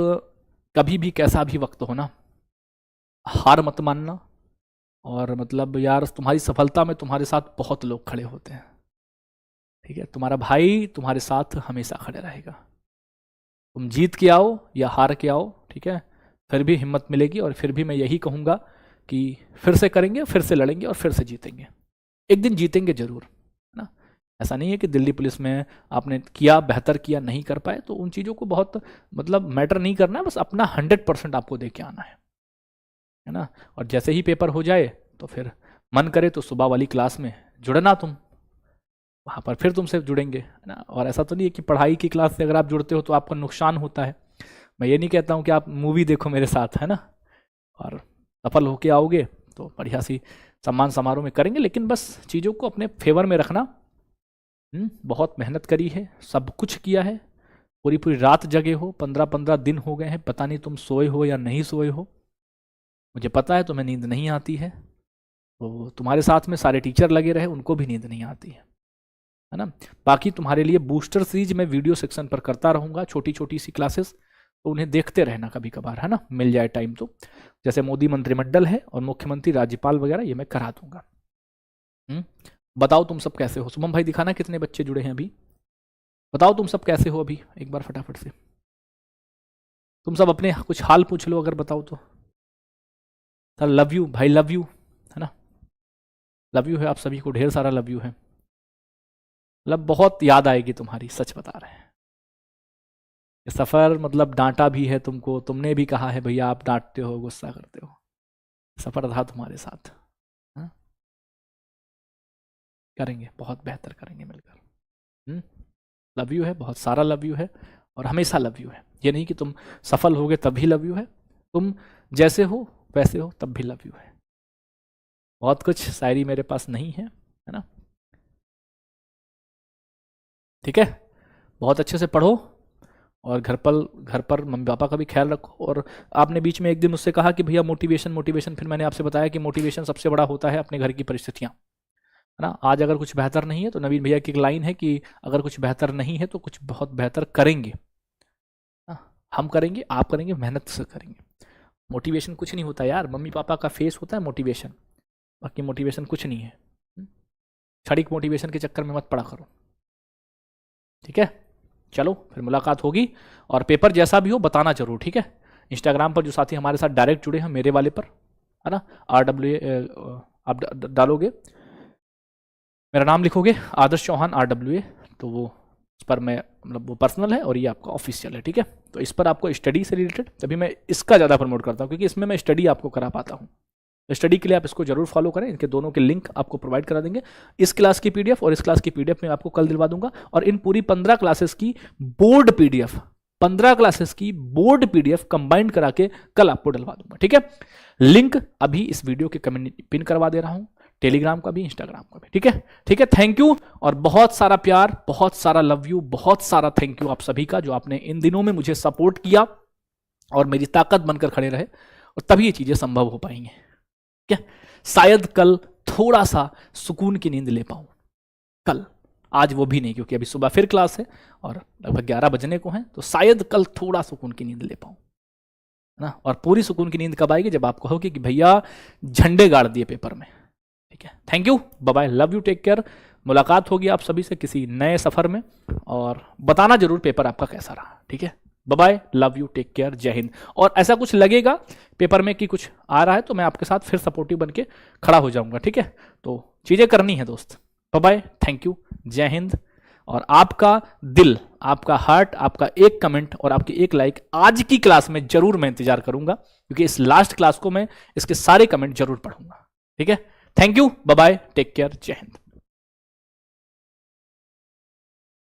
कभी भी कैसा भी वक्त हो ना, हार मत मानना, और मतलब यार तुम्हारी सफलता में तुम्हारे साथ बहुत लोग खड़े होते हैं, ठीक है। तुम्हारा भाई तुम्हारे साथ हमेशा खड़े रहेगा, तुम जीत के आओ या हार के आओ, ठीक है, फिर भी हिम्मत मिलेगी। और फिर भी मैं यही कहूँगा कि फिर से करेंगे, फिर से लड़ेंगे और फिर से जीतेंगे, एक दिन जीतेंगे जरूर, है ना। ऐसा नहीं है कि दिल्ली पुलिस में आपने किया, बेहतर किया, नहीं कर पाए, तो उन चीज़ों को बहुत मतलब मैटर नहीं करना है, बस अपना 100% आपको दे के आना है ना। और जैसे ही पेपर हो जाए तो फिर मन करे तो सुबह वाली क्लास में जुड़ना, तुम वहाँ पर फिर तुमसे जुड़ेंगे, है ना। और ऐसा तो नहीं है कि पढ़ाई की क्लास से अगर आप जुड़ते हो तो आपका नुकसान होता है। मैं ये नहीं कहता हूँ कि आप मूवी देखो मेरे साथ, है ना, और सफल होके आओगे तो बढ़िया सी सम्मान समारोह में करेंगे, लेकिन बस चीज़ों को अपने फेवर में रखना। बहुत मेहनत करी है, सब कुछ किया है, पूरी पूरी रात जगे हो, 15-15 दिन हो गए हैं, पता नहीं तुम सोए हो या नहीं सोए हो, मुझे पता है तुम्हें नींद नहीं आती है, तो तुम्हारे साथ में सारे टीचर लगे रहे, उनको भी नींद नहीं आती है ना। बाकी तुम्हारे लिए बूस्टर सीरीज मैं वीडियो सेक्शन पर करता रहूँगा, छोटी छोटी सी क्लासेस, तो उन्हें देखते रहना कभी कभार, है ना, मिल जाए टाइम तो। जैसे मोदी मंत्रिमंडल है और मुख्यमंत्री राज्यपाल वगैरह, ये मैं करा दूंगा। बताओ तुम सब कैसे हो? शुभम भाई दिखाना कितने बच्चे जुड़े हैं अभी, बताओ तुम सब कैसे हो अभी, एक बार फटाफट से तुम सब अपने कुछ हाल पूछ लो अगर बताओ तो। सर लव यू भाई, लव यू, है ना, लव यू है आप सभी को, ढेर सारा लव यू है, मतलब बहुत याद आएगी तुम्हारी, सच बता रहे हैं। ये सफ़र मतलब डांटा भी है तुमको, तुमने भी कहा है भैया आप डांटते हो, गुस्सा करते हो, सफ़र था तुम्हारे साथ, हा? करेंगे, बहुत बेहतर करेंगे मिलकर। लव यू है, बहुत सारा लव यू है, और हमेशा लव यू है। ये नहीं कि तुम सफल होगे तभी लव यू है, तुम जैसे हो वैसे हो तब भी लव यू है। बहुत कुछ शायरी मेरे पास नहीं है ना, ठीक है। बहुत अच्छे से पढ़ो और घर पर मम्मी पापा का भी ख्याल रखो। और आपने बीच में एक दिन मुझसे कहा कि भैया मोटिवेशन, फिर मैंने आपसे बताया कि मोटिवेशन सबसे बड़ा होता है अपने घर की परिस्थितियाँ, है ना। आज अगर कुछ बेहतर नहीं है तो नवीन भैया की एक लाइन है कि अगर कुछ बेहतर नहीं है तो कुछ बहुत बेहतर करेंगे, हम करेंगे, आप करेंगे, मेहनत से करेंगे। मोटिवेशन कुछ नहीं होता यार, मम्मी पापा का फेस होता है मोटिवेशन, बाकी मोटिवेशन कुछ नहीं है। क्षणिक मोटिवेशन के चक्कर में मत पड़ा करो, ठीक है। चलो फिर मुलाकात होगी, और पेपर जैसा भी हो बताना जरूर, ठीक है। इंस्टाग्राम पर जो साथी हमारे साथ डायरेक्ट जुड़े हैं मेरे वाले पर, है ना, RWA आप डालोगे, मेरा नाम लिखोगे आदर्श चौहान RWA, तो वो उस पर मैं मतलब वो पर्सनल है और ये आपका ऑफिशियल है, ठीक है। तो इस पर आपको स्टडी से रिलेटेड, तभी मैं इसका ज़्यादा प्रमोट करता हूँ क्योंकि इसमें मैं स्टडी आपको करा पाता हूँ। तो स्टडी के लिए आप इसको जरूर फॉलो करें, इनके दोनों के लिंक आपको प्रोवाइड करा देंगे। इस क्लास की PDF और इस क्लास की PDF में आपको कल दिलवा दूंगा, और इन पूरी 15 क्लासेस की बोर्ड PDF, 15 क्लासेस की बोर्ड PDF कंबाइंड करा के कल आपको डलवा दूंगा, ठीक है। लिंक अभी इस वीडियो के कमेंट पिन करवा दे रहा हूं, टेलीग्राम का भी, इंस्टाग्राम का भी, ठीक है। ठीक है, थैंक यू, और बहुत सारा प्यार, बहुत सारा लव यू, बहुत सारा थैंक यू आप सभी का, जो आपने इन दिनों में मुझे सपोर्ट किया और मेरी ताकत बनकर खड़े रहे, और तभी ये चीजें संभव हो पाएंगी, ठीक है। शायद कल थोड़ा सा सुकून की नींद ले पाऊं कल, आज वो भी नहीं, क्योंकि अभी सुबह फिर क्लास है और लगभग 11 बजने को है, तो शायद कल थोड़ा सुकून की नींद ले पाऊं ना। और पूरी सुकून की नींद कब आएगी? जब आप कहोगे कि भैया झंडे गाड़ दिए पेपर में, ठीक है। Thank you, bye bye, love you, take care. मुलाकात होगी आप सभी से किसी नए सफर में, और बताना जरूर पेपर आपका कैसा रहा, ठीक है। Bye bye, love you, take care, जय हिंद। और ऐसा कुछ लगेगा पेपर में कि कुछ आ रहा है तो मैं आपके साथ फिर सपोर्टिव बन के खड़ा हो जाऊंगा, ठीक है। तो चीजें करनी है दोस्त। बाय बाय, थैंक यू, जय हिंद। और आपका दिल, आपका हार्ट, आपका एक कमेंट और आपकी एक लाइक आज की क्लास में जरूर मैं इंतजार करूंगा, क्योंकि इस लास्ट क्लास को मैं इसके सारे कमेंट जरूर पढ़ूंगा, ठीक है। Thank you, bye bye, take care, जय हिंद।